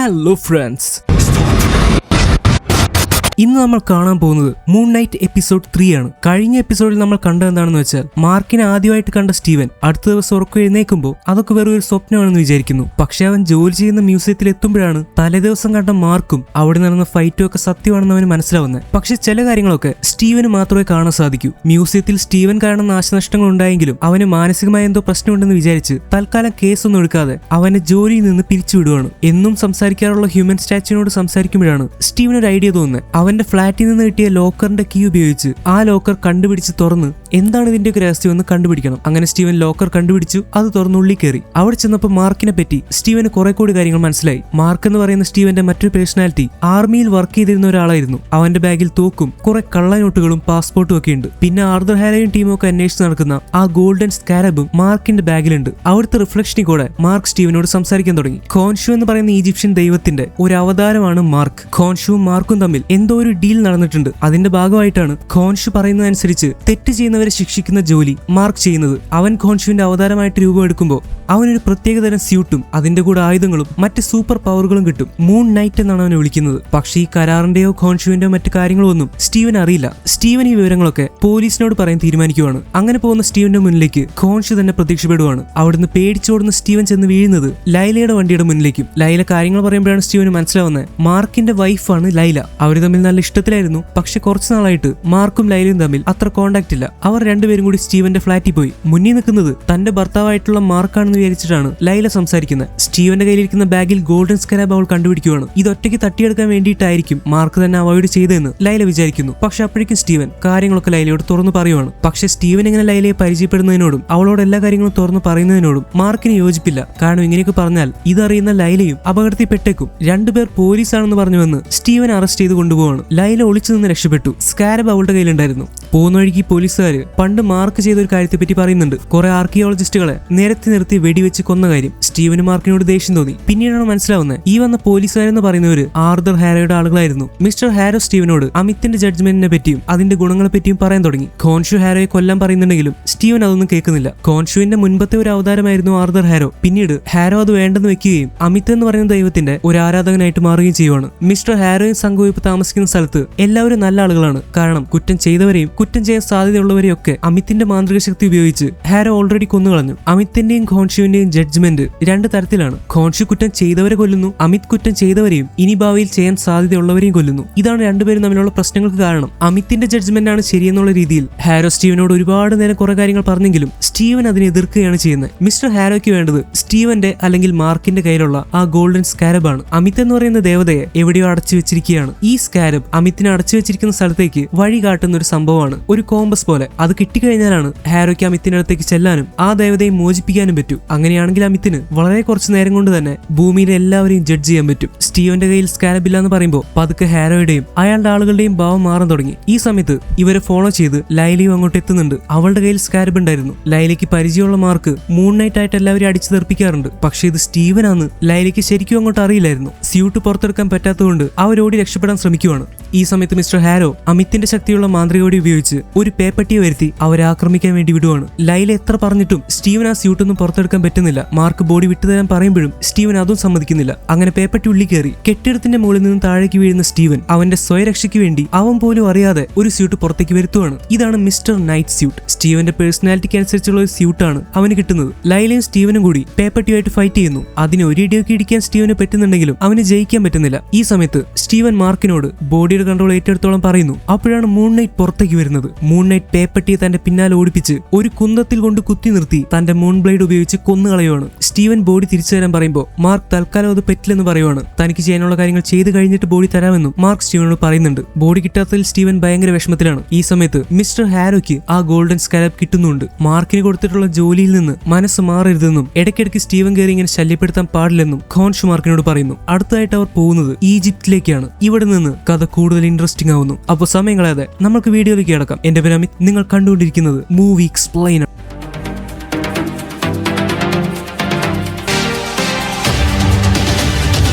Hello friends. ഇന്ന് നമ്മൾ കാണാൻ പോകുന്നത് മൂൺ നൈറ്റ് എപ്പിസോഡ് 3 ആണ്. കഴിഞ്ഞ എപ്പിസോഡിൽ നമ്മൾ കണ്ടത് എന്താണെന്ന് വെച്ചാൽ മാർക്കിനെ ആദ്യമായിട്ട് കണ്ട സ്റ്റീവൻ അടുത്ത ദിവസം ഉറക്കം എഴുന്നേൽക്കുമ്പോൾ അതൊക്കെ വെറും ഒരു സ്വപ്നമാണെന്ന് വിചാരിക്കുന്നു. പക്ഷെ അവൻ ജോലി ചെയ്യുന്ന മ്യൂസിയത്തിൽ എത്തുമ്പോഴാണ് തലേദിവസം കണ്ട മാർക്കും അവിടെ നടന്ന ഫൈറ്റും ഒക്കെ സത്യമാണെന്ന് അവന് മനസ്സിലാവുന്നത്. പക്ഷെ ചില കാര്യങ്ങളൊക്കെ സ്റ്റീവന് മാത്രമേ കാണാൻ സാധിക്കൂ. മ്യൂസിയത്തിൽ സ്റ്റീവൻ കാരണം നാശനഷ്ടങ്ങൾ ഉണ്ടായെങ്കിലും അവന് മാനസികമായ എന്തോ പ്രശ്നമുണ്ടെന്ന് വിചാരിച്ച് തൽക്കാലം കേസൊന്നും എടുക്കാതെ അവനെ ജോലിയിൽ നിന്ന് പിരിച്ചുവിടുവാണ്. എന്നും സംസാരിക്കാറുള്ള ഹ്യൂമൻ സ്റ്റാച്ചുവിനോട് സംസാരിക്കുമ്പോഴാണ് സ്റ്റീവൻ ഒരു ഐഡിയ തോന്നുന്നത്. അവന്റെ ഫ്ളാറ്റിൽ നിന്ന് കിട്ടിയ ലോക്കറിന്റെ കീ ഉപയോഗിച്ച് ആ ലോക്കർ കണ്ടുപിടിച്ച് തുറന്ന് എന്താണ് ഇതിന്റെ ഒരു രഹസ്യമെന്ന് കണ്ടുപിടിക്കണം. അങ്ങനെ സ്റ്റീവൻ ലോക്കർ കണ്ടുപിടിച്ചു, അത് തുറന്ന് ഉള്ളിൽ കയറി. അവിടെ ചെന്നപ്പോൾ മാർക്കിനെ പറ്റി സ്റ്റീവന് കുറെ കൂടി കാര്യങ്ങൾ മനസ്സിലായി. മാർക്ക് എന്ന് പറയുന്ന സ്റ്റീവന്റെ മറ്റൊരു പേഴ്സണാലിറ്റി ആർമിയിൽ വർക്ക് ചെയ്തിരുന്ന ഒരാളായിരുന്നു. അവന്റെ ബാഗിൽ തോക്കും കുറെ കള്ളനോട്ടുകളും പാസ്പോർട്ടും ഒക്കെ ഉണ്ട്. പിന്നെ ആർതർ ഹാരോയും ടീമും ഒക്കെ അന്വേഷിച്ച് നടക്കുന്ന ആ ഗോൾഡൻ സ്കാരബും മാർക്കിന്റെ ബാഗിലുണ്ട്. അവിടുത്തെ റിഫ്ലക്ഷനിൽ കൂടെ മാർക്ക് സ്റ്റീവനോട് സംസാരിക്കാൻ തുടങ്ങി. ഖോൻഷു എന്ന് പറയുന്ന ഈജിപ്ഷ്യൻ ദൈവത്തിന്റെ ഒരു അവതാരമാണ് മാർക്ക്. ഖോൻഷുവും മാർക്കും തമ്മിൽ എന്തോ ഒരു ഡീൽ നടന്നിട്ടുണ്ട്. അതിന്റെ ഭാഗമായിട്ടാണ് ഖോൻഷു പറയുന്നതനുസരിച്ച് തെറ്റ് ചെയ്യുന്നവരെ ശിക്ഷിക്കുന്ന ജോലി മാർക്ക് ചെയ്യുന്നത്. അവൻ ഖോൻഷുവിന്റെ അവതാരമായിട്ട് രൂപം എടുക്കുമ്പോൾ അവനൊരു പ്രത്യേകതരം സ്യൂട്ടും അതിന്റെ കൂടെ ആയുധങ്ങളും മറ്റ് സൂപ്പർ പവറുകളും കിട്ടും. മൂൺ നൈറ്റ് എന്നാണ് അവനെ വിളിക്കുന്നത്. പക്ഷേ ഈ കരാറിന്റെയോ ഖോൻഷുവിന്റെയോ മറ്റു കാര്യങ്ങളോ ഒന്നും സ്റ്റീവൻ അറിയില്ല. സ്റ്റീവൻ ഈ വിവരങ്ങളൊക്കെ പോലീസിനോട് പറയാൻ തീരുമാനിക്കുവാണ്. അങ്ങനെ പോകുന്ന സ്റ്റീവന്റെ മുന്നിലേക്ക് ഖോൻഷു തന്നെ പ്രത്യക്ഷപ്പെടുവാണ്. അവിടുന്ന് പേടിച്ചോടുന്ന സ്റ്റീവൻ ചെന്ന് വീഴുന്നത് ലൈലയുടെ വണ്ടിയുടെ മുന്നിലേക്കും. ലൈല കാര്യങ്ങൾ പറയുമ്പോഴാണ് സ്റ്റീവന് മനസ്സിലാവുന്നത് മാർക്കിന്റെ വൈഫാണ് ലൈല. അവർ തമ്മിൽ നല്ല ഇഷ്ടത്തിലായിരുന്നു. പക്ഷെ കുറച്ചു നാളായിട്ട് മാർക്കും ലൈലയും തമ്മിൽ അത്ര കോണ്ടാക്ട് ഇല്ല. അവർ രണ്ടുപേരും കൂടി സ്റ്റീവന്റെ ഫ്ളാറ്റിൽ പോയി. മുന്നിൽ നിൽക്കുന്നത് തന്റെ ഭർത്താവായിട്ടുള്ള മാർക്കാണെന്ന് വിചാരിച്ചിട്ടാണ് ലൈല സംസാരിക്കുന്നത്. സ്റ്റീവന്റെ കയ്യിലിരിക്കുന്ന ബാഗിൽ ഗോൾഡൻ സ്കാരബ് അവൾ കണ്ടുപിടിക്കുകയാണ്. ഇത് ഒറ്റയ്ക്ക് തട്ടിയെടുക്കാൻ വേണ്ടിയിട്ടായിരിക്കും മാർക്ക് തന്നെ അവോയ്ഡ് ചെയ്തതെന്ന് ലൈല വിചാരിക്കുന്നു. പക്ഷെ അപ്പോഴേക്കും സ്റ്റീവൻ കാര്യങ്ങളൊക്കെ ലൈലയോട് തുറന്നു പറയുവാണ്. പക്ഷെ സ്റ്റീവൻ ഇങ്ങനെ ലൈലയെ പരിചയപ്പെടുന്നതിനോടും അവളോട് എല്ലാ കാര്യങ്ങളും തുറന്നു പറയുന്നതിനോടും മാർക്കിന് യോജിപ്പില്ല. കാരണം ഇങ്ങനെയൊക്കെ പറഞ്ഞാൽ ഇതറിയുന്ന ലൈലയും അപകടത്തിൽ പെട്ടേക്കും. രണ്ടുപേർ പോലീസാണെന്ന് പറഞ്ഞുവന്ന് സ്റ്റീവൻ അറസ്റ്റ് ചെയ്ത് കൊണ്ടുപോവാണ്. ലൈല ഒളിച്ചു നിന്ന് രക്ഷപ്പെട്ടു. സ്കാരബ് അവളുടെ കയ്യിലുണ്ടായിരുന്നു. പോകുന്ന വഴിക്ക് പോലീസുകാര് പണ്ട് മാർക്ക് ചെയ്ത ഒരു കാര്യത്തെ പറ്റി പറയുന്നുണ്ട്. കുറെ ആർക്കിയോളജിസ്റ്റുകളെ നിരത്തി നിർത്തി വെടിവെച്ച് കൊന്ന കാര്യം. സ്റ്റീവന് മാർക്കിനോട് ദേഷ്യം തോന്നി. പിന്നീടാണ് മനസ്സിലാവുന്നത് ഈ വന്ന പോലീസുകാരെന്ന് പറയുന്നവര് ആർതർ ഹാരോയുടെ ആളുകളായിരുന്നു. മിസ്റ്റർ ഹാരോ സ്റ്റീവനോട് അമിത്തിന്റെ ജഡ്ജ്മെന്റിനെ പറ്റിയും അതിന്റെ ഗുണങ്ങളെ പറ്റിയും പറയാൻ തുടങ്ങി. ഖോൻഷു ഹാരോയെ കൊല്ലാൻ പറയുന്നുണ്ടെങ്കിലും സ്റ്റീവൻ അതൊന്നും കേൾക്കുന്നില്ല. ഖോൻഷുവിന്റെ മുൻപത്തെ ഒരു അവതാരമായിരുന്നു ആർതർ ഹാരോ. പിന്നീട് ഹാരോ അത് വേണ്ടെന്ന് വെക്കുകയും അമിത് എന്ന് പറയുന്ന ദൈവത്തിന്റെ ഒരു ആരാധകനായിട്ട് മാറുകയും ചെയ്യുവാണ്. മിസ്റ്റർ ഹാരോയും സംഘവും ഇപ്പൊ താമസിക്കുന്ന സ്ഥലത്ത് എല്ലാവരും നല്ല ആളുകളാണ്. കാരണം കുറ്റം ചെയ്തവരെയും കുറ്റം ചെയ്യാൻ സാധ്യതയുള്ളവരെയും ഒക്കെ അമിത്തിന്റെ മാന്ത്രിക ശക്തി ഉപയോഗിച്ച് ഹാരോ ഓൾറെഡി കൊന്നുകളഞ്ഞു. അമിത്തിന്റെയും ഖോൻഷുവിന്റെയും ജഡ്ജ്മെന്റ് രണ്ട് തരത്തിലാണ്. ഖോൻഷു കുറ്റം ചെയ്തവരെ കൊല്ലുന്നു, അമിത് കുറ്റം ചെയ്തവരെയും ഇനി ഭാവിയിൽ ചെയ്യാൻ സാധ്യതയുള്ളവരെയും കൊല്ലുന്നു. ഇതാണ് രണ്ടുപേരും തമ്മിലുള്ള പ്രശ്നങ്ങൾക്ക് കാരണം. അമിത്തിന്റെ ജഡ്ജ്മെന്റ് ആണ് ശരിയെന്നുള്ള രീതിയിൽ ഹാരോ സ്റ്റീവനോട് ഒരുപാട് നേരം കുറെ കാര്യങ്ങൾ പറഞ്ഞെങ്കിലും സ്റ്റീവൻ അതിനെ എതിർക്കുകയാണ് ചെയ്യുന്നത്. മിസ്റ്റർ ഹാരോയ്ക്ക് വേണ്ടത് സ്റ്റീവന്റെ അല്ലെങ്കിൽ മാർക്കിന്റെ കയ്യിലുള്ള ആ ഗോൾഡൻ സ്കാരബ് ആണ്. അമിത് എന്ന് പറയുന്ന ദേവതയെ എവിടെയോ അടച്ചു വെച്ചിരിക്കുകയാണ്. ഈ സ്കാരബ് അമിത്തിനെ അടച്ചു വെച്ചിരിക്കുന്ന സ്ഥലത്തേക്ക് വഴി കാട്ടുന്ന ഒരു സംഭവമാണ്, ഒരു കോമ്പസ് പോലെ. അത് കിട്ടിക്കഴിഞ്ഞാലാണ് ഹാരോയ്ക്ക് അമിത്തിന്റെ അടുത്തേക്ക് ചെല്ലാനും ആ ദേവതയെ മോചിപ്പിക്കാനും പറ്റൂ. അങ്ങനെയാണെങ്കിൽ അമിത്തിന് വളരെ കുറച്ചു നേരം കൊണ്ട് തന്നെ ഭൂമിയിലെ എല്ലാവരെയും ജഡ്ജ് ചെയ്യാൻ പറ്റും. സ്റ്റീവന്റെ കയ്യിൽ സ്കാരബ് ഇല്ല എന്ന് പറയുമ്പോൾ പതുക്കെ ഹാരോയുടെയും അയാളുടെ ആളുകളുടെയും ഭാവം മാറാൻ തുടങ്ങി. ഈ സമയത്ത് ഇവരെ ഫോളോ ചെയ്ത് ലൈലയും അങ്ങോട്ട് എത്തുന്നുണ്ട്. അവളുടെ കയ്യിൽ സ്കാരബ് ഉണ്ടായിരുന്നു. ലൈലയ്ക്ക് പരിചയമുള്ള മാർക്ക് മൂൺ നൈറ്റ് ആയിട്ട് എല്ലാവരും അടിച്ചു തെറിപ്പിക്കാറുണ്ട്. പക്ഷെ ഇത് സ്റ്റീവനാന്ന് ലൈലയ്ക്ക് ശരിക്കും അങ്ങോട്ട് അറിയില്ലായിരുന്നു. സ്യൂട്ട് പുറത്തെടുക്കാൻ പറ്റാത്തതുകൊണ്ട് അവരോടി രക്ഷപ്പെടാൻ ശ്രമിക്കുവാണ്. ഈ സമയത്ത് മിസ്റ്റർ ഹാരോ അമിത്തിന്റെ ശക്തിയുള്ള മാന്ത്രികോടി ഉപയോഗിച്ച് ഒരു പേപ്പട്ടിയെ വരുത്തി അവരെ ആക്രമിക്കാൻ വേണ്ടി വിടുവാണ്. ലൈല എത്ര പറഞ്ഞിട്ടും സ്റ്റീവൻ ആ സ്യൂട്ടൊന്നും പുറത്തെടുക്കാൻ പറ്റുന്നില്ല. മാർക്ക് ബോഡി വിട്ടുതരാൻ പറയുമ്പോഴും സ്റ്റീവൻ അതും സമ്മതിക്കുന്നില്ല. അങ്ങനെ പേപ്പട്ടി ഉള്ളി കയറി കെട്ടിടത്തിന്റെ മുകളിൽ നിന്ന് താഴേക്ക് വീഴുന്ന സ്റ്റീവൻ അവന്റെ സ്വയരക്ഷയ്ക്ക് വേണ്ടി അവൻ പോലും അറിയാതെ ഒരു സ്യൂട്ട് പുറത്തേക്ക് വരുത്തുവാണ്. ഇതാണ് മിസ്റ്റർ നൈറ്റ് സ്യൂട്ട്. സ്റ്റീവന്റെ പേഴ്സണാലിറ്റിക്ക് അനുസരിച്ചുള്ള ഒരു സ്യൂട്ടാണ് അവന് കിട്ടുന്നത്. ലൈലയും സ്റ്റീവനും കൂടി പേപ്പട്ടിയുമായിട്ട് ഫൈറ്റ് ചെയ്യുന്നു. അതിന് ഒരു ഇടിയൊക്കെ ഇടിക്കാൻ സ്റ്റീവന് പറ്റുന്നുണ്ടെങ്കിലും അവന് ജയിക്കാൻ പറ്റുന്നില്ല. ഈ സമയത്ത് സ്റ്റീവൻ മാർക്കിനോട് ബോഡിയുടെ കൺട്രോൾ ഏറ്റെടുത്തോളം പറയുന്നു. അപ്പോഴാണ് മൂൺ നൈറ്റ് പുറത്തേക്ക് വരുന്നത്. മൂൺ നൈറ്റ് പേപ്പട്ടിയെ തന്റെ പിന്നാലെ ഓടിപ്പിച്ച് ഒരു കുന്തത്തിൽ കൊണ്ട് കുത്തി നിർത്തി തന്റെ മൂൺ ബ്ലേഡ് ഉപയോഗിച്ച് കൊന്നുകളയുവാണ്. സ്റ്റീവൻ ബോഡി തിരിച്ചു തരാൻ പറയുമ്പോൾ മാർക്ക് തൽക്കാലം അത് പറ്റില്ലെന്ന് പറയുവാണ്. തനിക്ക് ചെയ്യാനുള്ള കാര്യങ്ങൾ ചെയ്ത് കഴിഞ്ഞിട്ട് ബോഡി തരാമെന്നും മാർക്ക് സ്റ്റീവനോട് പറയുന്നുണ്ട്. ബോഡി കിട്ടാത്തതിൽ സ്റ്റീവൻ ഭയങ്കര വിഷമത്തിലാണ്. ഈ സമയത്ത് മിസ്റ്റർ ഹാരോയ്ക്ക് ആ ഗോൾഡൻ സ്കാരബ് കിട്ടുന്നുണ്ട്. മാർക്കിന് കൊടുത്തിട്ടുള്ള ജോലിയിൽ നിന്ന് മനസ്സ് മാറരുതെന്നും ഇടയ്ക്കിടയ്ക്ക് സ്റ്റീവൻ കയറി ഇങ്ങനെ ശല്യപ്പെടുത്താൻ പാടില്ലെന്നും ഖോൻഷു മാർക്കിനോട് പറയുന്നു. അടുത്തതായിട്ട് അവർ പോകുന്നത് ഈജിപ്തിലേക്കാണ്. ഇവിടെ നിന്ന് കഥ കൂടുതൽ ഇൻട്രസ്റ്റിംഗ് ആവുന്നു. അപ്പോൾ സമയം കളയാതെ നമുക്ക് വീഡിയോയിലേക്ക് കിടക്കാം. എന്റെ പേര് അമിത്. നിങ്ങൾ കണ്ടുകൊണ്ടിരിക്കുന്നത് മൂവി എക്സ്പ്ലെയിനർ.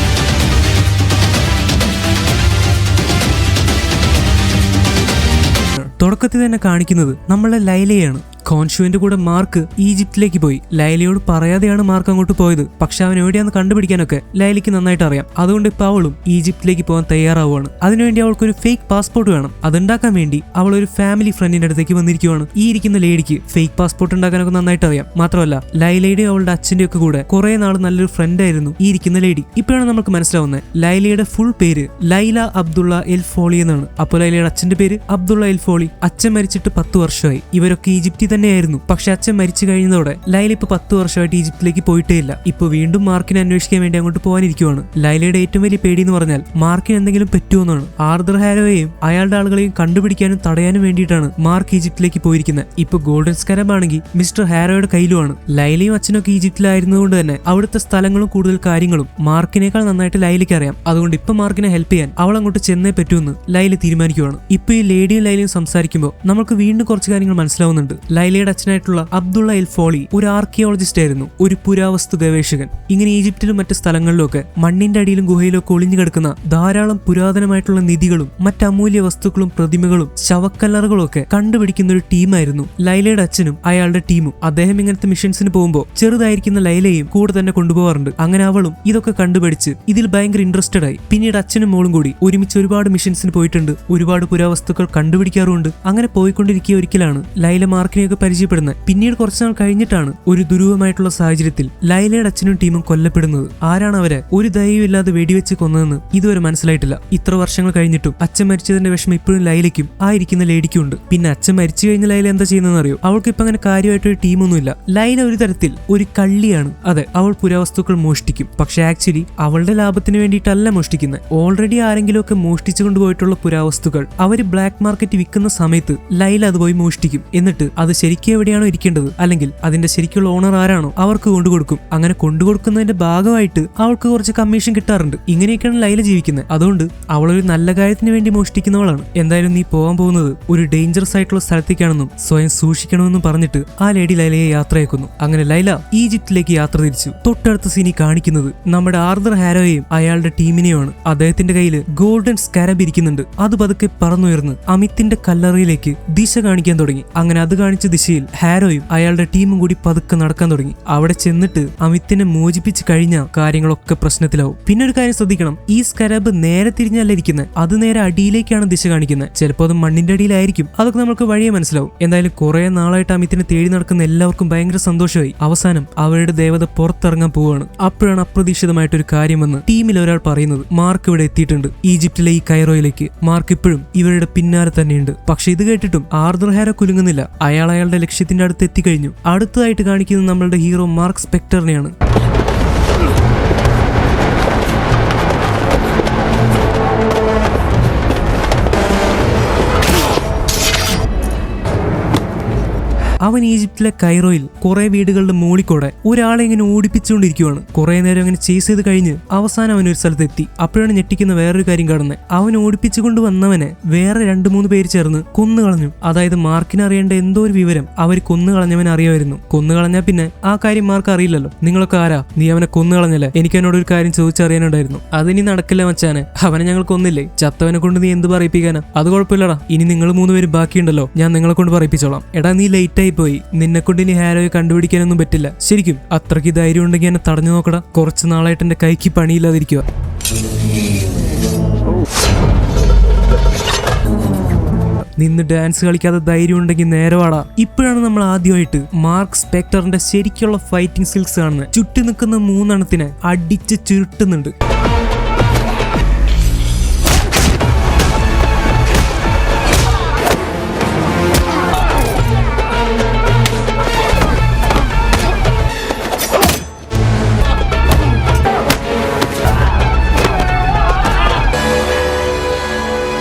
തുടക്കത്തിൽ തന്നെ കാണിക്കുന്നത് നമ്മളെ ലൈലയാണ്. ഖോൻഷുവിന്റെ കൂടെ മാർക്ക് ഈജിപ്തിലേക്ക് പോയി. ലൈലയോട് പറയാതെയാണ് മാർക്ക് അങ്ങോട്ട് പോയത്. പക്ഷെ അവൻ എവിടെയാന്ന് കണ്ടുപിടിക്കാനൊക്കെ ലൈലയ്ക്ക് നന്നായിട്ട് അറിയാം. അതുകൊണ്ട് ഇപ്പൊ അവളും ഈജിപ്തിലേക്ക് പോകാൻ തയ്യാറാവുകയാണ്. അതിനുവേണ്ടി അവൾക്കൊരു ഫേക്ക് പാസ്പോർട്ട് വേണം. അതുണ്ടാക്കാൻ വേണ്ടി അവൾ ഒരു ഫാമിലി ഫ്രണ്ടിന്റെ അടുത്തേക്ക് വന്നിരിക്കുവാണ്. ഈ ഇരിക്കുന്ന ലേഡിക്ക് ഫേക്ക് പാസ്പോർട്ട് ഉണ്ടാക്കാനൊക്കെ നന്നായിട്ട് അറിയാം. മാത്രമല്ല ലൈലയുടെയും അവളുടെ അച്ഛന്റെ ഒക്കെ കൂടെ കുറെ നാൾ നല്ലൊരു ഫ്രണ്ട് ആയിരുന്നു ഈ ഇരിക്കുന്ന ലേഡി. ഇപ്പോഴാണ് നമുക്ക് മനസ്സിലാവുന്നത് ലൈലയുടെ ഫുൾ പേര് ലൈല അബ്ദുള്ള എൽ ഫോളി എന്നാണ്. അപ്പോൾ ലൈലയുടെ അച്ഛന്റെ പേര് അബ്ദുള്ള എൽ ഫോളി. അച്ഛൻ മരിച്ചിട്ട് 10 വർഷമായി. ഇവരൊക്കെ ഈജിപ്തിൽ തന്നെയായിരുന്നു. പക്ഷെ അച്ഛൻ മരിച്ചു കഴിഞ്ഞതോടെ ലൈല ഇപ്പൊ 10 വർഷമായിട്ട് ഈജിപ്തിലേക്ക് പോയിട്ടേ ഇല്ല. ഇപ്പൊ വീണ്ടും മാർക്കിനെ അന്വേഷിക്കാൻ വേണ്ടി അങ്ങോട്ട് പോകാനിരിക്കുവാണ്. ലൈലയുടെ ഏറ്റവും വലിയ പേടി എന്ന് പറഞ്ഞാൽ മാർക്കിന് എന്തെങ്കിലും പറ്റുമെന്നാണ്. ആർദർ ഹാരോയെയും അയാളുടെ ആളുകളെയും കണ്ടുപിടിക്കാനും തടയാനും വേണ്ടിയിട്ടാണ് മാർക്ക് ഈജിപ്തിലേക്ക് പോയിരിക്കുന്നത്. ഇപ്പൊ ഗോൾഡൻ സ്കാരബ് ആണെങ്കിൽ മിസ്റ്റർ ഹാരോയുടെ കയ്യിലുമാണ്. ലൈലയും അച്ഛനൊക്കെ ഈജിപ്തിലായിരുന്നതുകൊണ്ട് തന്നെ അവിടുത്തെ സ്ഥലങ്ങളും കൂടുതൽ കാര്യങ്ങളും മാർക്കിനേക്കാൾ നന്നായിട്ട് ലൈലയ്ക്ക് അറിയാം. അതുകൊണ്ട് ഇപ്പൊ മാർക്കിനെ ഹെൽപ്പ് ചെയ്യാൻ അവൾ അങ്ങോട്ട് ചെന്നേ പറ്റുമെന്ന് ലൈല തീരുമാനിക്കുവാണ്. ഇപ്പൊ ഈ ലേഡിയും ലൈലയും സംസാരിക്കുമ്പോൾ നമുക്ക് വീണ്ടും കുറച്ച് കാര്യങ്ങൾ മനസ്സിലാവുന്നുണ്ട്. ലൈലയുടെ അച്ഛനായിട്ടുള്ള അബ്ദുള്ള എൽ ഫോളി ഒരു ആർക്കിയോളജിസ്റ്റ് ആയിരുന്നു, ഒരു പുരാവസ്തു ഗവേഷകൻ. ഇങ്ങനെ ഈജിപ്തിലും മറ്റ് സ്ഥലങ്ങളിലും ഒക്കെ മണ്ണിന്റെ അടിയിലും ഗുഹയിലും ഒക്കെ ഒളിഞ്ഞു കിടക്കുന്ന ധാരാളം പുരാതനമായിട്ടുള്ള നിധികളും മറ്റ് അമൂല്യ വസ്തുക്കളും പ്രതിമകളും ശവക്കല്ലറുകളും ഒക്കെ കണ്ടുപിടിക്കുന്ന ഒരു ടീമായിരുന്നു ലൈലയുടെ അച്ഛനും അയാളുടെ ടീമും. അദ്ദേഹം ഇങ്ങനത്തെ മിഷൻസിന് പോകുമ്പോൾ ചെറുതായിരിക്കുന്ന ലൈലയും കൂടെ തന്നെ കൊണ്ടുപോകാറുണ്ട്. അങ്ങനെ അവളും ഇതൊക്കെ കണ്ടുപിടിച്ച് ഇതിൽ ഭയങ്കര ഇൻട്രസ്റ്റഡ് ആയി. പിന്നീട് അച്ഛനും മോളും കൂടി ഒരുമിച്ച് ഒരുപാട് മിഷൻസിന് പോയിട്ടുണ്ട്, ഒരുപാട് പുരാവസ്തുക്കൾ കണ്ടുപിടിക്കാറുണ്ട്. അങ്ങനെ പോയിക്കൊണ്ടിരിക്കുക ഒരിക്കലാണ് ലൈല മാർക്കിനെയൊക്കെ പരിചയപ്പെടുന്നത്. പിന്നീട് കുറച്ചുനാൾ കഴിഞ്ഞിട്ടാണ് ഒരു ദുരൂഹമായിട്ടുള്ള സാഹചര്യത്തിൽ ലൈലയുടെ അച്ഛനും ടീമും കൊല്ലപ്പെടുന്നത്. ആരാണ് അവരെ ഒരു ദയവുമില്ലാതെ വെടിവെച്ച് കൊന്നതെന്ന് ഇതുവരെ മനസ്സിലായിട്ടില്ല. ഇത്ര വർഷങ്ങൾ കഴിഞ്ഞിട്ടും അച്ഛൻ മരിച്ചതിന്റെ വിഷമം ഇപ്പോഴും ലൈലയ്ക്കും ആ ഇരിക്കുന്ന ലേഡിക്കും ഉണ്ട്. പിന്നെ അച്ഛൻ മരിച്ചു കഴിഞ്ഞ ലൈല എന്താ ചെയ്യുന്നതെന്ന് അറിയോ? അവൾക്ക് ഇപ്പൊ അങ്ങനെ കാര്യമായിട്ടൊരു ടീമൊന്നുമില്ല. ലൈല ഒരു തരത്തിൽ ഒരു കള്ളിയാണ്. അതെ, അവൾ പുരാവസ്തുക്കൾ മോഷ്ടിക്കും. പക്ഷെ ആക്ച്വലി അവളുടെ ലാഭത്തിന് വേണ്ടിയിട്ടല്ല മോഷ്ടിക്കുന്നത്. ഓൾറെഡി ആരെങ്കിലും ഒക്കെ മോഷ്ടിച്ചു കൊണ്ടുപോയിട്ടുള്ള പുരാവസ്തുക്കൾ അവര് ബ്ലാക്ക് മാർക്കറ്റ് വിൽക്കുന്ന സമയത്ത് ലൈല അത് പോയി മോഷ്ടിക്കും. എന്നിട്ട് അത് ശരിക്കും എവിടെയാണോ ഇരിക്കേണ്ടത് അല്ലെങ്കിൽ അതിന്റെ ശരിക്കുള്ള ഓണർ ആരാണോ അവർക്ക് കൊണ്ടുകൊടുക്കും. അങ്ങനെ കൊണ്ടുകൊടുക്കുന്നതിന്റെ ഭാഗമായിട്ട് അവൾക്ക് കുറച്ച് കമ്മീഷൻ കിട്ടാറുണ്ട്. ഇങ്ങനെയൊക്കെയാണ് ലൈല ജീവിക്കുന്നത്. അതുകൊണ്ട് അവളൊരു നല്ല കാര്യത്തിന് വേണ്ടി മോഷ്ടിക്കുന്നവളാണ്. എന്തായാലും നീ പോകാൻ പോകുന്നത് ഒരു ഡേഞ്ചറസ് ആയിട്ടുള്ള സ്ഥലത്തേക്കാണെന്നും സ്വയം സൂക്ഷിക്കണമെന്നും പറഞ്ഞിട്ട് ആ ലേഡി ലൈലയെ യാത്രയാക്കുന്നു. അങ്ങനെ ലൈല ഈജിപ്തിലേക്ക് യാത്ര തിരിച്ചു. തൊട്ടടുത്ത സീനി കാണിക്കുന്നത് നമ്മുടെ ആർദർ ഹാരോയെയും അയാളുടെ ടീമിനെയുമാണ്. അദ്ദേഹത്തിന്റെ കയ്യിൽ ഗോൾഡൻ സ്കാരബ് ഇരിക്കുന്നുണ്ട്. അത് പതുക്കെ പറന്നുയർന്ന് അമിത്തിന്റെ കല്ലറയിലേക്ക് ദിശ കാണിക്കാൻ തുടങ്ങി. അങ്ങനെ അത് കാണിച്ച ദിശയിൽ ഹാരോയും അയാളുടെ ടീമും കൂടി പതുക്കെ നടക്കാൻ തുടങ്ങി. അവിടെ ചെന്നിട്ട് അമിത്തിനെ മോചിപ്പിച്ച് കഴിഞ്ഞാൽ കാര്യങ്ങളൊക്കെ പ്രശ്നത്തിലാവും. പിന്നെ ഒരു കാര്യം ശ്രദ്ധിക്കണം, ഈ സ്കാരബ് നേരെ തിരിഞ്ഞല്ല ഇരിക്കുന്നത്, അത് നേരെ അടിയിലേക്കാണ് ദിശ കാണിക്കുന്നത്. ചിലപ്പോൾ അത് മണ്ണിന്റെ അടിയിലായിരിക്കും. അതൊക്കെ നമുക്ക് വഴിയെ മനസ്സിലാവും. എന്തായാലും കുറെ നാളായിട്ട് അമിത്തിനെ തേടി നടക്കുന്ന എല്ലാവർക്കും ഭയങ്കര സന്തോഷമായി. അവസാനം അവരുടെ ദേവത പുറത്തിറങ്ങാൻ പോവുകയാണ്. അപ്പോഴാണ് അപ്രതീക്ഷിതമായിട്ടൊരു കാര്യം വന്ന് ടീമിൽ ഒരാൾ പറയുന്നത് മാർക്ക് ഇവിടെ എത്തിയിട്ടുണ്ട്, ഈജിപ്തിലെ ഈ കൈറോയിലേക്ക്. മാർക്ക് ഇപ്പോഴും ഇവരുടെ പിന്നാലെ തന്നെയുണ്ട്. പക്ഷെ ഇത് കേട്ടിട്ടും ആർദർ ഹാരോ കുലുങ്ങുന്നില്ല. അയാൾ അയാളുടെ ലക്ഷ്യത്തിന്റെ അടുത്ത് എത്തിക്കഴിഞ്ഞു. അടുത്തതായിട്ട് കാണിക്കുന്നത് നമ്മളുടെ ഹീറോ മാർക്ക് സ്പെക്ടറിനെയാണ്. അവൻ ഈജിപ്തിലെ കൈറോയിൽ കുറെ വീടുകളുടെ മുകളിൽക്കൂടെ ഒരാളെ ഇങ്ങനെ ഓടിപ്പിച്ചുകൊണ്ടിരിക്കുവാണ്. കുറെ നേരം അങ്ങനെ ചേസ് ചെയ്ത് കഴിഞ്ഞ് അവസാനം അവൻ ഒരു സ്ഥലത്ത് എത്തി. അപ്പോഴാണ് ഞെട്ടിക്കുന്ന വേറൊരു കാര്യം കാണുന്നത്. അവൻ ഓടിപ്പിച്ചുകൊണ്ട് വന്നവനെ വേറെ 2-3 പേര് ചേർന്ന് കൊന്നുകളഞ്ഞു. അതായത് മാർക്കിന് അറിയേണ്ട എന്തോ ഒരു വിവരം അവർ കൊന്നുകളഞ്ഞവൻ അറിയാമായിരുന്നു. കൊന്നുകളഞ്ഞാൽ പിന്നെ ആ കാര്യം മാർക്ക് അറിയില്ലല്ലോ. നിങ്ങളൊക്കെ ആരാ? നീ അവനെ കൊന്നുകളഞ്ഞല്ലേ? എനിക്ക് എന്നോട് ഒരു കാര്യം ചോദിച്ചറിയാനുണ്ടായിരുന്നു. അതിനി നടക്കില്ല മച്ചാനെ. അവനെ ഞങ്ങൾ കൊന്നില്ലേ? ചത്തവനെ കൊണ്ട് നീ എന്ത് പറയിപ്പിക്കാനാ? അത് കുഴപ്പമില്ലടാ. ഇനി നിങ്ങൾ 3 പേര് ബാക്കിയുണ്ടല്ലോ, ഞാൻ നിങ്ങളെ കൊണ്ട് പറയിപ്പിച്ചോളാം. എടാ നീ ലേറ്റായി പോയി. നിന്നെ കൊണ്ട് ഇനി ഹാരോയെ കണ്ടുപിടിക്കാനൊന്നും പറ്റില്ല. ശരിക്കും അത്രയ്ക്ക് ധൈര്യം ഉണ്ടെങ്കിൽ എന്നെ തടഞ്ഞു നോക്കടാ. കുറച്ച് നാളായിട്ട് എന്റെ കൈക്ക് പണിയില്ലാതിരിക്കുക. നിന്ന് ഡാൻസ് കളിക്കാതെ ധൈര്യം ഉണ്ടെങ്കിൽ നേരെ വാടാ. ഇപ്പോഴാണ് നമ്മൾ ആദ്യമായിട്ട് മാർക്ക് സ്പെക്ടറിന്റെ ശരിക്കുള്ള ഫൈറ്റിംഗ് സ്കിൽസ് കാണുന്നത്. ചുറ്റി നിൽക്കുന്ന 3 എണ്ണത്തിനെ അടിച്ച് ചുരുട്ടുന്നുണ്ട്.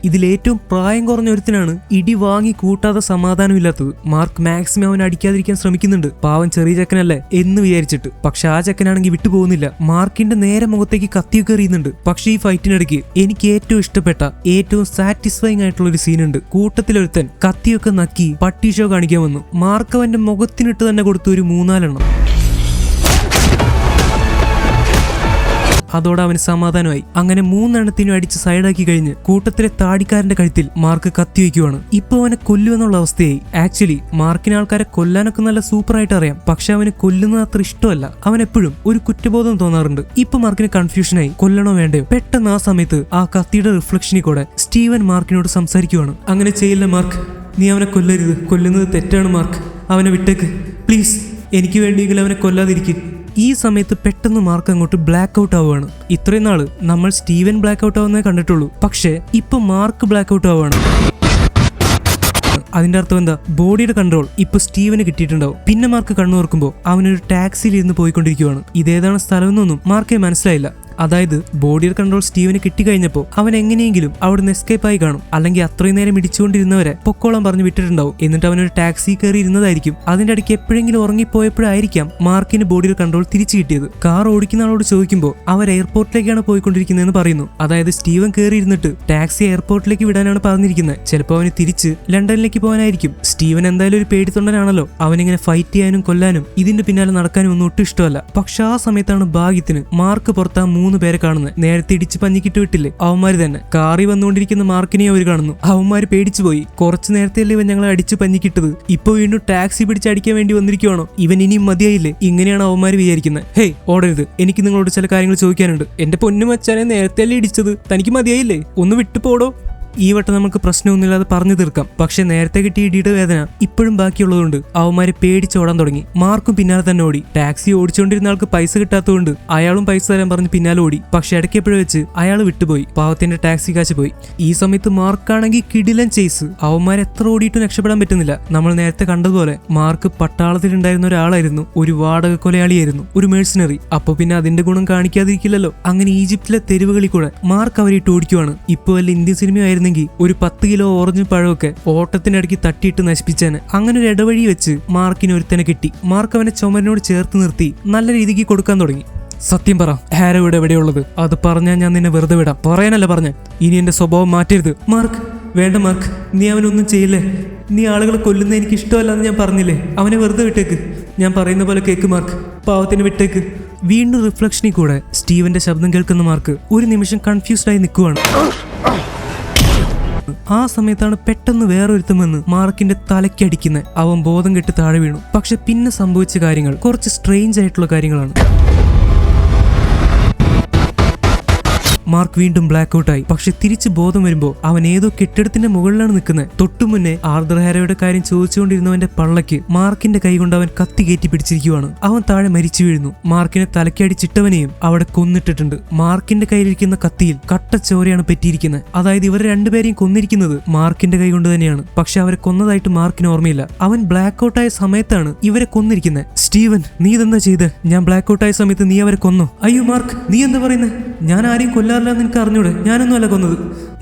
ഇതിലേറ്റവും പ്രായം കുറഞ്ഞ ഒരുത്തിനാണ് ഇടി വാങ്ങി കൂട്ടാതെ സമാധാനമില്ലാത്തത്. മാർക്ക് മാക്സിമം അവൻ അടിക്കാതിരിക്കാൻ ശ്രമിക്കുന്നുണ്ട്. പാവൻ ചെറിയ ചെക്കനല്ലേ എന്ന് വിചാരിച്ചിട്ട്. പക്ഷെ ആ ചെക്കനാണെങ്കിൽ വിട്ടുപോകുന്നില്ല. മാർക്കിന്റെ നേരെ മുഖത്തേക്ക് കത്തിയൊക്കെ എറിയുന്നുണ്ട്. പക്ഷെ ഈ ഫൈറ്റിനിടയ്ക്ക് എനിക്ക് ഏറ്റവും ഇഷ്ടപ്പെട്ട ഏറ്റവും സാറ്റിസ്ഫൈങ് ആയിട്ടുള്ള ഒരു സീനുണ്ട്. കൂട്ടത്തിലൊരുത്തൻ കത്തിയൊക്കെ നക്കി പട്ടി ഷോ കാണിക്കാൻ വന്നു. മാർക്ക് അവന്റെ മുഖത്തിനിട്ട് തന്നെ കൊടുത്തു ഒരു 3-4 എണ്ണം. അതോടെ അവന് സമാധാനമായി. അങ്ങനെ 3 എണ്ണത്തിനും അടിച്ച് സൈഡാക്കി കഴിഞ്ഞ് കൂട്ടത്തിലെ താടിക്കാരന്റെ കഴുത്തിൽ മാർക്ക് കത്തിവെക്കുവാണ്. ഇപ്പൊ അവനെ കൊല്ലുമെന്നുള്ള അവസ്ഥയായി. ആക്ച്വലി മാർക്കിന് ആൾക്കാരെ കൊല്ലാനൊക്കെ നല്ല സൂപ്പറായിട്ട് അറിയാം, പക്ഷെ അവന് കൊല്ലുന്നത് അത്ര ഇഷ്ടമല്ല. അവൻ എപ്പോഴും ഒരു കുറ്റബോധം തോന്നാറുണ്ട്. ഇപ്പൊ മാർക്കിന് കൺഫ്യൂഷനായി, കൊല്ലണോ വേണ്ടയോ. പെട്ടെന്ന് ആ സമയത്ത് ആ കത്തിയുടെ റിഫ്ലക്ഷനിൽ കൂടെ സ്റ്റീവൻ മാർക്കിനോട് സംസാരിക്കുവാണ്. അങ്ങനെ ചെയ്യില്ല മാർക്ക്, നീ അവനെ കൊല്ലരുത്, കൊല്ലുന്നത് തെറ്റാണ് മാർക്ക്, അവനെ വിട്ടേക്ക് പ്ലീസ്, എനിക്ക് വേണ്ടിയെങ്കിലും അവനെ കൊല്ലാതിരിക്കും. ഈ സമയത്ത് പെട്ടെന്ന് മാർക്ക് അങ്ങോട്ട് ബ്ലാക്ക് ഔട്ട് ആവുകയാണ്. ഇത്രയും നാള് നമ്മൾ സ്റ്റീവൻ ബ്ലാക്ക് ഔട്ട് ആവുന്നേ കണ്ടിട്ടുള്ളൂ, പക്ഷെ ഇപ്പൊ മാർക്ക് ബ്ലാക്ക് ഔട്ട് ആവുകയാണ്. അതിന്റെ അർത്ഥം എന്താ? ബോഡിയുടെ കൺട്രോൾ ഇപ്പൊ സ്റ്റീവന് കിട്ടിയിട്ടുണ്ടാവും. പിന്നെ മാർക്ക് കണ്ണു തുറക്കുമ്പോൾ അവനൊരു ടാക്സിയിൽ ഇരുന്ന് പോയിക്കൊണ്ടിരിക്കുകയാണ്. ഇതേതാണ് സ്ഥലമെന്നൊന്നും മാർക്കിന് മനസ്സിലായില്ല. അതായത് ബോഡിയുടെ കൺട്രോൾ സ്റ്റീവന് കിട്ടിക്കഴിഞ്ഞപ്പോൾ അവൻ എങ്ങനെയെങ്കിലും അവിടുന്ന് എസ്കേപ്പ് ആയി കാണും, അല്ലെങ്കിൽ അത്രയും നേരം ഇടിച്ചുകൊണ്ടിരുന്നവരെ പൊക്കോളം പറഞ്ഞു വിട്ടിട്ടുണ്ടാവും. എന്നിട്ട് അവനൊരു ടാക്സി കയറി ഇരുന്നതായിരിക്കും. അതിന്റെ ഇടയ്ക്ക് എപ്പോഴെങ്കിലും ഉറങ്ങിപ്പോയപ്പോഴായിരിക്കാം മാർക്കിന് ബോഡിയുടെ കൺട്രോൾ തിരിച്ചു കിട്ടിയത്. കാർ ഓടിക്കുന്ന ആളോട് ചോദിക്കുമ്പോൾ അവർ എയർപോർട്ടിലേക്കാണ് പോയിക്കൊണ്ടിരിക്കുന്നതെന്ന് പറയുന്നു. അതായത് സ്റ്റീവൻ കയറി ഇരുന്നിട്ട് ടാക്സി എയർപോർട്ടിലേക്ക് വിടാനാണ് പറഞ്ഞിരിക്കുന്നത്. ചിലപ്പോൾ അവന് തിരിച്ച് ലണ്ടനിലേക്ക് പോകാനായിരിക്കും. സ്റ്റീവൻ എന്തായാലും ഒരു പേടിത്തൊണ്ടനാണല്ലോ, അവനിങ്ങനെ ഫൈറ്റ് ചെയ്യാനും കൊല്ലാനും ഇതിന്റെ പിന്നാലെ നടക്കാനും ഒന്നും ഒട്ടും ഇഷ്ടമല്ല. പക്ഷെ ആ സമയത്താണ് ഭാഗ്യത്തിന് മാർക്ക് പുറത്ത് 3 പേരെ കാണുന്നത്. നേരത്തെ ഇടിച്ച് പഞ്ഞിക്കിട്ട് വിട്ടില്ലേ, അവന്മാര് തന്നെ. കാറി വന്നുകൊണ്ടിരിക്കുന്ന മാർക്കിനെ അവർ കാണുന്നു. അവന്മാര് പേടിച്ചു പോയി. കുറച്ചു നേരത്തെയല്ലേ ഇവൻ ഞങ്ങളെ അടിച്ചു പഞ്ഞിക്കിട്ടത്, ഇപ്പൊ വീണ്ടും ടാക്സി പിടിച്ച് അടിക്കാൻ വേണ്ടി വന്നിരിക്കുവാണോ, ഇവൻ ഇനിയും മതിയായില്ലേ? ഇങ്ങനെയാണ് അവന്മാര് വിചാരിക്കുന്നത്. ഹേയ് ഓടരുത്, എനിക്ക് നിങ്ങളോട് ചില കാര്യങ്ങൾ ചോദിക്കാനുണ്ട്. എന്റെ പൊന്നു മച്ചാനെ, നേരത്തെയല്ലേ ഇടിച്ചത്, തനിക്ക് മതിയായില്ലേ? ഒന്ന് വിട്ടുപോടോ. ഈ വട്ടം നമുക്ക് പ്രശ്നമൊന്നുമില്ലാതെ പറഞ്ഞു തീർക്കാം. പക്ഷെ നേരത്തെ കിട്ടിയ ഇടിയുടെ വേദന ഇപ്പോഴും ബാക്കിയുള്ളതുകൊണ്ട് അവന്മാര് പേടിച്ചോടാൻ തുടങ്ങി. മാർക്കും പിന്നാലെ തന്നെ ഓടി. ടാക്സി ഓടിച്ചുകൊണ്ടിരുന്ന ആൾക്ക് പൈസ കിട്ടാത്തതുകൊണ്ട് അയാളും പൈസ തരാൻ പറഞ്ഞ് പിന്നാലെ ഓടി. പക്ഷെ ഇടയ്ക്കെപ്പോഴും വെച്ച് അയാൾ വിട്ടുപോയി. പാവത്തിന്റെ ടാക്സി കാശ് പോയി. ഈ സമയത്ത് മാർക്കാണെങ്കിൽ കിടിലൻ ചേസ്. അവന്മാരെ എത്ര ഓടിയിട്ടും രക്ഷപ്പെടാൻ പറ്റുന്നില്ല. നമ്മൾ നേരത്തെ കണ്ടതുപോലെ മാർക്ക് പട്ടാളത്തിലുണ്ടായിരുന്ന ഒരാളായിരുന്നു, ഒരു വാടക കൊലയാളിയായിരുന്നു, ഒരു മേഴ്സണറി. അപ്പൊ പിന്നെ അതിന്റെ ഗുണം കാണിക്കാതിരിക്കില്ലല്ലോ. അങ്ങനെ ഈജിപ്തിലെ തെരുവുകളിൽ കൂടെ മാർക്ക് അവരിട്ട് ഓടിക്കുവാണ്. ഇപ്പൊ വല്ല ഇന്ത്യൻ സിനിമയായിരുന്നെങ്കിൽ ഒരു 10 കിലോ ഓറഞ്ച് പഴമൊക്കെ ഓട്ടത്തിനിടയ്ക്ക് തട്ടിയിട്ട് നശിപ്പിച്ചാന്. അങ്ങനെ ഒരു ഇടവഴി വെച്ച് മാർക്കിന് ഒരുത്തനെ കിട്ടി. മാർക്ക് അവനെ ചുമരിനോട് ചേർത്ത് നിർത്തി നല്ല രീതിക്ക് കൊടുക്കാൻ തുടങ്ങി. സത്യം പറ, ഹാരോ ഇവിടെ എവിടെയുള്ളത്? അത് പറഞ്ഞാൽ ഞാൻ നിന്നെ വെറുതെ വിടാം. പറയാനല്ല പറഞ്ഞ, ഇനി എന്റെ സ്വഭാവം മാറ്റരുത്. മാർക്ക് വേണ്ട മാർക്ക്, നീ അവനൊന്നും ചെയ്യില്ലേ. നീ ആളുകളെ കൊല്ലുന്ന എനിക്ക് ഇഷ്ടമല്ലെന്ന് ഞാൻ പറഞ്ഞില്ലേ. അവനെ വെറുതെ വിട്ടേക്ക്. ഞാൻ പറയുന്ന പോലെ കേക്ക് മാർക്ക്, പാവത്തിന് വിട്ടേക്ക്. വീണ്ടും റിഫ്ലക്ഷനിൽ കൂടെ സ്റ്റീവന്റെ ശബ്ദം കേൾക്കുന്ന മാർക്ക് ഒരു നിമിഷം കൺഫ്യൂസ്ഡായി നിൽക്കുവാണ്. ആ സമയത്താണ് പെട്ടെന്ന് വേറൊരുത്തം വന്ന് മാർക്കിന്റെ തലയ്ക്കടിക്കുന്നത്. അവൻ ബോധം കെട്ട് താഴെ വീണു. പക്ഷെ പിന്നെ സംഭവിച്ച കാര്യങ്ങൾ കുറച്ച് സ്ട്രേഞ്ച് ആയിട്ടുള്ള കാര്യങ്ങളാണ്. മാർക്ക് വീണ്ടും ബ്ലാക്ക് ഔട്ടായി. പക്ഷെ തിരിച്ച് ബോധം വരുമ്പോൾ അവൻ ഏതോ കെട്ടിടത്തിന്റെ മുകളിലാണ് നിൽക്കുന്നത്. തൊട്ടു മുന്നേ ആർദർ ഹാരോയുടെ കാര്യം ചോദിച്ചുകൊണ്ടിരുന്നവന്റെ പള്ളക്ക് മാർക്കിന്റെ കൈ കൊണ്ട് അവൻ കത്തി കയറ്റി പിടിച്ചിരിക്കുവാണ്. അവൻ താഴെ മരിച്ചു വീഴുന്നു. മാർക്കിനെ തലക്കടിച്ചിട്ടവനെയും അവിടെ കൊന്നിട്ടിട്ടുണ്ട്. മാർക്കിന്റെ കയ്യിലിരിക്കുന്ന കത്തിയിൽ കട്ടച്ചോരയാണ് പറ്റിയിരിക്കുന്നത്. അതായത് ഇവർ രണ്ടുപേരെയും കൊന്നിരിക്കുന്നത് മാർക്കിന്റെ കൈ കൊണ്ട് തന്നെയാണ്. പക്ഷെ അവരെ കൊന്നതായിട്ട് മാർക്കിന് ഓർമ്മയില്ല. അവൻ ബ്ലാക്ക് ഔട്ടായ സമയത്താണ് ഇവരെ കൊന്നിരിക്കുന്നത്. സ്റ്റീവൻ, നീ ഇതെന്താ ചെയ്ത്? ഞാൻ ബ്ലാക്ക് ഔട്ടായ സമയത്ത് നീ അവരെ കൊന്നോ? അയ്യോ മാർക്ക്, നീ എന്താ പറയുന്നത്? ഞാൻ ആരെയും കൊല്ലാറില്ലെന്ന് നിനക്ക് അറിഞ്ഞൂടെ? ഞാനൊന്നും അല്ല കൊന്നത്.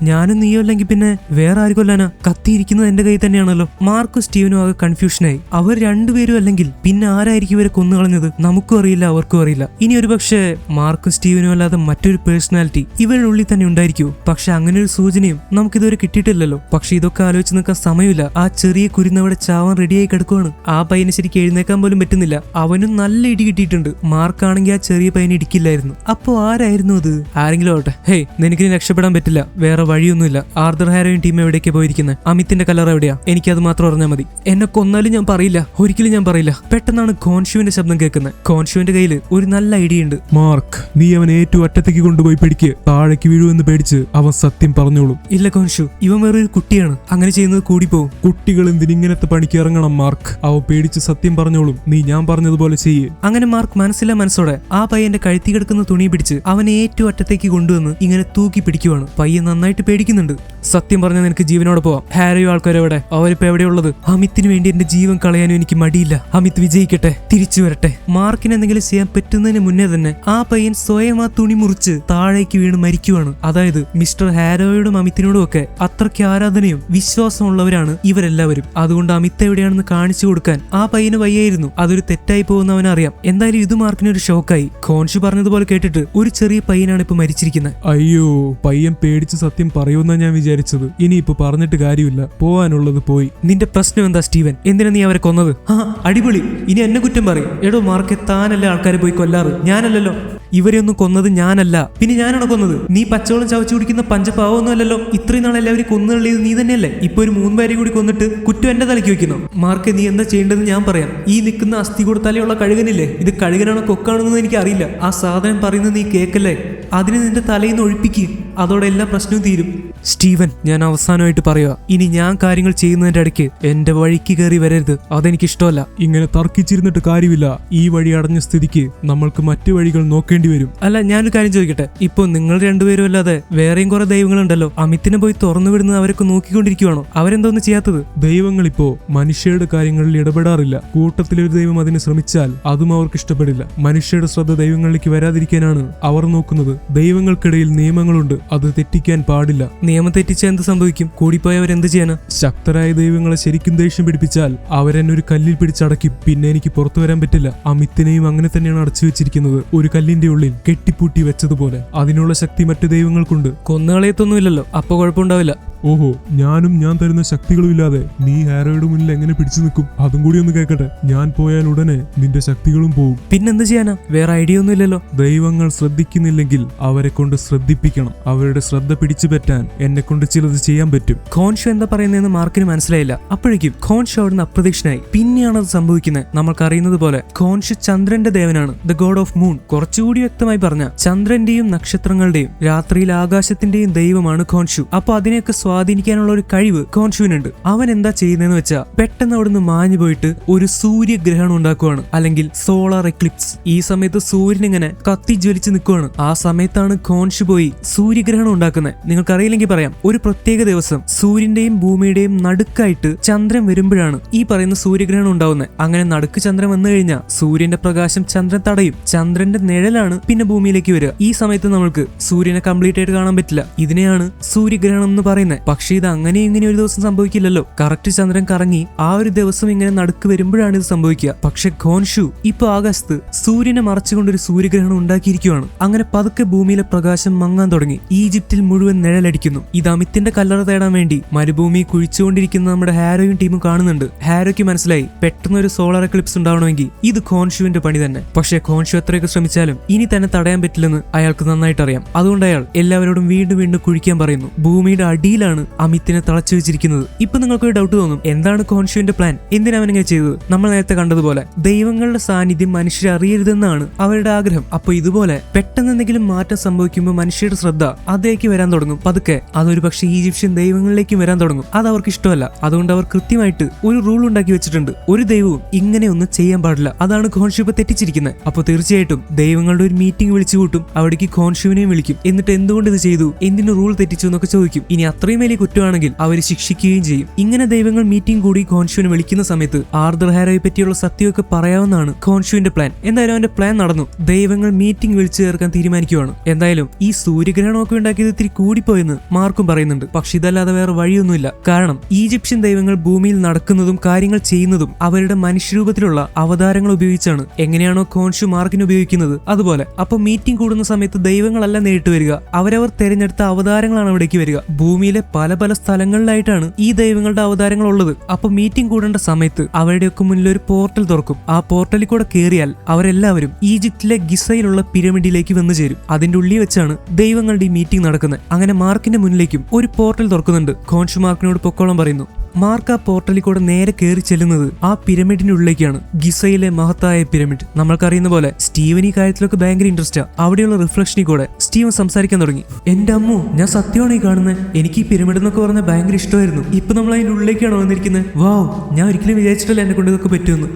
ഞാനും നീയോ അല്ലെങ്കിൽ പിന്നെ വേറെ ആര് കൊല്ലാനാ? കത്തിയിരിക്കുന്നത് എന്റെ കയ്യിൽ തന്നെയാണല്ലോ. മാർക്കും സ്റ്റീവനും ആകെ കൺഫ്യൂഷനായി. അവർ രണ്ടുപേരും അല്ലെങ്കിൽ പിന്നെ ആരായിരിക്കും ഇവരെ കൊന്നു കളഞ്ഞത്? നമുക്കും അറിയില്ല, അവർക്കും അറിയില്ല. ഇനി ഒരു പക്ഷേ മാർക്കും സ്റ്റീവനും അല്ലാതെ മറ്റൊരു പേഴ്സണാലിറ്റി ഇവരുടെ ഉള്ളിൽ തന്നെ ഉണ്ടായിരിക്കുമോ? പക്ഷെ അങ്ങനെ ഒരു സൂചനയും നമുക്കിതുവരെ കിട്ടിയിട്ടില്ലല്ലോ. പക്ഷെ ഇതൊക്കെ ആലോചിച്ച് നിൽക്കാൻ സമയമില്ല. ആ ചെറിയ കുരുന്നവിടെ ചാവാൻ റെഡിയായി കിടക്കുവാണ്. ആ പയ്യന് ശരിക്കും എഴുന്നേക്കാൻ പോലും പറ്റുന്നില്ല. അവനും നല്ല ഇടി കിട്ടിയിട്ടുണ്ട്. മാർക്കാണെങ്കിൽ ആ ചെറിയ പയ്യനെ ഇടിക്കില്ലായിരുന്നു. അപ്പൊ ആരായിരുന്നു അത്? ആരെങ്കിലും ആവട്ടെ. ഹേയ്, നിനക്കിനി രക്ഷപ്പെടാൻ പറ്റില്ല, വേറെ വഴിയൊന്നുമില്ല. ആർദർ ഹാരോയും ടീം എവിടേക്ക് പോയിരിക്കുന്നത്? അമിത്തിന്റെ കലർ എവിടെയാ? എനിക്കത് മാത്രം അറിഞ്ഞാൽ മതി. എന്നെ കൊന്നാലും ഞാൻ പറയില്ല, ഒരിക്കലും ഞാൻ പറയില്ല. പെട്ടെന്നാണ് ഖോൻഷുവിന്റെ ശബ്ദം കേൾക്കുന്നത്. ഖോൻഷുവിന്റെ കയ്യിൽ ഒരു നല്ല ഐഡിയ ഉണ്ട്. മാർക്ക്, നീ അവൻ ഏറ്റവും അറ്റത്തേക്ക് കൊണ്ടുപോയി പിടിക്ക്. താഴേക്ക് വീഴുമെന്ന് പേടിച്ച് അവൻ സത്യം പറഞ്ഞോളും. ഇല്ല ഖോൻഷു, ഇവൻ വേറൊരു കുട്ടിയാണ്. അങ്ങനെ ചെയ്യുന്നത് കൂടിപ്പോവും. കുട്ടികൾ എന്തിനിങ്ങനത്തെ പണിക്ക് ഇറങ്ങണം മാർക്ക്? അവൻ പേടിച്ച് സത്യം പറഞ്ഞോളും. നീ ഞാൻ പറഞ്ഞതുപോലെ ചെയ്യേ. അങ്ങനെ മാർക്ക് മനസ്സില്ല മനസ്സോടെ ആ പയ്യന്റെ കഴുത്തി കിടക്കുന്ന തുണി പിടിച്ച് അവനെ ഏറ്റവും അറ്റത്തേക്ക് കൊണ്ടുവന്ന് ഇങ്ങനെ തൂക്കി പിടിക്കുവാണ്. പയ്യൻ നന്നായിട്ട് പേടിക്കുന്നുണ്ട്. സത്യം പറഞ്ഞാൽ നിനക്ക് ജീവനോടെ പോവാം. ഹാരോ ആൾക്കാരെവിടെ? അവരിപ്പോ എവിടെയുള്ളത്? അമിത്തിന് വേണ്ടി എന്റെ ജീവൻ കളയാനും എനിക്ക് മടിയില്ല. അമിത് വിജയിക്കട്ടെ, തിരിച്ചു വരട്ടെ. മാർക്കിന് എന്തെങ്കിലും ചെയ്യാൻ പറ്റുന്നതിന് മുന്നേ തന്നെ ആ പയ്യൻ സ്വയം ആ തുണി മുറിച്ച് താഴേക്ക് വീണ് മരിക്കുവാണ്. അതായത് മിസ്റ്റർ ഹാരോയോടും അമിത്തിനോടും ഒക്കെ അത്രയ്ക്ക് ആരാധനയും വിശ്വാസമുള്ളവരാണ് ഇവരെല്ലാവരും. അതുകൊണ്ട് അമിത് എവിടെയാണെന്ന് കാണിച്ചു കൊടുക്കാൻ ആ പയ്യന് വയ്യായിരുന്നു. അതൊരു തെറ്റായി പോകുന്നവനറിയാം. എന്തായാലും ഇത് മാർക്കിനൊരു ഷോക്കായി. ഖോൻഷു പറഞ്ഞതുപോലെ കേട്ടിട്ട് ഒരു ചെറിയ പയ്യനാണ് ഇപ്പൊ മരിച്ചിരിക്കുന്നത്. അയ്യോ, പയ്യൻ പേടിച്ച് സത്യം പറയുമെന്നാ ഞാൻ വിചാരിച്ചത്. ഇനിയിപ്പോ പറഞ്ഞിട്ട് കാര്യമില്ല, പോവാനുള്ളത് പോയി. നിന്റെ പ്രശ്നം എന്താ സ്റ്റീവൻ? എന്തിനാ നീ അവരെ കൊന്നത്? ആ അടിപൊളി, ഇനി എന്നെ കുറ്റം പറയും. എടോ മാർക്കെ, താനല്ലേ ആൾക്കാരെ പോയി കൊല്ലാറ്, ഞാനല്ലല്ലോ. ഇവരെയൊന്നും കൊന്നത് ഞാനല്ല. പിന്നെ ഞാനാണ് കൊന്നത്. നീ പച്ചവെള്ളം ചവച്ചു കുടിക്കുന്ന പഞ്ചപാവൊന്നും അല്ലല്ലോ. ഇത്രയും നാൾ എല്ലാവരും കൊന്നുകളിയത് നീ തന്നെയല്ലേ. ഇപ്പൊ ഒരു 3 പേരെ കൂടി കൊന്നിട്ട് കുറ്റം എന്റെ തലയ്ക്ക് വെക്കുന്നു. മാർക്ക്, നീ എന്താ ചെയ്യേണ്ടതെന്ന് ഞാൻ പറയാം. ഈ നിൽക്കുന്ന അസ്ഥി കൂടെ തലയുള്ള കഴുകനില്ലേ, ഇത് കഴുകനാണോ കൊക്കാണെന്നൊന്നും എനിക്ക് അറിയില്ല. ആ സാധനം പറയുന്നത് നീ കേക്കല്ലേ. അതിന് നിന്റെ തലയിൽ നിന്ന് ഒഴിപ്പിക്കുക. അതോടെ എല്ലാ പ്രശ്നവും തീരും. സ്റ്റീവൻ, ഞാൻ അവസാനമായിട്ട് പറയുക, ഇനി ഞാൻ കാര്യങ്ങൾ ചെയ്യുന്നതിന്റെ ഇടയ്ക്ക് എന്റെ വഴിക്ക് കയറി വരരുത്. അതെനിക്കിഷ്ടമല്ല. ഇങ്ങനെ തർക്കിച്ചിരുന്നിട്ട് കാര്യമില്ല. ഈ വഴി അടഞ്ഞ സ്ഥിതിക്ക് നമ്മൾക്ക് മറ്റു വഴികൾ നോക്കേണ്ടി വരും. അല്ല, ഞാനൊരു കാര്യം ചോദിക്കട്ടെ. ഇപ്പൊ നിങ്ങൾ രണ്ടുപേരും അല്ലാതെ വേറെയും കുറെ ദൈവങ്ങളുണ്ടല്ലോ. അമിത്തിനെ പോയി തുറന്നു വിടുന്നത് അവരൊക്കെ നോക്കിക്കൊണ്ടിരിക്കുവാണോ? അവരെന്തോന്ന് ചെയ്യാത്തത്? ദൈവങ്ങളിപ്പോ മനുഷ്യരുടെ കാര്യങ്ങളിൽ ഇടപെടാറില്ല. കൂട്ടത്തിലൊരു ദൈവം അതിന് ശ്രമിച്ചാൽ അതും അവർക്ക് ഇഷ്ടപ്പെടില്ല. മനുഷ്യരുടെ ശ്രദ്ധ ദൈവങ്ങളിലേക്ക് വരാതിരിക്കാനാണ് അവർ നോക്കുന്നത്. ദൈവങ്ങൾക്കിടയിൽ നിയമങ്ങളുണ്ട്, അത് തെറ്റിക്കാൻ പാടില്ല. നിയമം തെറ്റിച്ചാൽ എന്ത് സംഭവിക്കും? കൂടിപ്പോയവരെന്ത് ചെയ്യാനാ? ശക്തരായ ദൈവങ്ങളെ ശരിക്കും ദേഷ്യം പിടിപ്പിച്ചാൽ അവരെന്നെ ഒരു കല്ലിൽ പിടിച്ചടയ്ക്കും. പിന്നെ എനിക്ക് പുറത്തു വരാൻ പറ്റില്ല. അമിത്തിനെയും അങ്ങനെ തന്നെയാണ് അടച്ചു വെച്ചിരിക്കുന്നത്, ഒരു കല്ലിന്റെ ഉള്ളിൽ കെട്ടിപ്പൂട്ടി വെച്ചതുപോലെ. അതിനുള്ള ശക്തി മറ്റു ദൈവങ്ങൾക്കുണ്ട്. കൊന്നുകളയത്തൊന്നുമില്ലല്ലോ, അപ്പൊ കുഴപ്പമുണ്ടാവില്ല. ഓഹോ, ഞാൻ തരുന്ന ശക്തികളും ഇല്ലാതെ നീ ഹാരോയുടെ മുന്നിൽ എങ്ങനെ പിടിച്ചു നിൽക്കും? അതും കൂടി ഒന്ന് കേൾക്കട്ടെ. ഞാൻ പോയാൽ ഉടനെ നിന്റെ ശക്തികളും പോവും. പിന്നെന്ത് ചെയ്യാനാ? വേറെ ഐഡിയ ഒന്നും ഇല്ലല്ലോ. ദൈവങ്ങൾ ശ്രദ്ധിക്കുന്നില്ലെങ്കിൽ അവരെ കൊണ്ട് ശ്രദ്ധിപ്പിക്കണം. അവരുടെ ശ്രദ്ധ പിടിച്ചു പറ്റാൻ എന്നെ കൊണ്ട് ചിലത് ചെയ്യാൻ പറ്റും. ഖോൻഷു എന്താ പറയുന്നതെന്ന് മാർക്കിന് മനസ്സിലായില്ല. അപ്പോഴേക്കും ഖോൻഷു അവിടുന്ന് അപ്രത്യക്ഷനായി. പിന്നെയാണ് അത് സംഭവിക്കുന്നത്. നമ്മൾക്കറിയുന്നത് പോലെ ഖോൻഷു ചന്ദ്രന്റെ ദേവനാണ്, ദ ഗോഡ് ഓഫ് മൂൺ. കുറച്ചുകൂടി വ്യക്തമായി പറഞ്ഞ ചന്ദ്രന്റെയും നക്ഷത്രങ്ങളുടെയും രാത്രിയിൽ ആകാശത്തിന്റെയും ദൈവമാണ് ഖോൻഷു. അപ്പൊ അതിനെയൊക്കെ സ്വാധീനിക്കാനുള്ള ഒരു കഴിവ് ഖോൻഷുവിനുണ്ട്. അവൻ എന്താ ചെയ്യുന്നതെന്ന് വെച്ചാൽ പെട്ടെന്ന് അവിടുന്ന് മാഞ്ഞു പോയിട്ട് ഒരു സൂര്യഗ്രഹണം ഉണ്ടാക്കുവാണ്, അല്ലെങ്കിൽ സോളാർ എക്ലിപ്സ്. ഈ സമയത്ത് സൂര്യൻ ഇങ്ങനെ കത്തി ജ്വലിച്ച് നിൽക്കുവാണ്. ആ സമയത്താണ് ഖോൻഷു പോയി സൂര്യഗ്രഹണം ഉണ്ടാക്കുന്നത്. നിങ്ങൾക്കറിയില്ലെങ്കിൽ പറയാം. ഒരു പ്രത്യേക ദിവസം സൂര്യന്റെയും ഭൂമിയുടെയും നടുക്കായിട്ട് ചന്ദ്രൻ വരുമ്പോഴാണ് ഈ പറയുന്ന സൂര്യഗ്രഹണം ഉണ്ടാവുന്നത്. അങ്ങനെ നടുക്ക് ചന്ദ്രൻ വന്നു കഴിഞ്ഞാൽ സൂര്യന്റെ പ്രകാശം ചന്ദ്രൻ തടയും. ചന്ദ്രന്റെ നിഴലാണ് പിന്നെ ഭൂമിയിലേക്ക് വരിക. ഈ സമയത്ത് നമ്മൾക്ക് സൂര്യനെ കംപ്ലീറ്റ് ആയിട്ട് കാണാൻ പറ്റില്ല. ഇതിനെയാണ് സൂര്യഗ്രഹണം എന്ന് പറയുന്നത്. പക്ഷെ ഇത് അങ്ങനെ ഇങ്ങനെ ഒരു ദിവസം സംഭവിക്കില്ലല്ലോ. കറക്റ്റ് ചന്ദ്രൻ കറങ്ങി ആ ഒരു ദിവസം ഇങ്ങനെ നടുക്ക് വരുമ്പോഴാണ് ഇത് സംഭവിക്കുക. പക്ഷെ ഖോൻഷു ഇപ്പൊ ആകാശത്ത് സൂര്യനെ മറച്ചുകൊണ്ട് ഒരു സൂര്യഗ്രഹണം ഉണ്ടാക്കിയിരിക്കുകയാണ്. അങ്ങനെ പതുക്കെ ഭൂമിയിലെ പ്രകാശം മങ്ങാൻ തുടങ്ങി. ഈജിപ്തിൽ മുഴുവൻ നിഴലടിക്കുന്നു. ഇത് അമിത്തിന്റെ കല്ലറ തേടാൻ വേണ്ടി മരുഭൂമി കുഴിച്ചുകൊണ്ടിരിക്കുന്ന നമ്മുടെ ഹാരോയും ടീമും കാണുന്നുണ്ട്. ഹാരോയ്ക്ക് മനസ്സിലായി പെട്ടെന്ന് ഒരു സോളാർ എക്ലിപ്സ് ഉണ്ടാവണമെങ്കിൽ ഇത് ഖോൻഷുവിന്റെ പണി തന്നെ. പക്ഷെ ഖോൻഷു എത്രയൊക്കെ ശ്രമിച്ചാലും ഇനി തന്നെ തടയാൻ പറ്റില്ലെന്ന് അയാൾക്ക് നന്നായിട്ട് അറിയാം. അതുകൊണ്ട് അയാൾ എല്ലാവരോടും വീണ്ടും വീണ്ടും കുഴിക്കാൻ പറയുന്നു. ഭൂമിയുടെ അടിയിലാണ് അമിത്തിനെ തളച്ചു വെച്ചിരിക്കുന്നത്. ഇപ്പൊ നിങ്ങൾക്ക് ഒരു ഡൗട്ട് തോന്നും, എന്താണ് ഖോൻഷുവിന്റെ പ്ലാൻ? എന്തിനാ അവനിങ്ങനെ ചെയ്തത്? നമ്മൾ നേരത്തെ കണ്ടതുപോലെ ദൈവങ്ങളുടെ സാന്നിധ്യം മനുഷ്യരെ അറിയരുതെന്നാണ് അവരുടെ ആഗ്രഹം. അപ്പൊ ഇതുപോലെ പെട്ടെന്ന് എന്തെങ്കിലും മാറ്റം സംഭവിക്കുമ്പോൾ മനുഷ്യരുടെ ശ്രദ്ധ അതേക്ക് വരാൻ തുടങ്ങും. പതുക്കെ അതൊരു പക്ഷേ ഈജിപ്ഷ്യൻ ദൈവങ്ങളിലേക്കും വരാൻ തുടങ്ങും. അത് അവർക്ക് ഇഷ്ടമല്ല. അതുകൊണ്ട് അവർ കൃത്യമായിട്ട് ഒരു റൂൾ ഉണ്ടാക്കി വെച്ചിട്ടുണ്ട്. ഒരു ദൈവവും ഇങ്ങനെയൊന്നും ചെയ്യാൻ പാടില്ല. അതാണ് ഖോൻഷു ഇപ്പൊ തെറ്റിച്ചിരിക്കുന്നത്. അപ്പോൾ തീർച്ചയായിട്ടും ദൈവങ്ങളുടെ ഒരു മീറ്റിംഗ് വിളിച്ചു കൂട്ടും. അവിടേക്ക് ഖോൻഷുവിനെയും വിളിക്കും. എന്നിട്ട് എന്തുകൊണ്ട് ഇത് ചെയ്തു, എന്തിനു റൂൾ തെറ്റിച്ചു എന്നൊക്കെ ചോദിക്കും. ഇനി അത്രയും വലിയ കുറ്റമാണെങ്കിൽ അവർ ശിക്ഷിക്കുകയും ചെയ്യും. ഇങ്ങനെ ദൈവങ്ങൾ മീറ്റിംഗ് കൂടി ഖോൻഷുവിനെ വിളിക്കുന്ന സമയത്ത് ആർദർ ഹാരോയെ പറ്റിയുള്ള സത്യമൊക്കെ പറയാവുന്നതാണ് ഖോൻഷുവിന്റെ പ്ലാൻ. എന്തായാലും അവന്റെ പ്ലാൻ നടന്നു. ദൈവങ്ങൾ മീറ്റിംഗ് വിളിച്ചു ചേർക്കാൻ തീരുമാനിക്കുവാണ്. എന്തായാലും ഈ സൂര്യഗ്രഹണമൊക്കെ ഉണ്ടാക്കിയത് ഇത്തിരി കൂടിപ്പോയെന്ന് മാർക്കും പറയുന്നുണ്ട്. പക്ഷെ ഇതല്ലാതെ വേറെ വഴിയൊന്നുമില്ല. കാരണം ഈജിപ്ഷ്യൻ ദൈവങ്ങൾ ഭൂമിയിൽ നടക്കുന്നതും കാര്യങ്ങൾ ചെയ്യുന്നതും അവരുടെ മനുഷ്യരൂപത്തിലുള്ള അവതാരങ്ങൾ ഉപയോഗിച്ചാണ്. എങ്ങനെയാണോ ഖോൻഷു മാർക്കിന് ഉപയോഗിക്കുന്നത് അതുപോലെ. അപ്പൊ മീറ്റിംഗ് കൂടുന്ന സമയത്ത് ദൈവങ്ങളല്ല നേരിട്ട് വരിക, അവരവർ തെരഞ്ഞെടുത്ത അവതാരങ്ങളാണ് അവിടേക്ക് വരിക. ഭൂമിയിലെ പല പല സ്ഥലങ്ങളിലായിട്ടാണ് ഈ ദൈവങ്ങളുടെ അവതാരങ്ങൾ ഉള്ളത്. അപ്പൊ മീറ്റിംഗ് കൂടേണ്ട സമയത്ത് അവരുടെയൊക്കെ മുന്നിൽ ഒരു പോർട്ടൽ തുറക്കും. ആ പോർട്ടലിൽ കൂടെ കയറിയാൽ അവരെല്ലാവരും ഈജിപ്തിലെ ഗിസയിലുള്ള പിരമിഡിലേക്ക് വന്നു ചേരും. അതിന്റെ ഉള്ളിൽ വെച്ചാണ് ദൈവങ്ങളുടെ ഈ മീറ്റിംഗ് നടക്കുന്നത്. അങ്ങനെ മാർക്കിന്റെ മുന്നിലേക്കും ഒരു പോർട്ടൽ തുറക്കുന്നുണ്ട്. ഖോൻഷു മാർക്കിനോട് പൊക്കോളം പറയുന്നു. മാർക്ക് ആ പോർട്ടലിൽ കൂടെ നേരെ കയറി ചെല്ലുന്നത് ആ പിരമിഡിന്റെ ഉള്ളിലേക്കാണ്. ഗിസയിലെ മഹത്തായ പിരമിഡ്. നമ്മൾക്കറിയുന്ന പോലെ സ്റ്റീവൻ ഈ കാര്യത്തിലൊക്കെ ഭയങ്കര ഇൻട്രസ്റ്റാ. അവിടെയുള്ള റിഫ്ലക്ഷനിൽ കൂടെ സ്റ്റീവൻ സംസാരിക്കാൻ തുടങ്ങി. എന്റെ അമ്മോ, ഞാൻ സത്യമാണ് ഈ കാണുന്നത്. എനിക്ക് ഈ പിരമിഡ് എന്നൊക്കെ പറഞ്ഞാൽ ഭയങ്കര ഇഷ്ടമായിരുന്നു. ഇപ്പൊ നമ്മൾ അതിന്റെ ഉള്ളിലേക്കാണ് വന്നിരിക്കുന്നത്. വാവ്, ഞാൻ ഒരിക്കലും വിചാരിച്ചിട്ടില്ല എന്നെ കൊണ്ട് ഇതൊക്കെ പറ്റുമെന്ന്.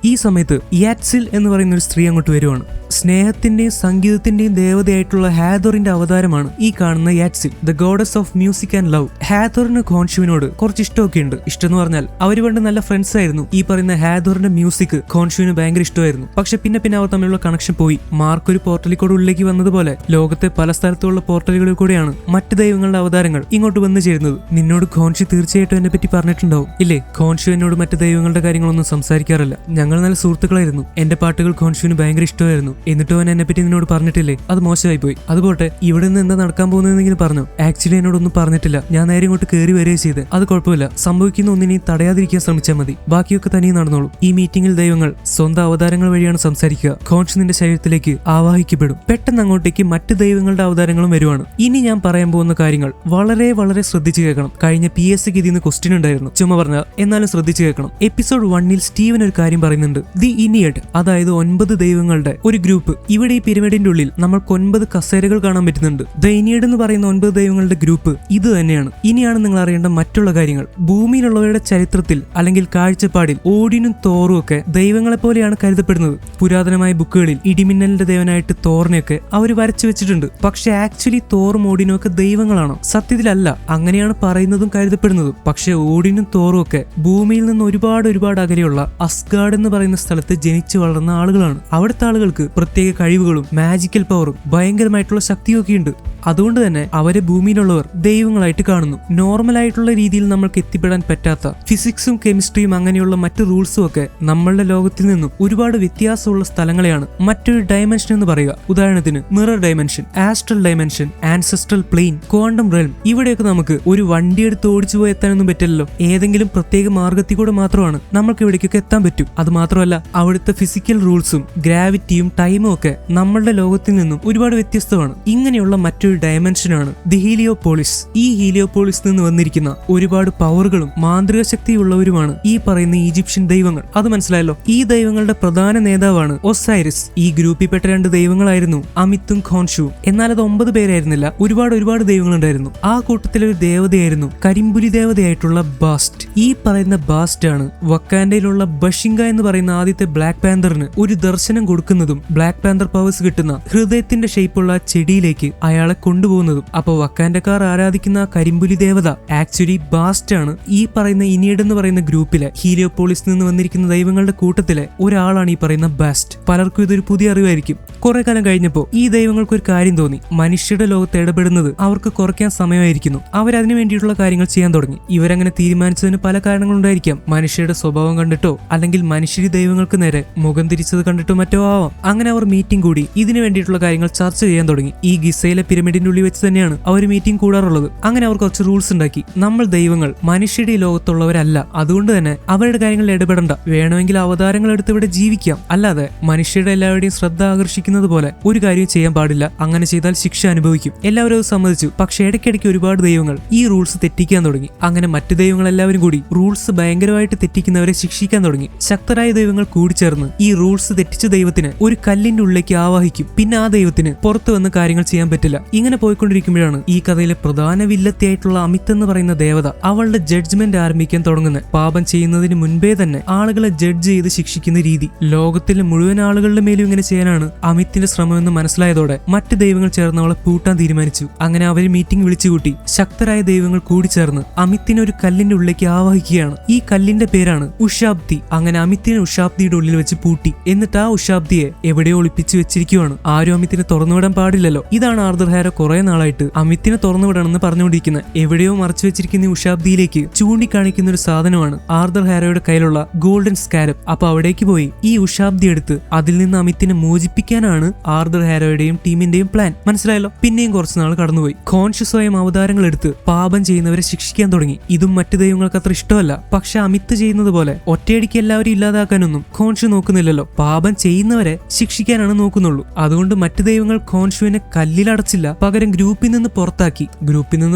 ഈ സമയത്ത് യാറ്റ്സിൽ എന്ന് പറയുന്ന ഒരു സ്ത്രീ അങ്ങോട്ട് വരുവാണ്. സ്നേഹത്തിന്റെയും സംഗീതത്തിന്റെയും ദേവതയായിട്ടുള്ള ഹാഥോറിന്റെ അവതാരമാണ് ഈ കാണുന്ന യാറ്റ്സിൽ, the goddess of music and love. ഹാഥോറിന് ഖോൻഷുവിനോട് കുറച്ച് ഇഷ്ടമൊക്കെ ഉണ്ട്. ഇഷ്ടം എന്ന് പറഞ്ഞാൽ അവർ പണ്ട് നല്ല ഫ്രണ്ട്സ് ആയിരുന്നു. ഈ പറയുന്ന ഹാഥോറിന്റെ മ്യൂസിക് ഖോൻഷുവിന് ഭയങ്കര ഇഷ്ടമായിരുന്നു. പക്ഷെ പിന്നെ അവർ തമ്മിലുള്ള കണക്ഷൻ പോയി. മാർക്ക് ഒരു പോർട്ടലിൽ കൂടെ ഉള്ളിലേക്ക് വന്നതുപോലെ ലോകത്തെ പല സ്ഥലത്തുള്ള പോർട്ടലുകളിൽ കൂടെയാണ് മറ്റ് ദൈവങ്ങളുടെ അവതാരങ്ങൾ ഇങ്ങോട്ട് വന്നു ചേരുന്നത്. നിന്നോട് ഖോൻഷു തീർച്ചയായിട്ടും എന്നെ പറ്റി പറഞ്ഞിട്ടുണ്ടാവും ഇല്ലേ? ഖോൻഷു എന്നോട് മറ്റ് ദൈവങ്ങളുടെ കാര്യങ്ങളൊന്നും സംസാരിക്കാറില്ല. ഞങ്ങൾ നല്ല സുഹൃത്തുക്കളായിരുന്നു. എന്റെ പാട്ടുകൾ ഖോൻഷുവിന് ഭയങ്കര ഇഷ്ടമായിരുന്നു. എന്നിട്ടും അവൻ എന്നെ പറ്റി നിന്നോട് പറഞ്ഞിട്ടില്ലേ? അത് മോശമായി പോയി. അതുപോട്ടെ, ഇവിടെ നിന്ന് എന്താ നടക്കാൻ പോകുന്നതെന്നെങ്കിലും പറഞ്ഞു. ആക്ച്വലി എന്നോടൊന്നും പറഞ്ഞിട്ടില്ല. ഞാൻ നേരെ ഇങ്ങോട്ട് കയറി വരികയും ചെയ്ത്. അത് കുഴപ്പമില്ല, സംഭവിക്കുന്ന ഒന്നിനെയും തടയാതിരിക്കാൻ ശ്രമിച്ചാൽ മതി. ബാക്കിയൊക്കെ തനിയെ നടന്നോളൂ. ഈ മീറ്റിംഗിൽ ദൈവങ്ങൾ സ്വന്തം അവതാരങ്ങൾ വഴിയാണ് സംസാരിക്കുക. ഖോൻഷ് നിന്റെ ശരീരത്തിലേക്ക് ആവാഹിക്കപ്പെടും. പെട്ടെന്ന് അങ്ങോട്ടേക്ക് മറ്റ് ദൈവങ്ങളുടെ അവതാരങ്ങളും വരുവാണ്. ഇനി ഞാൻ പറയാൻ പോകുന്ന കാര്യങ്ങൾ വളരെ വളരെ ശ്രദ്ധിച്ചു കേൾക്കണം. കഴിഞ്ഞ PSCക്ക് ഇതിന്ന് ക്വസ്റ്റ്യൻ ഉണ്ടായിരുന്നു, ചുമ പറഞ്ഞ. എന്നാലും ശ്രദ്ധിച്ചു കേൾക്കണം. എപ്പിസോഡ് 1-ൽ സ്റ്റീവൻ ഒരു കാര്യം പറയുന്നുണ്ട്. ദി ഇനിയഡ്, അതായത് 9 ദൈവങ്ങളുടെ ഒരു ഗ്രൂപ്പ്. ഇവിടെ ഈ പിരമിഡിന്റെ ഉള്ളിൽ നമ്മൾക്ക് 9 കസേരകൾ കാണാൻ പറ്റുന്നുണ്ട്. ദ ഇനിയഡ് എന്ന് പറയുന്ന 9 ദൈവങ്ങളുടെ ഗ്രൂപ്പ് ഇത് തന്നെയാണ്. ഇനിയാണ് നിങ്ങൾ അറിയേണ്ട മറ്റുള്ള കാര്യങ്ങൾ. ഭൂമിയിലുള്ളവരുടെ ചരിത്രത്തിൽ അല്ലെങ്കിൽ കാഴ്ചപ്പാടിൽ ഓഡിനും തോറും ഒക്കെ ദൈവങ്ങളെ പോലെയാണ് കരുതപ്പെടുന്നത്. പുരാതനമായ ബുക്കുകളിൽ ഇടിമിന്നലിന്റെ ദേവനായിട്ട് തോറിനെയൊക്കെ അവർ വരച്ചു വെച്ചിട്ടുണ്ട്. പക്ഷെ ആക്ച്വലി തോറും ഓഡിനും ഒക്കെ ദൈവങ്ങളാണോ? സത്യത്തിലല്ല. അങ്ങനെയാണ് പറയുന്നതും കരുതപ്പെടുന്നതും. പക്ഷെ ഓഡിനും തോറും ഒക്കെ ഭൂമിയിൽ നിന്ന് ഒരുപാട് അകലെയുള്ള അസ്ഗാർഡ് എന്ന് പറയുന്ന സ്ഥലത്ത് ജനിച്ചു വളർന്ന ആളുകളാണ്. അവിടുത്തെ ആളുകൾക്ക് പ്രത്യേക കഴിവുകളും മാജിക്കൽ പവറും ഭയങ്കരമായിട്ടുള്ള ശക്തിയൊക്കെ ഉണ്ട്. അതുകൊണ്ട് തന്നെ അവരെ ഭൂമിയിലുള്ളവർ ദൈവങ്ങളായിട്ട് കാണുന്നു. നോർമലായിട്ടുള്ള രീതിയിൽ നമ്മൾക്ക് എത്തിപ്പെടാൻ പറ്റാത്ത ഫിസിക്സും കെമിസ്ട്രിയും അങ്ങനെയുള്ള മറ്റു റൂൾസും ഒക്കെ നമ്മളുടെ ലോകത്തിൽ നിന്നും ഒരുപാട് വ്യത്യാസമുള്ള സ്ഥലങ്ങളെയാണ് മറ്റൊരു ഡയമെൻഷൻ എന്ന് പറയുക. ഉദാഹരണത്തിന് mirror dimension, astral dimension, ancestral plane, quantum realm. ഇവിടെയൊക്കെ നമുക്ക് ഒരു വണ്ടി എടുത്ത് ഓടിച്ചു പോയി എത്താനൊന്നും പറ്റില്ലല്ലോ. ഏതെങ്കിലും പ്രത്യേക മാർഗത്തിൽ കൂടെ മാത്രമാണ് നമ്മൾക്ക് ഇവിടേക്കൊക്കെ എത്താൻ പറ്റും. അത് മാത്രമല്ല, അവിടുത്തെ ഫിസിക്കൽ റൂൾസും ഗ്രാവിറ്റിയും ടൈമും ഒക്കെ നമ്മളുടെ ലോകത്തിൽ നിന്നും ഒരുപാട് വ്യത്യസ്തമാണ്. ഇങ്ങനെയുള്ള മറ്റൊരു ഡയമെൻഷനാണ് ദി ഹീലിയോപോളിസ്. ഈ ഹീലിയോപോളിസ് നിന്ന് വന്നിരിക്കുന്ന ഒരുപാട് പവറുകളും മാന്ത്രിക ശക്തിയുള്ളവരുമാണ് ഈ പറയുന്ന ഈജിപ്ഷ്യൻ ദൈവങ്ങൾ. അത് മനസ്സിലായല്ലോ. ഈ ദൈവങ്ങളുടെ പ്രധാന നേതാവാണ് ഒസൈറിസ്. ഈ ഗ്രൂപ്പിൽപ്പെട്ട 2 ദൈവങ്ങളായിരുന്നു അമിത്തും ഖോൻഷുവും. എന്നാൽ അത് 9 പേരായിരുന്നില്ല, ഒരുപാട് ദൈവങ്ങളുണ്ടായിരുന്നു. ആ കൂട്ടത്തിലൊരു ദേവതയായിരുന്നു കരിമ്പുലി ദേവതയായിട്ടുള്ള ബാസ്റ്റ്. ഈ പറയുന്ന ബാസ്റ്റ് ആണ് വക്കാൻഡയിലുള്ള ബഷിംഗ എന്ന് പറയുന്ന ആദ്യത്തെ ബ്ലാക്ക് പാന്തറിന് ഒരു ദർശനം കൊടുക്കുന്നതും ബ്ലാക്ക് പാന്തർ പവേഴ്സ് കിട്ടുന്ന ഹൃദയത്തിന്റെ ഷേപ്പുള്ള ചെടിയിലേക്ക് അയാളെ കൊണ്ടുപോകുന്നതും. അപ്പൊ വക്കാൻഡക്കാർ ആരാധിക്കുന്ന കരിമ്പുലി ദേവത ആക്ച്വലി ബാസ്റ്റ് ആണ്. ഈ പറയുന്ന ഇനിയഡ് എന്ന് പറയുന്ന ഗ്രൂപ്പിലെ ഹീലിയോപോളിസ് നിന്ന് വന്നിരിക്കുന്ന ദൈവങ്ങളുടെ കൂട്ടത്തിലെ ഒരാളാണ് ഈ പറയുന്ന ബാസ്റ്റ്. പലർക്കും ഇതൊരു പുതിയ അറിവായിരിക്കും. കുറെ കാലം കഴിഞ്ഞപ്പോ ഈ ദൈവങ്ങൾക്ക് ഒരു കാര്യം തോന്നി. മനുഷ്യരുടെ ലോകത്ത് ഇടപെടുന്നത് അവർക്ക് കുറയ്ക്കാൻ സമയമായിരിക്കുന്നു. അവരതിനു വേണ്ടിയിട്ടുള്ള കാര്യങ്ങൾ ചെയ്യാൻ തുടങ്ങി. ഇവരങ്ങനെ തീരുമാനിച്ചതിന് പല കാരണങ്ങളുണ്ടായിരിക്കാം. മനുഷ്യരുടെ സ്വഭാവം കണ്ടിട്ടോ അല്ലെങ്കിൽ മനുഷ്യരി ദൈവങ്ങൾക്ക് നേരെ മുഖം തിരിച്ചത് കണ്ടിട്ടോ മറ്റോ ആവാം. അങ്ങനെ അവർ മീറ്റിംഗ് കൂടി ഇതിനു വേണ്ടിയിട്ടുള്ള കാര്യങ്ങൾ ചർച്ച ചെയ്യാൻ തുടങ്ങി. ഈ ഗിസയിലെ പിരമിഡിന്റെ ഉള്ളിൽ വെച്ച് തന്നെയാണ് അവർ മീറ്റിംഗ് കൂടാറുള്ളത്. അങ്ങനെ അവർ കുറച്ച് റൂൾസ് ഉണ്ടാക്കി. നമ്മൾ ദൈവങ്ങൾ മനുഷ്യരുടെ ഈ ലോകത്തുള്ളവരല്ല, അതുകൊണ്ട് തന്നെ അവരുടെ കാര്യങ്ങളിൽ ഇടപെടണ്ട. വേണമെങ്കിൽ അവതാരങ്ങൾ എടുത്ത് ഇവിടെ ജീവിക്കാം, അല്ലാതെ മനുഷ്യരുടെ എല്ലാവരുടെയും ശ്രദ്ധ ആകർഷിക്കുന്നത് പോലെ ഒരു കാര്യം ചെയ്യാൻ പാടില്ല. അങ്ങനെ ചെയ്താൽ ശിക്ഷ അനുഭവിക്കും. എല്ലാവരും അത് സമ്മതിച്ചു. പക്ഷെ ഇടയ്ക്കിടയ്ക്ക് ഒരുപാട് ദൈവങ്ങൾ ഈ റൂൾസ് തെറ്റിക്കാൻ തുടങ്ങി. അങ്ങനെ മറ്റു ദൈവങ്ങൾ എല്ലാവരും കൂടി റൂൾസ് ഭയങ്കരമായിട്ട് തെറ്റിക്കുന്നവരെ ശിക്ഷിക്കാൻ തുടങ്ങി. ശക്തരായ ദൈവങ്ങൾ കൂടിച്ചേർന്ന് ഈ റൂൾസ് തെറ്റിച്ച ദൈവത്തിന് ഒരു കല്ലിന്റെ ഉള്ളിലേക്ക് ആവാഹിക്കും. പിന്നെ ആ ദൈവത്തിന് പുറത്തു വന്ന് കാര്യങ്ങൾ ചെയ്യാൻ പറ്റില്ല. ഇങ്ങനെ പോയിക്കൊണ്ടിരിക്കുമ്പോഴാണ് ഈ കഥയിലെ പ്രധാന വില്ലത്തിയായിട്ടുള്ള അമിത് എന്ന് പറയുന്ന ദേവത അവളുടെ ജഡ്ജ്മെന്റ് ആരംഭിക്കാൻ തുടങ്ങുന്നത്. പാപം ചെയ്യുന്നതിന് മുൻപേ തന്നെ ആളുകളെ ജഡ്ജ് ചെയ്ത് ശിക്ഷിക്കുന്ന രീതി. ലോകത്തിലെ മുഴുവൻ ആളുകളുടെ മേലും ഇങ്ങനെ ചെയ്യാനാണ് അമിത്തിന്റെ ശ്രമമെന്ന് മനസ്സിലായതോടെ മറ്റ് ദൈവങ്ങൾ ചേർന്ന് അവളെ പൂട്ടാൻ തീരുമാനിച്ചു. അങ്ങനെ അവര് മീറ്റിംഗ് വിളിച്ചുകൂട്ടി. ശക്തരായ ദൈവങ്ങൾ കൂടിച്ചേർന്ന് അമിത്തിനെ ഒരു കല്ലിന്റെ ഉള്ളിലേക്ക് ആവാഹിക്കുകയാണ്. ഈ കല്ലിന്റെ പേരാണ് ഉഷാബ്ദി. അങ്ങനെ അമിത്തിനെ ഉഷാബ്ദിയുടെ ഉള്ളിൽ വെച്ച് പൂട്ടി. എന്നിട്ട് ആ ഉഷാബ്ദിയെ എവിടെയോ ഒളിപ്പിച്ചു വെച്ചിരിക്കുവാണ്. ആരും അമിത്തിനെ തുറന്നുവിടാൻ പാടില്ലല്ലോ. ഇതാണ് ആർദർ ഹാരോ കുറെ നാളായിട്ട് അമിത്തിനെ തുറന്നുവിടണമെന്ന് പറഞ്ഞുകൊണ്ടിരിക്കുന്നത്. എവിടെയോ മറച്ചു വെച്ചിരിക്കുന്ന ഈ ഉഷാബ്ദിയിലേക്ക് ചൂണ്ടിക്കാണിക്കുന്ന ഒരു സാധനമാണ് ആർദർ ഹാരോയുടെ കയ്യിലുള്ള ഗോൾഡൻ സ്കാരബ്. അപ്പൊ അവിടേക്ക് പോയി ഈ ഉഷാബ്ദി എടുത്ത് അതിൽ നിന്ന് അമിത്തിനെ മോചിപ്പിക്കാനാണ് ആർദർ ഹാരോയുടെയും ടീമിന്റെയും പ്ലാൻ. മനസ്സിലായല്ലോ. പിന്നെയും കുറച്ചുനാൾ കടന്നുപോയി. ഖോൻഷ് സ്വയം അവതാരങ്ങൾ എടുത്ത് പാപം ചെയ്യുന്നവരെ ശിക്ഷിക്കാൻ തുടങ്ങി. ഇതും മറ്റു ദൈവങ്ങൾക്ക് അത്ര ഇഷ്ടമല്ല. പക്ഷെ അമിത്ത് ചെയ്യുന്നത് പോലെ ഒറ്റയടിക്ക് എല്ലാവരും ഇല്ലാതാക്കാനൊന്നും ഖോൻഷ് നോക്കുന്നില്ലല്ലോ. പാപം ചെയ്യുന്നവരെ ശിക്ഷിക്കാനാണ് നോക്കുന്നുള്ളൂ. അതുകൊണ്ട് മറ്റു ദൈവങ്ങൾ ഖോൻഷുവിനെ കല്ലിലടച്ചില്ല, പകരം ഗ്രൂപ്പിൽ നിന്ന്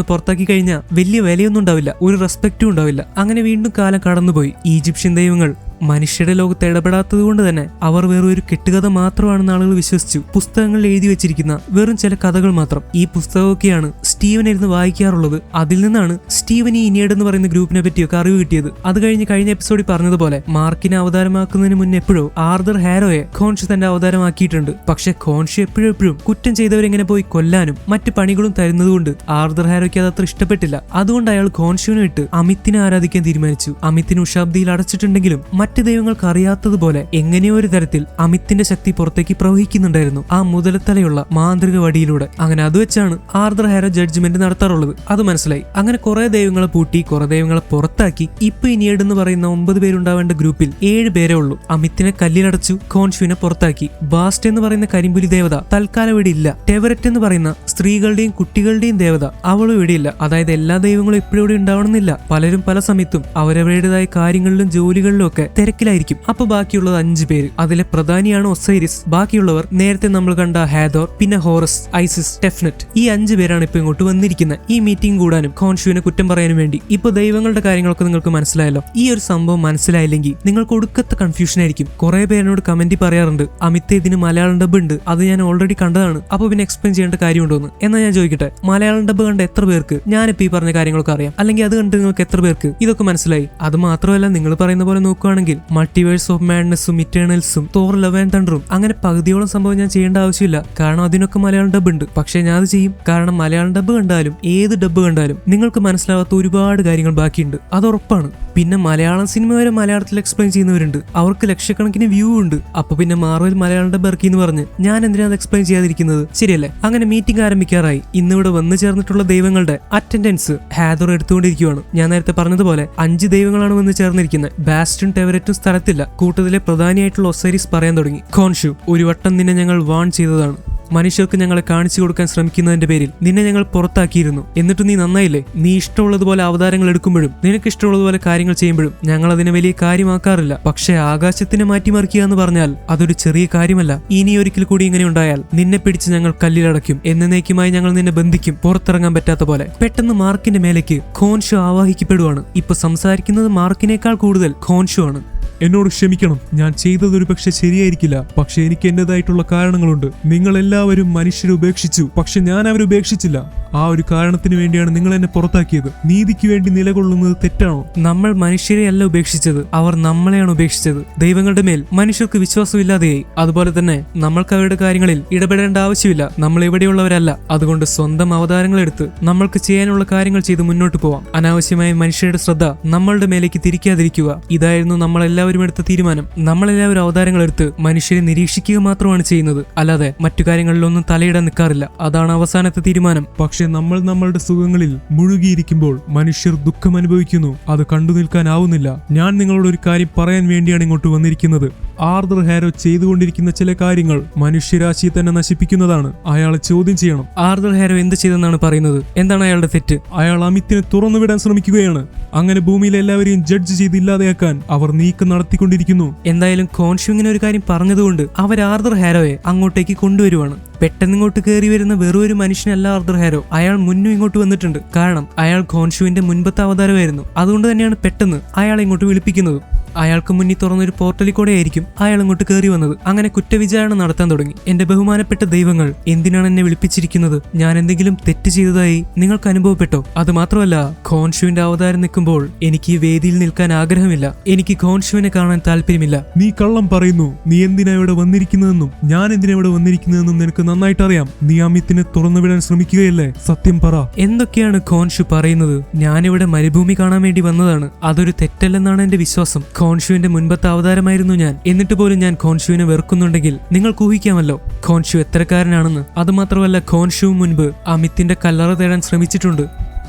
പുറത്താക്കി കഴിഞ്ഞാൽ വലിയ വിലയൊന്നും ഉണ്ടാവില്ല, ഒരു റെസ്പെക്റ്റും ഉണ്ടാവില്ല. അങ്ങനെ വീണ്ടും കാലം കടന്നുപോയി. ഈജിപ്ഷ്യൻ ദൈവങ്ങൾ മനുഷ്യരുടെ ലോകത്ത് ഇടപെടാത്തത് കൊണ്ട് തന്നെ അവർ വെറും ഒരു കെട്ടുകഥ മാത്രമാണെന്ന് ആളുകൾ വിശ്വസിച്ചു. പുസ്തകങ്ങളിൽ എഴുതി വെച്ചിരിക്കുന്ന വെറും ചില കഥകൾ മാത്രം. ഈ പുസ്തകമൊക്കെയാണ് സ്റ്റീവൻ ഇരുന്ന് വായിക്കാറുള്ളത്. അതിൽ നിന്നാണ് സ്റ്റീവൻ ഈ ഇനിയഡ് എന്ന് പറയുന്ന ഗ്രൂപ്പിനെ പറ്റിയൊക്കെ അറിവ് കിട്ടിയത്. അത് കഴിഞ്ഞ എപ്പിസോഡിൽ പറഞ്ഞതുപോലെ മാർക്കിനെ അവതാരമാക്കുന്നതിന് മുന്നേ എപ്പോഴോ ആർദർ ഹാരോയെ ഖോൻഷ് തന്റെ അവതാരമാക്കിയിട്ടുണ്ട്. പക്ഷെ ഖോൻഷ് എപ്പോഴും കുറ്റം ചെയ്തവരെങ്ങനെ പോയി കൊല്ലാനും മറ്റു പണികളും തരുന്നതുകൊണ്ട് ആർദർ ഹാരോയ്ക്ക് അത് അത്ര ഇഷ്ടപ്പെട്ടില്ല. അതുകൊണ്ട് അയാൾ ഖോൻഷുവിനെ ഇട്ട് അമിത്തിനെ ആരാധിക്കാൻ തീരുമാനിച്ചു. അമിത്തിനെ ഉഷാബ്ദിയിൽ അടച്ചിട്ടുണ്ടെങ്കിലും മറ്റ് ദൈവങ്ങൾക്ക് അറിയാത്തതുപോലെ എങ്ങനെയോ ഒരു തരത്തിൽ അമിത്തിന്റെ ശക്തി പുറത്തേക്ക് പ്രവഹിക്കുന്നുണ്ടായിരുന്നു ആ മുതലത്തലയുള്ള മാന്ത്രിക വടിയിലൂടെ. അങ്ങനെ അത് വെച്ചാണ് ആർതർ ഹാരോ ജഡ്ജ്മെന്റ് നടത്താറുള്ളത്. അത് മനസ്സിലായി. അങ്ങനെ കുറെ ദൈവങ്ങളെ പൂട്ടി കുറെ ദൈവങ്ങളെ പുറത്താക്കി ഇപ്പൊ ഇനിയേഡ് എന്ന് പറയുന്ന 9 പേരുണ്ടാവേണ്ട ഗ്രൂപ്പിൽ 7 പേരേ ഉള്ളൂ. അമിത്തിനെ കല്ലിലടച്ചു, ഖോൻഷുവിനെ പുറത്താക്കി. ബാസ്റ്റ് എന്ന് പറയുന്ന കരിമ്പുലി ദേവത തൽക്കാലം ഇവിടെ ഇല്ല. ടെവററ്റ് എന്ന് പറയുന്ന സ്ത്രീകളുടെയും കുട്ടികളുടെയും ദേവത അവളും ഇവിടെയില്ല. അതായത് എല്ലാ ദൈവങ്ങളും എപ്പോഴും ഇവിടെ ഉണ്ടാവണമെന്നില്ല. പലരും പല സമയത്തും അവരവരുടേതായ കാര്യങ്ങളിലും ജോലികളിലും ഒക്കെ തിരക്കിലായിരിക്കും. അപ്പൊ ബാക്കിയുള്ളത് 5 പേര്. അതിലെ പ്രധാനിയാണ് ഒസൈരിസ്. ബാക്കിയുള്ളവർ നേരത്തെ നമ്മൾ കണ്ട ഹാഥോർ, പിന്നെ ഹോറസ്, ഐസിസ്, ടെഫ്നറ്റ്. ഈ 5 പേരാണ് ഇപ്പൊ ഇങ്ങോട്ട് വന്നിരിക്കുന്നത് ഈ മീറ്റിംഗ് കൂടാനും ഖോൻഷുവിനെ കുറ്റം പറയാനും വേണ്ടി. ഇപ്പൊ ദൈവങ്ങളുടെ കാര്യങ്ങളൊക്കെ നിങ്ങൾക്ക് മനസ്സിലായല്ലോ. ഈ ഒരു സംഭവം മനസ്സിലായില്ലെങ്കിൽ നിങ്ങൾക്ക് ഒടുക്കത്തെ കൺഫ്യൂഷൻ ആയിരിക്കും. കുറെ പേരോട് കമന്റ് പറയാറുണ്ട്, അമിത്തെ ഇതിന് മലയാളം ഡബ് ഉണ്ട്, അത് ഞാൻ ഓൾറെഡി കണ്ടതാണ്, അപ്പൊ പിന്നെ എക്സ്പ്ലെയിൻ ചെയ്യേണ്ട കാര്യമുണ്ടോന്ന്. എന്നാൽ ഞാൻ ചോദിക്കട്ടെ, മലയാളം ഡബ് കണ്ട എത്ര പേർക്ക് ഞാനിപ്പോ ഈ പറഞ്ഞ കാര്യങ്ങളൊക്കെ അറിയാം? അല്ലെങ്കിൽ അത് കണ്ട് നിങ്ങൾക്ക് എത്ര പേർക്ക് ഇതൊക്കെ മനസ്സിലായി? അത് മാത്രമല്ല, നിങ്ങൾ പറയുന്ന പോലെ നോക്കുകയാണെങ്കിൽ മൾട്ടിവേഴ്സ് ഓഫ് മാഡ്നസും ഇറ്റേണൽസും തോർ ലവ് ആൻഡ് തണ്ടറും അങ്ങനെ പകുതിയോളം സംഭവം ഞാൻ ചെയ്യേണ്ട ആവശ്യമില്ല. കാരണം അതിനൊക്കെ മലയാളം ഡബ് ഉണ്ട്. പക്ഷെ ഞാൻ അത് ചെയ്യും. കാരണം മലയാളം ഡബ് കണ്ടാലും ഏത് ഡബ് കണ്ടാലും നിങ്ങൾക്ക് മനസ്സിലാവാത്ത ഒരുപാട് കാര്യങ്ങൾ ബാക്കിയുണ്ട്, അത് ഉറപ്പാണ്. പിന്നെ മലയാളം സിനിമ വരെ മലയാളത്തിൽ എക്സ്പ്ലെയിൻ ചെയ്യുന്നവരുണ്ട്, അവർക്ക് ലക്ഷക്കണക്കിന് വ്യൂ ഉണ്ട്. അപ്പൊ പിന്നെ മാർവൽ മലയാളം ഡബ് ഇറക്കി എന്ന് പറഞ്ഞ് ഞാൻ എന്തിനാ അത് എക്സ്പ്ലെയിൻ ചെയ്യാതിരിക്കുന്നത്? ശരിയല്ലേ? അങ്ങനെ മീറ്റിംഗ് ആരംഭിക്കാറായി. ഇന്നിവിടെ വന്നു ചേർന്നിട്ടുള്ള ദൈവങ്ങളുടെ അറ്റൻഡൻസ് ഹാഥോർ എടുത്തുകൊണ്ടിരിക്കുകയാണ്. ഞാൻ നേരത്തെ പറഞ്ഞതുപോലെ 5 ദൈവങ്ങളാണ് വന്ന് ചേർന്നിരിക്കുന്നത്. ബാസ്റ്റും ടെവററ്റും സ്ഥലത്തില്ല. കൂട്ടത്തിലെ പ്രധാനിയായിട്ടുള്ള ഒസൈരിസ് പറയാൻ തുടങ്ങി, ഖോൻഷു, ഒരു വട്ടം നിന്നെ ഞങ്ങൾ വാൺ ചെയ്തതാണ്. മനുഷ്യർക്ക് ഞങ്ങളെ കാണിച്ചു കൊടുക്കാൻ ശ്രമിക്കുന്നതിന്റെ പേരിൽ നിന്നെ ഞങ്ങൾ പുറത്താക്കിയിരുന്നു. എന്നിട്ട് നീ നന്നായില്ലേ? നീ ഇഷ്ടമുള്ളതുപോലെ അവതാരങ്ങൾ എടുക്കുമ്പോഴും നിനക്ക് ഇഷ്ടമുള്ളതുപോലെ കാര്യങ്ങൾ ചെയ്യുമ്പോഴും ഞങ്ങൾ അതിനെ വലിയ കാര്യമാക്കാറില്ല. പക്ഷേ ആകാശത്തിനെ മാറ്റിമറിക്കുക എന്ന് പറഞ്ഞാൽ അതൊരു ചെറിയ കാര്യമല്ല. ഇനി ഒരിക്കൽ കൂടി ഇങ്ങനെ ഉണ്ടായാൽ നിന്നെ പിടിച്ച് ഞങ്ങൾ കല്ലിലടയ്ക്കും. എന്നേക്കുമായി ഞങ്ങൾ നിന്നെ ബന്ധിക്കും, പുറത്തിറങ്ങാൻ പറ്റാത്ത പോലെ. പെട്ടെന്ന് മാർക്കിന്റെ മേലേക്ക് ഖോൻഷു ആവാഹിക്കപ്പെടുവാണ്. ഇപ്പൊ സംസാരിക്കുന്നത് മാർക്കിനേക്കാൾ കൂടുതൽ ഖോൻഷു ആണ്. എന്നോട് ക്ഷമിക്കണം, ഞാൻ ചെയ്തതൊരു പക്ഷെ ശരിയായിരിക്കില്ല. പക്ഷെ എനിക്ക് എന്റേതായിട്ടുള്ള കാരണങ്ങളുണ്ട്. നിങ്ങൾ എല്ലാവരും മനുഷ്യരെ ഉപേക്ഷിച്ചു, പക്ഷെ ഞാൻ അവരെ ഉപേക്ഷിച്ചില്ല. ആ ഒരു കാരണത്തിന് വേണ്ടിയാണ് നിങ്ങൾ എന്നെ പുറത്താക്കിയത്. നീതിക്ക് വേണ്ടി നിലകൊള്ളുന്നത് തെറ്റാണോ? നമ്മൾ മനുഷ്യരെ അല്ല ഉപേക്ഷിച്ചത്, അവർ നമ്മളെയാണ് ഉപേക്ഷിച്ചത്. ദൈവങ്ങളുടെ മേൽ മനുഷ്യർക്ക് വിശ്വാസമില്ലാതെയായി. അതുപോലെ തന്നെ നമ്മൾക്ക് അവരുടെ കാര്യങ്ങളിൽ ഇടപെടേണ്ട ആവശ്യമില്ല. നമ്മൾ എവിടെയുള്ളവരല്ല. അതുകൊണ്ട് സ്വന്തം അവതാരങ്ങൾ എടുത്ത് നമ്മൾക്ക് ചെയ്യാനുള്ള കാര്യങ്ങൾ ചെയ്ത് മുന്നോട്ട് പോവാം. അനാവശ്യമായ മനുഷ്യരുടെ ശ്രദ്ധ നമ്മളുടെ മേലേക്ക് തിരിക്കാതിരിക്കുക. ഇതായിരുന്നു നമ്മളെല്ലാവരും എടുത്ത തീരുമാനം. നമ്മളെല്ലാവരും അവതാരങ്ങൾ എടുത്ത് മനുഷ്യരെ നിരീക്ഷിക്കുക മാത്രമാണ് ചെയ്യുന്നത്, അല്ലാതെ മറ്റു കാര്യങ്ങളിലൊന്നും തലയിടാൻ നിൽക്കാറില്ല. അതാണ് അവസാനത്തെ തീരുമാനം. പക്ഷെ നമ്മൾ നമ്മളുടെ സുഖങ്ങളിൽ മുഴുകിയിരിക്കുമ്പോൾ മനുഷ്യർ ദുഃഖം അനുഭവിക്കുന്നു. അത് കണ്ടു നിൽക്കാനാവുന്നില്ല. ഞാൻ നിങ്ങളോട് ഒരു കാര്യം പറയാൻ വേണ്ടിയാണ് ഇങ്ങോട്ട് വന്നിരിക്കുന്നത്. ആർതർ ഹാരോ ചെയ്തുകൊണ്ടിരിക്കുന്ന ചില കാര്യങ്ങൾ മനുഷ്യരാശിയെ തന്നെ നശിപ്പിക്കുന്നതാണ്. അയാളെ ചോദ്യം ചെയ്യണം. ആർതർ ഹാരോ എന്ത് ചെയ്തെന്നാണ് പറയുന്നത്? എന്താണ് അയാളുടെ തെറ്റ്? അയാൾ അമിത്തിനെ തുറന്നുവിടാൻ ശ്രമിക്കുകയാണ്. അങ്ങനെ ഭൂമിയിലെ എല്ലാവരെയും ജഡ്ജ് ചെയ്ത് ഇല്ലാതെയാക്കാൻ അവർ നീക്കം നടത്തിക്കൊണ്ടിരിക്കുന്നു. എന്തായാലും ഖോൻഷു ഇങ്ങനെ ഒരു കാര്യം പറഞ്ഞതുകൊണ്ട് അവർ ആർതർ ഹാരോയെ അങ്ങോട്ടേക്ക് കൊണ്ടുവരുവാണ്. പെട്ടെന്ന് ഇങ്ങോട്ട് കയറി വരുന്ന വെറും ഒരു മനുഷ്യനല്ല ആർതർ ഹാരോ. അയാൾ മുന്നും ഇങ്ങോട്ട് വന്നിട്ടുണ്ട്. കാരണം അയാൾ ഖോൻഷുവിന്റെ മുൻപത്തെ അവതാരമായിരുന്നു. അതുകൊണ്ട് തന്നെയാണ് പെട്ടെന്ന് അയാളെ ഇങ്ങോട്ട് വിളിപ്പിക്കുന്നത്. അയാൾക്ക് മുന്നിൽ തുറന്നൊരു പോർട്ടലിൽ കൂടെ ആയിരിക്കും അയാൾ ഇങ്ങോട്ട് കയറി വന്നത്. അങ്ങനെ കുറ്റവിചാരണ നടത്താൻ തുടങ്ങി. എന്റെ ബഹുമാനപ്പെട്ട ദൈവങ്ങൾ, എന്തിനാണ് എന്നെ വിളിപ്പിച്ചിരിക്കുന്നത്? ഞാൻ എന്തെങ്കിലും തെറ്റ് ചെയ്തതായി നിങ്ങൾക്ക് അനുഭവപ്പെട്ടോ? അത് മാത്രമല്ല, ഖോൻഷുവിന്റെ അവതാരം നിൽക്കുമ്പോൾ എനിക്ക് ഈ വേദിയിൽ നിൽക്കാൻ ആഗ്രഹമില്ല. എനിക്ക് ഖോൻഷുവിനെ കാണാൻ താല്പര്യമില്ല. നീ കള്ളം പറയുന്നു. നീ എന്തിനാ ഇവിടെ വന്നിരിക്കുന്നതെന്നും ഞാൻ എന്തിനാ ഇവിടെ വന്നിരിക്കുന്നതെന്നും നിനക്ക് നന്നായിട്ട് അറിയാം. നീ അമിത്തിനെ തുറന്നുവിടാൻ ശ്രമിക്കുകയല്ലേ? സത്യം പറ. എന്തൊക്കെയാണ് ഖോൻഷു പറയുന്നത്? ഞാനിവിടെ മരുഭൂമി കാണാൻ വേണ്ടി വന്നതാണ്. അതൊരു തെറ്റല്ലെന്നാണ് എന്റെ വിശ്വാസം. ഖോൻഷുവിന്റെ മുൻപത്തെ അവതാരമായിരുന്നു ഞാൻ. എന്നിട്ട് പോലും ഞാൻ ഖോൻഷുവിനെ വെറുക്കുന്നുണ്ടെങ്കിൽ നിങ്ങൾക്ക് ഊഹിക്കാമല്ലോ ഖോൻഷു എത്രക്കാരനാണെന്ന്. അതുമാത്രമല്ല, ഖോൻഷു മുൻപ് അമിത്തിന്റെ കല്ലറ തേടാൻ ശ്രമിച്ചിട്ടുണ്ട്.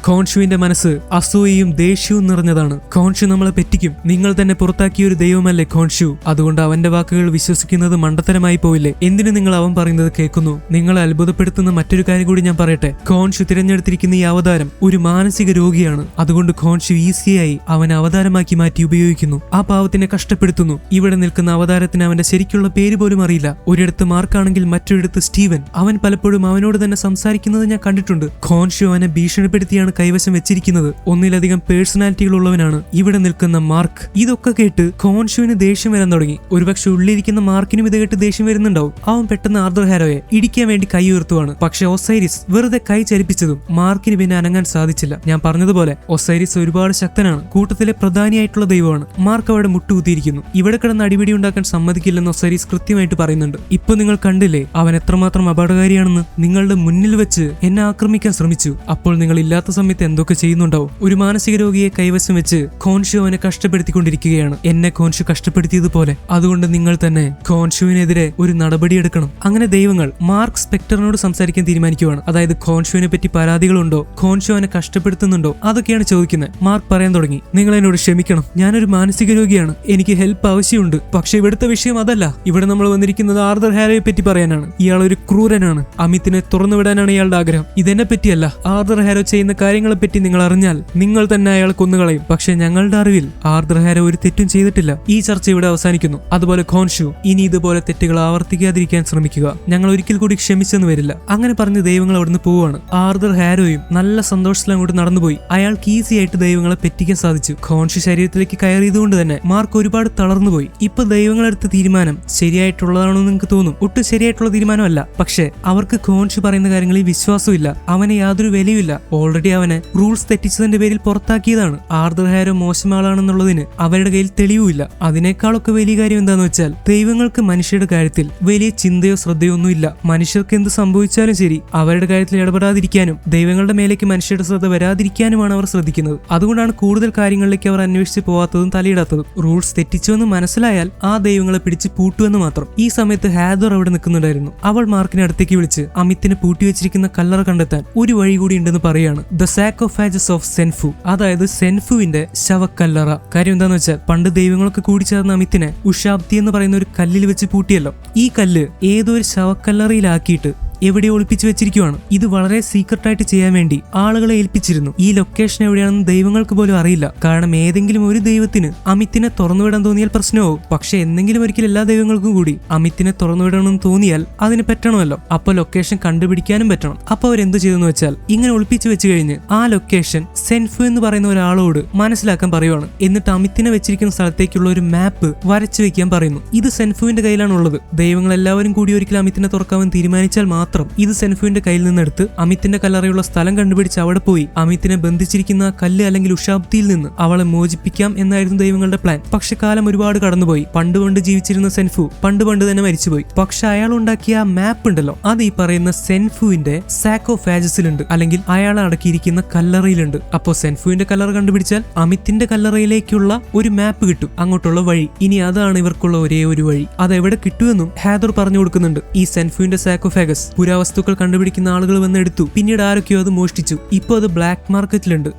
ഖോൻഷുവിന്റെ മനസ്സ് അസൂയയും ദേഷ്യവും നിറഞ്ഞതാണ്. ഖോൻഷു നമ്മളെ പറ്റിക്കും. നിങ്ങൾ തന്നെ പുറത്താക്കിയ ഒരു ദൈവമല്ലേ ഖോൻഷു? അതുകൊണ്ട് അവന്റെ വാക്കുകൾ വിശ്വസിക്കുന്നത് മണ്ടത്തരമായി പോയില്ലേ? എന്തിനു നിങ്ങൾ അവൻ പറയുന്നത് കേൾക്കുന്നു? നിങ്ങളെ അത്ഭുതപ്പെടുത്തുന്ന മറ്റൊരു കാര്യം കൂടി ഞാൻ പറയട്ടെ. ഖോൻഷു തിരഞ്ഞെടുത്തിരിക്കുന്ന ഈ അവതാരം ഒരു മാനസിക രോഗിയാണ്. അതുകൊണ്ട് ഖോൻഷു ഈസിയായി അവനെ അവതാരമാക്കി മാറ്റി ഉപയോഗിക്കുന്നു. ആ പാവത്തിനെ കഷ്ടപ്പെടുത്തുന്നു. ഇവിടെ നിൽക്കുന്ന അവതാരത്തിന് അവന്റെ ശരിക്കുള്ള പേര് പോലും അറിയില്ല. ഒരിടത്ത് മാർക്കാണെങ്കിൽ മറ്റൊരിടത്ത് സ്റ്റീവൻ. അവൻ പലപ്പോഴും അവനോട് തന്നെ സംസാരിക്കുന്നത് ഞാൻ കണ്ടിട്ടുണ്ട്. ഖോൻഷു അവനെ ഭീഷണിപ്പെടുത്തിയാണ് കൈവശം വെച്ചിരിക്കുന്നത്. ഒന്നിലധികം പേഴ്സണാലിറ്റികൾ ഉള്ളവനാണ് ഇവിടെ നിൽക്കുന്ന മാർക്ക്. ഇതൊക്കെ കേട്ട് ഖോൻഷുവിന് ദേഷ്യം വരാൻ തുടങ്ങി. ഒരുപക്ഷെ ഉള്ളിരിക്കുന്ന മാർക്കിനും ഇത് കേട്ട് ദേഷ്യം വരുന്നുണ്ടാവും. അവൻ പെട്ടെന്ന് ആർതർ ഹാരോയെ ഇടിക്കാൻ വേണ്ടി കൈ ഉയർത്തുവാണ്. പക്ഷെ ഒസൈരിസ് വെറുതെ കൈ ചലിപ്പിച്ചതും മാർക്കിന് പിന്നെ അനങ്ങാൻ സാധിച്ചില്ല. ഞാൻ പറഞ്ഞതുപോലെ ഒസൈരിസ് ഒരുപാട് ശക്തനാണ്. കൂട്ടത്തിലെ പ്രധാനിയായിട്ടുള്ള ദൈവമാണ്. മാർക്ക് അവിടെ മുട്ടുകുത്തിയിരിക്കുന്നു. ഇവിടെ കിടന്ന് അടിപിടി ഉണ്ടാക്കാൻ സമ്മതിക്കില്ലെന്ന് ഒസൈരിസ് കൃത്യമായിട്ട് പറയുന്നുണ്ട്. ഇപ്പൊ നിങ്ങൾ കണ്ടില്ലേ അവൻ എത്രമാത്രം അപകടകാരിയാണെന്ന്? നിങ്ങളുടെ മുന്നിൽ വെച്ച് എന്നെ ആക്രമിക്കാൻ ശ്രമിച്ചു. അപ്പോൾ നിങ്ങൾ ഇല്ലാത്ത സമയത്ത് എന്തൊക്കെ ചെയ്യുന്നുണ്ടാവും. ഒരു മാനസിക രോഗിയെ കൈവശം വെച്ച് ഖോൻഷു അവനെ കഷ്ടപ്പെടുത്തിക്കൊണ്ടിരിക്കുകയാണ്. എന്നെ ഖോൻഷു കഷ്ടപ്പെടുത്തിയതുപോലെ, അതുകൊണ്ട് നിങ്ങൾ തന്നെ ഖോൻഷുവിനെതിരെ ഒരു നടപടിയെടുക്കണം. അങ്ങനെ ദൈവങ്ങൾ മാർക്ക് സ്പെക്ടറിനോട് സംസാരിക്കാൻ തീരുമാനിക്കുകയാണ്. അതായത് ഖോൻഷുവിനെ പറ്റി പരാതികളുണ്ടോ, ഖോൻഷു അവനെ കഷ്ടപ്പെടുത്തുന്നുണ്ടോ, അതൊക്കെയാണ് ചോദിക്കുന്നത്. മാർക്ക് പറയാൻ തുടങ്ങി, നിങ്ങൾ എന്നോട് ക്ഷമിക്കണം, ഞാനൊരു മാനസിക രോഗിയാണ്, എനിക്ക് ഹെൽപ്പ് ആവശ്യമുണ്ട്. പക്ഷെ ഇവിടുത്തെ വിഷയം അതല്ല. ഇവിടെ നമ്മൾ വന്നിരിക്കുന്നത് ആർതർ ഹാരോയെ പറ്റി പറയാനാണ്. ഇയാൾ ഒരു ക്രൂരനാണ്. അമിത്തിനെ തുറന്നുവിടാനാണ് ഇയാളുടെ ആഗ്രഹം. ഇതെന്നെ പറ്റിയല്ല. ആർതർ ഹാരോ ചെയ്യുന്ന കാര്യങ്ങളെ പറ്റി നിങ്ങൾ അറിഞ്ഞാൽ നിങ്ങൾ തന്നെ അയാളെ കൊന്നുകളയും. പക്ഷെ ഞങ്ങളുടെ അറിവിൽ ആർതർ ഹാരോ ഒരു തെറ്റും ചെയ്തിട്ടില്ല. ഈ ചർച്ച ഇവിടെ അവസാനിക്കുന്നു. അതുപോലെ ഖോൻഷു, ഇനി ഇതുപോലെ തെറ്റുകൾ ആവർത്തിക്കാതിരിക്കാൻ ശ്രമിക്കുക. ഞങ്ങൾ ഒരിക്കൽ കൂടി ക്ഷമിച്ചെന്ന് വരില്ല. അങ്ങനെ പറഞ്ഞ് ദൈവങ്ങൾ അവിടുന്ന് പോവുകയാണ്. ആർതർ ഹാരോയും നല്ല സന്തോഷത്തിൽ അങ്ങോട്ട് നടന്നുപോയി. അയാൾക്ക് ഈസി ആയിട്ട് ദൈവങ്ങളെ പറ്റിക്കാൻ സാധിച്ചു. ഖോൻഷു ശരീരത്തിലേക്ക് കയറിയതുകൊണ്ട് തന്നെ മാർക്ക് ഒരുപാട് തളർന്നുപോയി. ഇപ്പൊ ദൈവങ്ങളെടുത്ത തീരുമാനം ശരിയായിട്ടുള്ളതാണോ എന്ന് നിങ്ങൾക്ക് തോന്നും. ഒട്ടും ശരിയായിട്ടുള്ള തീരുമാനമല്ല. പക്ഷെ അവർക്ക് ഖോൻഷു പറയുന്ന കാര്യങ്ങളിൽ വിശ്വാസമില്ല. അവന് യാതൊരു വിലയുമില്ല. ഓൾറെഡി അവനെ റൂൾസ് തെറ്റിച്ചതിന്റെ പേരിൽ പുറത്താക്കിയതാണ്. ആർതർ ഹാരോ മോശം ആളാണെന്നുള്ളതിന് അവരുടെ കയ്യിൽ തെളിവുമില്ല. അതിനേക്കാളൊക്കെ വലിയ കാര്യം എന്താന്ന് വെച്ചാൽ ദൈവങ്ങൾക്ക് മനുഷ്യരുടെ കാര്യത്തിൽ വലിയ ചിന്തയോ ശ്രദ്ധയോ ഒന്നുമില്ല. മനുഷ്യർക്ക് എന്ത് സംഭവിച്ചാലും ശരി അവരുടെ കാര്യത്തിൽ ഇടപെടാതിരിക്കാനും ദൈവങ്ങളുടെ മേലേക്ക് മനുഷ്യരുടെ ശ്രദ്ധ വരാതിരിക്കാനുമാണ് അവർ ശ്രദ്ധിക്കുന്നത്. അതുകൊണ്ടാണ് കൂടുതൽ കാര്യങ്ങളിലേക്ക് അവർ അന്വേഷിച്ച് പോവാത്തതും തലയിടാത്തതും. റൂൾസ് തെറ്റിച്ചുവെന്ന് മനസ്സിലായാൽ ആ ദൈവങ്ങളെ പിടിച്ച് പൂട്ടുവെന്ന് മാത്രം. ഈ സമയത്ത് ഹാദർ അവിടെ നിൽക്കുന്നുണ്ടായിരുന്നു. അവൾ മാർക്കിനെ അടുത്തേക്ക് വിളിച്ച് അമിത്തിനെ പൂട്ടിവെച്ചിരിക്കുന്ന കല്ലറ കണ്ടെത്താൻ ഒരു വഴി കൂടി ഉണ്ടെന്ന് പറയാണ്. ദ സാക്കോഫാജസ് ഓഫ് സെൻഫു, അതായത് സെൻഫുവിന്റെ ശവക്കല്ലറ. കാര്യം എന്താന്ന് വെച്ചാൽ പണ്ട് ദൈവങ്ങളൊക്കെ കൂടി ചേർന്ന അമിത്തിനെ ഉഷാബ്തി എന്ന് പറയുന്ന ഒരു കല്ലിൽ വെച്ച് പൂട്ടിയല്ലോ. ഈ കല്ല് ഏതോ ഒരു ശവക്കല്ലറയിലാക്കിയിട്ട് എവിടെ ഒളിപ്പിച്ചു വെച്ചിരിക്കുവാണ്. ഇത് വളരെ സീക്രട്ടായിട്ട് ചെയ്യാൻ വേണ്ടി ആളുകളെ ഏൽപ്പിച്ചിരുന്നു. ഈ ലൊക്കേഷൻ എവിടെയാണെന്ന് ദൈവങ്ങൾക്ക് പോലും അറിയില്ല. കാരണം ഏതെങ്കിലും ഒരു ദൈവത്തിന് അമിത്തിനെ തുറന്നുവിടാൻ തോന്നിയാൽ പ്രശ്നമാവും. പക്ഷെ എന്തെങ്കിലും ഒരിക്കൽ എല്ലാ ദൈവങ്ങൾക്കും കൂടി അമിത്തിനെ തുറന്നുവിടണമെന്ന് തോന്നിയാൽ അതിന് പറ്റണമല്ലോ. അപ്പൊ ലൊക്കേഷൻ കണ്ടുപിടിക്കാനും പറ്റണം. അപ്പൊ അവരെന്ത് ചെയ്തെന്ന് വെച്ചാൽ ഇങ്ങനെ ഒളിപ്പിച്ചു വെച്ച് കഴിഞ്ഞ് ആ ലൊക്കേഷൻ സെൻഫു എന്ന് പറയുന്ന ഒരാളോട് മനസ്സിലാക്കാൻ പറയുവാണ്. എന്നിട്ട് അമിത്തിനെ വെച്ചിരിക്കുന്ന സ്ഥലത്തേക്കുള്ള ഒരു മാപ്പ് വരച്ചു വെക്കാൻ പറയുന്നു. ഇത് സെൻഫുവിന്റെ കയ്യിലാണുള്ളത്. ദൈവങ്ങൾ എല്ലാവരും കൂടി ഒരിക്കൽ അമിത്തിനെ തുറക്കാമെന്ന് തീരുമാനിച്ചാൽ മാത്രം ഇത് സെൻഫുവിന്റെ കയ്യിൽ നിന്നെടുത്ത് അമിത്തിന്റെ കല്ലറയുള്ള സ്ഥലം കണ്ടുപിടിച്ച് അവിടെ പോയി അമിത്തിനെ ബന്ധിച്ചിരിക്കുന്ന കല്ല് അല്ലെങ്കിൽ ഉഷാബ്ദിയിൽ നിന്ന് അവളെ മോചിപ്പിക്കാം എന്നായിരുന്നു ദൈവങ്ങളുടെ പ്ലാൻ. പക്ഷെ കാലം ഒരുപാട് കടന്നുപോയി. പണ്ട് ജീവിച്ചിരുന്ന സെൻഫു പണ്ട് തന്നെ മരിച്ചുപോയി. പക്ഷെ അയാൾ ഉണ്ടാക്കിയ ആ മാപ്പ് ഉണ്ടല്ലോ, അത് ഈ പറയുന്ന സെൻഫുവിന്റെ സാക്കോഫാജസിലുണ്ട്, അല്ലെങ്കിൽ അയാളെ അടക്കിയിരിക്കുന്ന കല്ലറയിലുണ്ട്. അപ്പോ സെൻഫുവിന്റെ കല്ലറ കണ്ടുപിടിച്ചാൽ അമിത്തിന്റെ കല്ലറയിലേക്കുള്ള ഒരു മാപ്പ് കിട്ടും, അങ്ങോട്ടുള്ള വഴി. ഇനി അതാണ് ഇവർക്കുള്ള ഒരേ ഒരു വഴി. അത് എവിടെ കിട്ടുമെന്നും ഹാദർ പറഞ്ഞു കൊടുക്കുന്നുണ്ട്. ഈ സെൻഫുവിന്റെ സാക്കോഫാഗസ് പുരാവസ്തുക്കൾ കണ്ടുപിടിക്കുന്ന ആളുകൾ വന്നെടുത്തു. പിന്നീട് ആരൊക്കെയോ അത് മോഷ്ടിച്ചു. ഇപ്പൊ അത് ബ്ലാക്ക് മാർക്കറ്റിലുണ്ട്.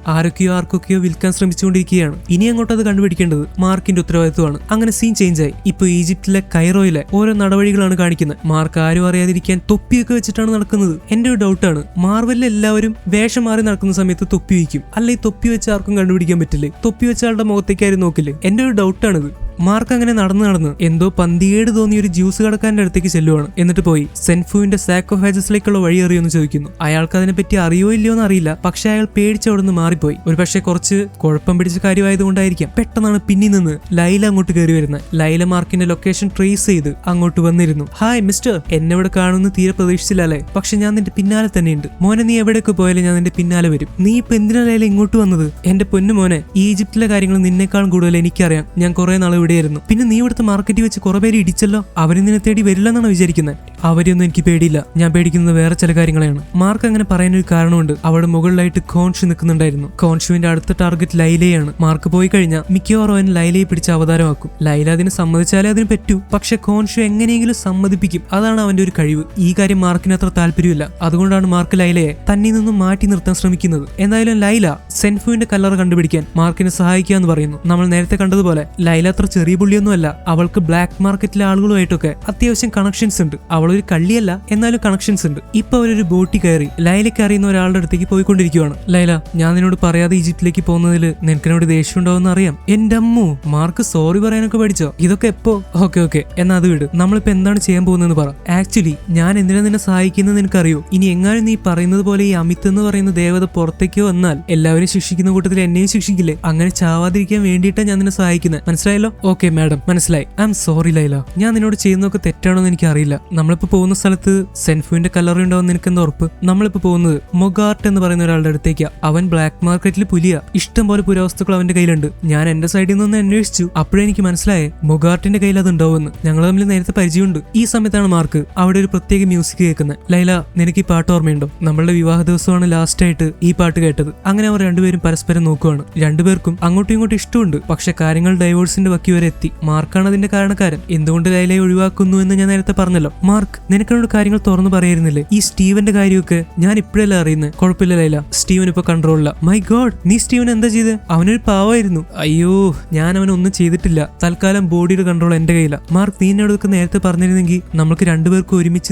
ആർക്കൊക്കെയോ വിൽക്കാൻ ശ്രമിച്ചുകൊണ്ടിരിക്കുകയാണ്. ഇനി അങ്ങോട്ട് അത് കണ്ടുപിടിക്കേണ്ടത് മാർക്കിന്റെ ഉത്തരവാദിത്വമാണ്. അങ്ങനെ സീൻ ചേഞ്ച് ആയി. ഇപ്പൊ ഈജിപ്തിലെ കൈറോയിലെ ഓരോ നടപടികളാണ് കാണിക്കുന്നത്. മാർക്ക് ആരും അറിയാതിരിക്കാൻ തൊപ്പിയൊക്കെ വെച്ചിട്ടാണ് നടക്കുന്നത്. എന്റെ ഒരു ഡൗട്ടാണ്, മാർവലിൽ എല്ലാവരും വേഷം മാറി നടക്കുന്ന സമയത്ത് തൊപ്പി വയ്ക്കും. അല്ല, ഈ തൊപ്പി വെച്ച് ആർക്കും കണ്ടുപിടിക്കാൻ പറ്റില്ലേ? തൊപ്പി വെച്ച ആളുടെ മുഖത്തേക്ക് ആരും നോക്കില്ലേ? എന്റെ ഒരു ഡൗട്ടാണിത്. മാർക്ക് അങ്ങനെ നടന്ന് എന്തോ പന്തികേട് തോന്നിയ ഒരു ജ്യൂസ് കടക്കാരന്റെ അടുത്തേക്ക് ചെല്ലുവാണ്. എന്നിട്ട് പോയി സെൻഫുവിന്റെ സാക്കോഫാജസിലേക്കുള്ള വഴി അറിയുമെന്ന് ചോദിക്കുന്നു. അയാൾക്ക് അതിനെപ്പറ്റി അറിയോ ഇല്ലയോ എന്ന് അറിയില്ല. പക്ഷെ അയാൾ പേടിച്ച് അവിടെ നിന്ന് മാറിപ്പോയി. ഒരു പക്ഷെ കുറച്ച് കുഴപ്പം പിടിച്ച കാര്യമായതുകൊണ്ടായിരിക്കാം. പെട്ടെന്നാണ് പിന്നിൽ നിന്ന് ലൈല അങ്ങോട്ട് കയറി വരുന്നത്. ലൈല മാർക്കിന്റെ ലൊക്കേഷൻ ട്രേസ് ചെയ്ത് അങ്ങോട്ട് വന്നിരുന്നു. ഹായ് മിസ്റ്റർ, എന്നെ ഇവിടെ കാണുമെന്ന് തീരെ പ്രതീക്ഷിച്ചില്ലല്ലേ? പക്ഷെ ഞാൻ നിന്റെ പിന്നാലെ തന്നെയുണ്ട് മോനെ. നീ എവിടേക്ക് പോയാലും ഞാൻ നിന്റെ പിന്നാലെ വരും. നീ ഇപ്പൊ എന്തിനാ ലൈല ഇങ്ങോട്ട് വന്നത്? എന്റെ പൊന്നു മോനെ, ഈജിപ്തിലെ കാര്യങ്ങൾ നിന്നെക്കാളും കൂടുതൽ എനിക്കറിയാം. ഞാൻ കുറെ നാൾ ഇവിടെയായിരുന്നു. പിന്നെ നീ ഇവിടുത്തെ മാർക്കറ്റിൽ വെച്ച് കുറെ പേര് ഇടിച്ചല്ലോ. അവര് നിന്നെ തേടി വരില്ല എന്നാണ് വിചാരിക്കുന്നത്? അവരെയൊന്നും എനിക്ക് പേടിയില്ല. ഞാൻ പേടിക്കുന്നത് വേറെ ചില കാര്യങ്ങളെയാണ്. മാർക്ക് അങ്ങനെ പറയാനൊരു കാരണമുണ്ട്. അവിടെ മുകളിലായിട്ട് ഖോൻഷു നിൽക്കുന്നുണ്ടായിരുന്നു. ഖോൻഷുവിന്റെ അടുത്ത ടാർഗറ്റ് ലൈലയാണ്. മാർക്ക് പോയി കഴിഞ്ഞാൽ മിക്കവാറും അവൻ ലൈലയെ പിടിച്ച് അവതാരമാക്കും. ലൈല അതിന് സമ്മതിച്ചാലേ അതിന് പറ്റൂ. പക്ഷെ ഖോൻഷു എങ്ങനെയെങ്കിലും സമ്മതിപ്പിക്കും. അതാണ് അവന്റെ ഒരു കഴിവ്. ഈ കാര്യം മാർക്കിന് അത്ര താല്പര്യമില്ല. അതുകൊണ്ടാണ് മാർക്ക് ലൈലയെ തന്നിൽ നിന്നും മാറ്റി നിർത്താൻ ശ്രമിക്കുന്നത്. എന്തായാലും ലൈല സെൻഫുവിന്റെ കല്ലറ കണ്ടുപിടിക്കാൻ മാർക്കിനെ സഹായിക്കാന്ന് പറയുന്നു. നമ്മൾ നേരത്തെ കണ്ടതുപോലെ ലൈല അത്ര ചെറിയ പുള്ളിയൊന്നുമല്ല. അവൾക്ക് ബ്ലാക്ക് മാർക്കറ്റിലെ ആളുകളുമായിട്ടൊക്കെ അത്യാവശ്യം കണക്ഷൻസ് ഉണ്ട്. അവളൊരു കള്ളിയല്ല, എന്നാലും കണക്ഷൻസ് ഉണ്ട്. ഇപ്പൊ അവരൊരു ബോട്ടിൽ കയറി ലൈലയ്ക്ക് അറിയുന്ന ഒരാളുടെ അടുത്തേക്ക് പോയിക്കൊണ്ടിരിക്കുവാണ്. ലൈല, ഞാൻ നിന്നോട് പറയാതെ ഈജിപ്തിലേക്ക് പോകുന്നതിൽ നിനക്കിനോട് ദേഷ്യം ഉണ്ടാവുമെന്ന് അറിയാം. എന്റെ അമ്മു, മാർക്ക് സോറി പറയാനൊക്കെ പഠിച്ചോ? ഇതൊക്കെ എപ്പോ? ഓക്കെ എന്നാ അത് വിട്. നമ്മളിപ്പോ എന്താണ് ചെയ്യാൻ പോകുന്നതെന്ന് പറ. ആക്ച്വലി ഞാൻ എന്തിനാ നിന്നെ സഹായിക്കുന്നത് നിനക്കറിയോ? ഇനി എങ്ങാനും നീ പറയുന്നത് പോലെ ഈ അമിത് എന്ന് പറയുന്ന ദേവത പുറത്തേക്ക് വന്നാൽ എല്ലാവരും ശിക്ഷിക്കുന്ന കൂട്ടത്തിൽ എന്നെയും ശിക്ഷിക്കില്ലേ? അങ്ങനെ ചാവാതിരിക്കാൻ വേണ്ടിയിട്ടാണ് ഞാൻ നിന്നെ സഹായിക്കുന്നത്. മനസ്സിലായല്ലോ? ഓക്കെ മാഡം, മനസ്സിലായി. ഐ എം സോറി ലൈല, ഞാൻ നിന്നോട് ചെയ്യുന്നതൊക്കെ തെറ്റാണോന്ന് എനിക്ക് അറിയില്ല. നമ്മളിപ്പോ പോകുന്ന സ്ഥലത്ത് സെൻഫുവിന്റെ കല്ലറി ഉണ്ടാവും നിനക്ക് എന്താ ഉറപ്പ്? നമ്മളിപ്പോ പോകുന്നത് മൊഗാർട്ട് എന്ന് പറയുന്ന ഒരാളുടെ അടുത്തേക്കാ. അവൻ ബ്ലാക്ക് മാർക്കറ്റിൽ പുലിയ. ഇഷ്ടം പോലെ പുരാവസ്തുക്കൾ അവന്റെ കയ്യിലുണ്ട്. ഞാൻ എന്റെ സൈഡിൽ നിന്ന് അന്വേഷിച്ചു. അപ്പോഴേ എനിക്ക് മനസ്സിലായേ മൊഗാർട്ടിന്റെ കയ്യിൽ അത് ഉണ്ടാവുമെന്ന്. ഞങ്ങൾ തമ്മിൽ നേരത്തെ പരിചയമുണ്ട്. ഈ സമയത്താണ് മാർക്ക് അവിടെ ഒരു പ്രത്യേക മ്യൂസിക് കേൾക്കുന്നത്. ലൈല, നിനക്ക് ഈ പാട്ട് ഓർമ്മയുണ്ടോ? നമ്മളുടെ വിവാഹ ദിവസമാണ് ലാസ്റ്റ് ആയിട്ട് ഈ പാട്ട് കേട്ടത്. അങ്ങനെ അവർ രണ്ടുപേരും പരസ്പരം നോക്കുവാണ്. രണ്ടുപേർക്കും അങ്ങോട്ടും ഇങ്ങോട്ടും ഇഷ്ടമുണ്ട്. പക്ഷെ കാര്യങ്ങൾ ഡൈവോഴ്സിന്റെ വക്കി വരെ എത്തി. മാർക്കാണ് അതിന്റെ കാരണക്കാരൻ. എന്തുകൊണ്ട് ലൈലയെ ഒഴിവാക്കുന്നു എന്ന് ഞാൻ നേരത്തെ പറഞ്ഞല്ലോ. മാർക്ക്, നിനക്കോട് കാര്യങ്ങൾ തുറന്നു പറയായിരുന്നില്ലേ? ഈ സ്റ്റീവന്റെ കാര്യമൊക്കെ ഞാൻ ഇപ്പോഴല്ല അറിയുന്നത്. കുഴപ്പമില്ല ലൈല, സ്റ്റീവൻ ഇപ്പൊ കൺട്രോളില്ല. മൈ ഗോഡ്, നീ സ്റ്റീവൻ എന്താ ചെയ്ത്? അവനൊരു പാവായിരുന്നു. അയ്യോ, ഞാൻ അവനൊന്നും ചെയ്തിട്ടില്ല. തൽക്കാലം ബോഡിയുടെ കൺട്രോൾ എന്റെ കയ്യില. മാർക്ക്, നീ എന്നോടൊക്കെ നേരത്തെ പറഞ്ഞിരുന്നെങ്കിൽ നമുക്ക് രണ്ടുപേർക്കും ഒരുമിച്ച്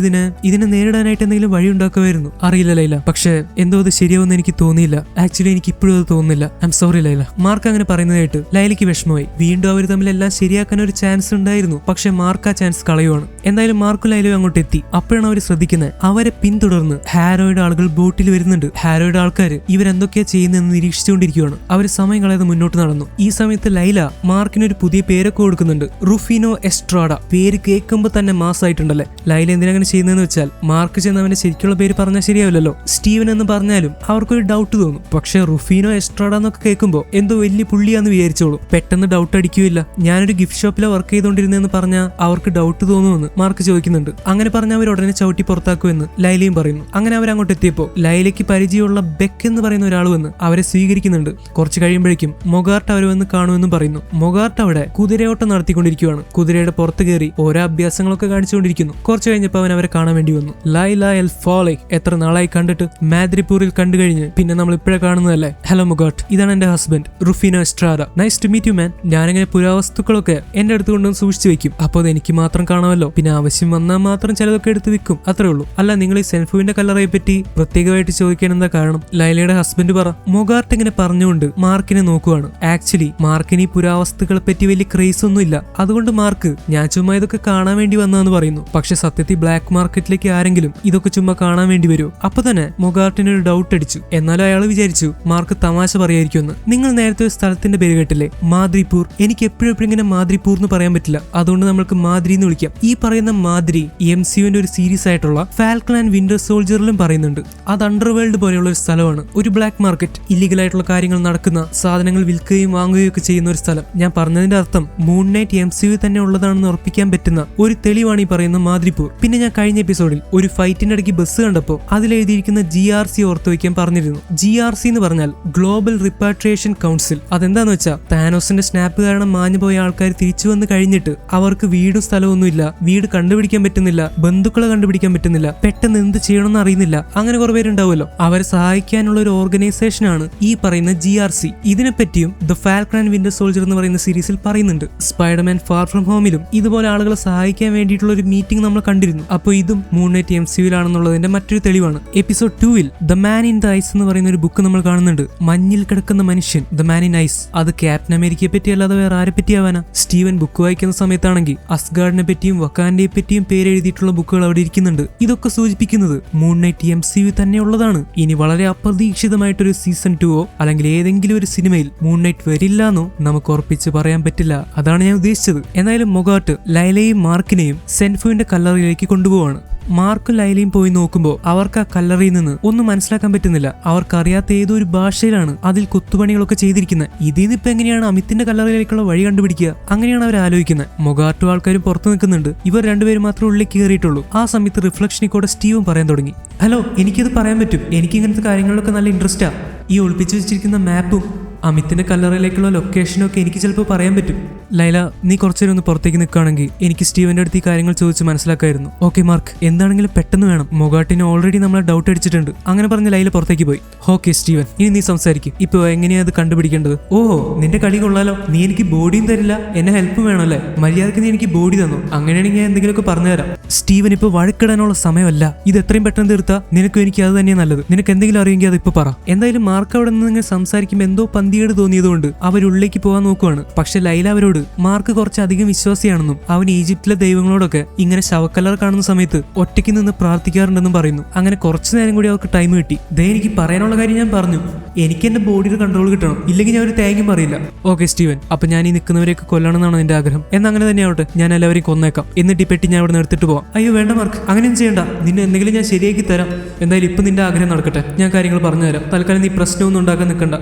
ഇതിനെ നേരിടാനായിട്ട് എന്തെങ്കിലും വഴി ഉണ്ടാക്കുമായിരുന്നു. അറിയില്ല ലൈല, പക്ഷെ എന്തോ അത് ശരിയാവുമെന്ന് എനിക്ക് തോന്നിയില്ല. ആക്ച്വലി എനിക്ക് ഇപ്പോഴും അത് തോന്നുന്നില്ല. I am sorry Laila. Mark അങ്ങനെ പറയുന്നതായിട്ട് ലൈലയ്ക്ക് വിഷമമായി. വീണ്ടും അവർ തമ്മിൽ എല്ലാം ശരിയാക്കാൻ ഒരു ചാൻസ് ഉണ്ടായിരുന്നു. പക്ഷെ മാർക്ക് ആ ചാൻസ് കളയുവാണ്. എന്തായാലും മാർക്കും ലൈലയും അങ്ങോട്ട് എത്തി. അപ്പോഴാണ് അവർ ശ്രദ്ധിക്കുന്നത്. അവരെ പിന്തുടർന്ന് ഹാരോയുടെ ആളുകൾ ബോട്ടിൽ വരുന്നുണ്ട്. ഹാരോയുടെ ആൾക്കാർ ഇവരെന്തൊക്കെയാ ചെയ്യുന്നതെന്ന് നിരീക്ഷിച്ചുകൊണ്ടിരിക്കുകയാണ്. അവർ സമയം കളയാതെ മുന്നോട്ട് നടന്നു. ഈ സമയത്ത് ലൈല മാർക്കിന് ഒരു പുതിയ പേരൊക്കെ കൊടുക്കുന്നുണ്ട്. റുഫിനോ എസ്ട്രാഡ. പേര് കേൾക്കുമ്പോൾ തന്നെ മാസമായിട്ടുണ്ടല്ലേ. ലൈല എന്തിനങ്ങനെ ചെയ്യുന്നതെന്ന് വെച്ചാൽ മാർക്ക് ചെന്ന് അവന്റെ ശരിക്കുള്ള പേര് പറഞ്ഞാൽ ശരിയാവില്ലല്ലോ. സ്റ്റീവൻ എന്ന് പറഞ്ഞാലും അവർക്കൊരു ഡൗട്ട് തോന്നും. പക്ഷെ റുഫിനോ എസ്ട്രാഡ എന്നൊക്കെ കേൾക്കുമ്പോൾ എന്തോ വലിയ പുള്ളിയാന്ന് വിചാരിച്ചോളൂ. പെട്ടെന്ന് ഡൗട്ട് അടിക്കുകയില്ല. ഞാനൊരു ഗിഫ്റ്റ് ഷോപ്പിലെ വർക്ക് ചെയ്തുകൊണ്ടിരുന്നെന്ന് പറഞ്ഞാൽ അവർക്ക് ഡൗട്ട് തോന്നുമെന്ന് മാർക്ക് ചോദിക്കുന്നുണ്ട്. അങ്ങനെ പറഞ്ഞാൽ അവർ ഉടനെ ചവിട്ടി പുറത്താക്കുമെന്ന് ലൈലയും പറയുന്നു. അങ്ങനെ അവർ അങ്ങോട്ട് എത്തിയപ്പോൾ ലൈലയ്ക്ക് പരിചയമുള്ള ബെക്ക് എന്ന് പറയുന്ന ഒരാൾ വന്ന് അവരെ സ്വീകരിക്കുന്നുണ്ട്. കുറച്ച് കഴിയുമ്പോഴേക്കും മൊഗാർട്ട് അവർ വന്ന് കാണുമെന്നും പറയുന്നു. മൊഗാർട്ട് അവിടെ കുതിരയോട്ടം നടത്തിക്കൊണ്ടിരിക്കുകയാണ്. കുതിരയുടെ പുറത്ത് കയറി ഓരോ അഭ്യാസങ്ങളൊക്കെ കാണിച്ചുകൊണ്ടിരിക്കുന്നു. കുറച്ച് കഴിഞ്ഞപ്പോൾ അവൻ അവരെ കാണാൻ വേണ്ടി വന്നു. ലൈല എൽ ഫോളെ, എത്ര നാളായി കണ്ടിട്ട്. മാദ്രിപൂരിൽ കണ്ടു കഴിഞ്ഞ് പിന്നെ നമ്മൾ ഇപ്പോഴേ കാണുന്നതല്ലേ. ഹലോ മൊഗാർട്ട്, ഇതാണ് എന്റെ husband Rufino Estrada. Nice to meet you man. ഞാനിങ്ങനെ പുരാവസ്തുക്കളൊക്കെ എന്റെ അടുത്ത് കൊണ്ടുവന്ന് സൂക്ഷിച്ചു വെക്കും. അപ്പോൾ അത് എനിക്ക് മാത്രം കാണാമല്ലോ. പിന്നെ ആവശ്യം വന്നാൽ മാത്രം ചിലതൊക്കെ എടുത്ത് വെക്കും, അത്രേ ഉള്ളൂ. അല്ല, നിങ്ങൾ ഈ സെൻഫുവിന്റെ കല്ലറയെ പറ്റി പ്രത്യേകമായിട്ട് ചോദിക്കാൻ എന്താ കാരണം? ലൈലയുടെ ഹസ്ബൻഡ് പറ. മൊഗാർട്ട് ഇങ്ങനെ പറഞ്ഞുകൊണ്ട് മാർക്കിനെ നോക്കുവാണ്. ആക്ച്വലി മാർക്കിന് ഈ പുരാവസ്തുക്കളെ പറ്റി വലിയ ക്രേസ് ഒന്നും ഇല്ല. അതുകൊണ്ട് മാർക്ക് ഞാൻ ചുമ്മാ ഇതൊക്കെ കാണാൻ വേണ്ടി വന്നതെന്ന് പറയുന്നു. പക്ഷെ സത്യത്തിൽ ബ്ലാക്ക് മാർക്കറ്റിലേക്ക് ആരെങ്കിലും ഇതൊക്കെ ചുമ്മാ കാണാൻ വേണ്ടി വരുമോ? അപ്പൊ തന്നെ മൊഗാർട്ടിന് ഒരു ഡൗട്ട് അടിച്ചു. എന്നാലും അയാൾ വിചാരിച്ചു മാർക്ക് തമാശ പറയായിരിക്കുമെന്ന്. നിങ്ങൾ നേരത്തെ ഒരു സ്ഥലത്തിന്റെ പേര് കേട്ടില്ലേ, മാദ്രിപൂർ? എനിക്ക് എപ്പോഴും ഇങ്ങനെ മാദ്രിപൂർ എന്ന് പറയാൻ പറ്റില്ല. അതുകൊണ്ട് നമ്മൾക്ക് മാദ്രി എന്ന് വിളിക്കാം. ഈ പറയുന്ന മാദ്രി MCUവിന്റെ ഒരു സീരീസ് ആയിട്ടുള്ള ഫാൽക്കൺ ആൻഡ് വിന്റർ സോൾജറിലും പറയുന്നുണ്ട്. അത് അണ്ടർവേൾഡ് പോലെയുള്ള ഒരു സ്ഥലമാണ്. ഒരു ബ്ലാക്ക് മാർക്കറ്റ്, ഇല്ലീഗൽ ആയിട്ടുള്ള കാര്യങ്ങൾ നടക്കുന്ന, സാധനങ്ങൾ വിൽക്കുകയും വാങ്ങുകയും ഒക്കെ ചെയ്യുന്ന ഒരു സ്ഥലം. ഞാൻ പറഞ്ഞതിന്റെ അർത്ഥം മൂൺ നൈറ്റ് MCU തന്നെ ഉള്ളതാണെന്ന് ഉറപ്പിക്കാൻ പറ്റുന്ന ഒരു തെളിവാണ് ഈ പറയുന്ന മാദ്രിപൂർ. പിന്നെ ഞാൻ കഴിഞ്ഞ എപ്പിസോഡിൽ ഒരു ഫൈറ്റിന്റെ ഇടയ്ക്ക് ബസ് കണ്ടപ്പോൾ അതിലെഴുതിയിരിക്കുന്ന GRC ഓർത്തു വയ്ക്കാൻ പറഞ്ഞിരുന്നു. GRC എന്ന് പറഞ്ഞാൽ ഗ്ലോബൽ റിപ്പാട്രിയേഷൻ കൗൺസിൽ. അതെന്താന്ന് വെച്ചാൽ താനോസിന്റെ സ്നാപ്പ് കാരണം മാഞ്ഞു പോയ ആൾക്കാർ തിരിച്ചു വന്ന് കഴിഞ്ഞിട്ട് അവർക്ക് വീടും സ്ഥലമൊന്നും ഇല്ല, വീട് കണ്ടുപിടിക്കാൻ പറ്റുന്നില്ല, ബന്ധുക്കളെ കണ്ടുപിടിക്കാൻ പറ്റുന്നില്ല, പെട്ടെന്ന് എന്ത് ചെയ്യണമെന്ന് അറിയുന്നില്ല. അങ്ങനെ കുറെ പേരുണ്ടാവുമല്ലോ. അവരെ സഹായിക്കാനുള്ള ഒരു ഓർഗനൈസേഷൻ ആണ് ഈ പറയുന്ന GRC. ഇതിനെപ്പറ്റിയും the Falcon and Winter Soldier എന്ന് പറയുന്ന സീരീസിൽ പറയുന്നുണ്ട്. സ്പൈഡർമാൻ ഫാർ ഫ്രം ഹോമിലും ഇതുപോലെ ആളുകളെ സഹായിക്കാൻ വേണ്ടിയിട്ടുള്ള ഒരു മീറ്റിംഗ് നമ്മൾ കണ്ടിരുന്നു. അപ്പോൾ ഇതും മൂൺ നൈറ്റ് MCUവിലാണെന്നുള്ളതിന്റെ മറ്റൊരു തെളിവാണ്. എപ്പിസോഡ് 2-ൽ the man in the ice എന്ന് പറയുന്ന ഒരു ബുക്ക് നമ്മൾ കാണുന്നുണ്ട്. മഞ്ഞിൽ കിടക്കുന്ന മനുഷ്യൻ, ദ മാൻ ഇൻ ഐസ്. അത് ക്യാപ്റ്റൻ അമേരിക്കയെ പറ്റി അല്ലാതെ വേറെ ആരെ പറ്റിയാവാനാ? സ്റ്റീവൻ ബുക്ക് വായിക്കുന്ന സമയത്താണെങ്കിൽ അസ്ഗാർഡിനെ പറ്റിയും വക്കാൻഡയെ പറ്റിയും പേരെഴുതിയിട്ടുള്ള ബുക്കുകൾ അവിടെ ഇരിക്കുന്നുണ്ട്. ഇതൊക്കെ സൂചിപ്പിക്കുന്നത് മൂൺ നൈറ്റ് MCU തന്നെയുള്ളതാണ്. ഇനി വളരെ അപ്രതീക്ഷിതമായിട്ടൊരു സീസൺ 2 അല്ലെങ്കിൽ ഏതെങ്കിലും ഒരു സിനിമയിൽ മൂൺ നൈറ്റ് വരില്ലാന്നോ നമുക്ക് ഉറപ്പിച്ച് പറയാൻ പറ്റില്ല. അതാണ് ഞാൻ ഉദ്ദേശിച്ചത്. എന്തായാലും മൊഗാർട്ട് ലൈലയെയും മാർക്കിനെയും സെൻഫുവിന്റെ കല്ലറയിലേക്ക് കൊണ്ടുപോവാണ്. മാർക്കും ലൈലയും പോയി നോക്കുമ്പോൾ അവർക്ക് ആ കല്ലറിയിൽ നിന്ന് ഒന്നും മനസ്സിലാക്കാൻ പറ്റുന്നില്ല. അവർക്കറിയാത്ത ഏതോ ഒരു ഭാഷയിലാണ് അതിൽ കൊത്തുപണികളൊക്കെ ചെയ്തിരിക്കുന്നത്. ഇതിനിപ്പോ എങ്ങനെയാണ് അമിത്തിന്റെ കല്ലറയിലേക്കുള്ള വഴി കണ്ടുപിടിക്കുക? അങ്ങനെയാണ് അവർ ആലോചിക്കുന്നത്. മൊഗാർട്ടും ആൾക്കാരും പുറത്തു നിൽക്കുന്നുണ്ട്. ഇവർ രണ്ടുപേരും മാത്രമേ ഉള്ളിലേക്ക് കയറിയിട്ടുള്ളൂ. ആ സമയത്ത് റിഫ്ലക്ഷനിൽ കൂടെ സ്റ്റീവും പറയാൻ തുടങ്ങി. ഹലോ, എനിക്കത് പറയാൻ പറ്റും. എനിക്ക് ഇങ്ങനത്തെ കാര്യങ്ങളിലൊക്കെ നല്ല ഇൻട്രസ്റ്റാ. ഈ ഒളിപ്പിച്ചു വെച്ചിരിക്കുന്ന മാപ്പും അമിത്തിന്റെ കല്ലറയിലേക്കുള്ള ലൊക്കേഷനൊക്കെ എനിക്ക് ചിലപ്പോൾ പറയാൻ പറ്റും. ലൈല, നീ കുറച്ചേരം ഒന്ന് പുറത്തേക്ക് നിൽക്കുകയാണെങ്കിൽ എനിക്ക് സ്റ്റീവന്റെ അടുത്ത് ഈ കാര്യങ്ങൾ ചോദിച്ച് മനസ്സിലാക്കായിരുന്നു. ഓക്കെ മാർക്ക്, എന്താണെങ്കിലും പെട്ടെന്ന് വേണം. മൊഗാർട്ടിന് ഓൾറെഡി നമ്മളെ ഡൗട്ട് അടിച്ചിട്ടുണ്ട്. അങ്ങനെ പറഞ്ഞ് ലൈല പുറത്തേക്ക് പോയി. ഓക്കെ സ്റ്റീവൻ, ഇനി നീ സംസാരിക്കും. ഇപ്പൊ എങ്ങനെയാ അത് കണ്ടുപിടിക്കേണ്ടത്? ഓഹോ, നിന്റെ കളി കൊള്ളാലോ. നീ എനിക്ക് ബോഡിയും തരില്ല, എന്നെ ഹെൽപ്പും വേണമല്ലേ? മര്യാദക്ക് നീ എനിക്ക് ബോഡി തന്നു. അങ്ങനെയാണെങ്കിൽ ഞാൻ എന്തെങ്കിലുമൊക്കെ പറഞ്ഞുതരാം. സ്റ്റീവൻ, ഇപ്പൊ വഴക്കിടാനുള്ള സമയമല്ല. ഇത് എത്രയും പെട്ടെന്ന് തീർത്താ നിനക്കും എനിക്ക് അത് തന്നെയാണ് നല്ലത്. നിനക്ക് എന്തെങ്കിലും അറിയെങ്കിൽ അത് ഇപ്പൊ പറ. എന്തായാലും മാർക്ക് അവിടെ നിന്ന് ഇങ്ങനെ സംസാരിക്കുമ്പോൾ എന്തോ പന്തികേട് തോന്നിയതുകൊണ്ട് അവരുള്ളിലേക്ക് പോകാൻ നോക്കുവാണ്. പക്ഷെ ലൈല അവരോട് മാർക്ക് കുറച്ചധികം വിശ്വാസിയാണെന്നും അവൻ ഈജിപ്തിലെ ദൈവങ്ങളോടൊക്കെ ഇങ്ങനെ ശവക്കല്ലറ കാണുന്ന സമയത്ത് ഒറ്റയ്ക്ക് നിന്ന് പ്രാർത്ഥിക്കാറുണ്ടെന്നും പറയുന്നു. അങ്ങനെ കുറച്ചു നേരം കൂടി അവർക്ക് ടൈം കിട്ടി. ദേ, എനിക്ക് പറയാനുള്ള കാര്യം ഞാൻ പറഞ്ഞു. എനിക്ക് എന്റെ ബോഡിയുടെ കൺട്രോൾ കിട്ടണം, ഇല്ലെങ്കിൽ ഞാൻ ഒരു തേങ്ങയും പറയില്ല. ഓക്കെ സ്റ്റീവൻ, അപ്പൊ ഞാൻ ഈ നിൽക്കുന്നവരെയൊക്കെ കൊല്ലണമെന്നാണ് നിന്റെ ആഗ്രഹം. എന്നാ അങ്ങനെ തന്നെ ആവട്ടെ, ഞാൻ എല്ലാവരെയും കൊന്നേക്കാം. എന്നിട്ട് ഈ പെട്ടി ഞാൻ ഇവിടെ നിർത്തിട്ട് പോവാം. അയ്യോ വേണ്ട മാർക്ക്, അങ്ങനെയൊന്നും ചെയ്യണ്ട. നിന്നെ എന്തെങ്കിലും ഞാൻ ശരിയാക്കി തരാം. എന്തായാലും ഇപ്പൊ നിന്റെ ആഗ്രഹം നടക്കട്ടെ, ഞാൻ കാര്യങ്ങൾ പറഞ്ഞുതരാം. തൽക്കാലം നീ പ്രശ്നമൊന്നും ഉണ്ടാക്കാൻ നിൽക്കണ്ട.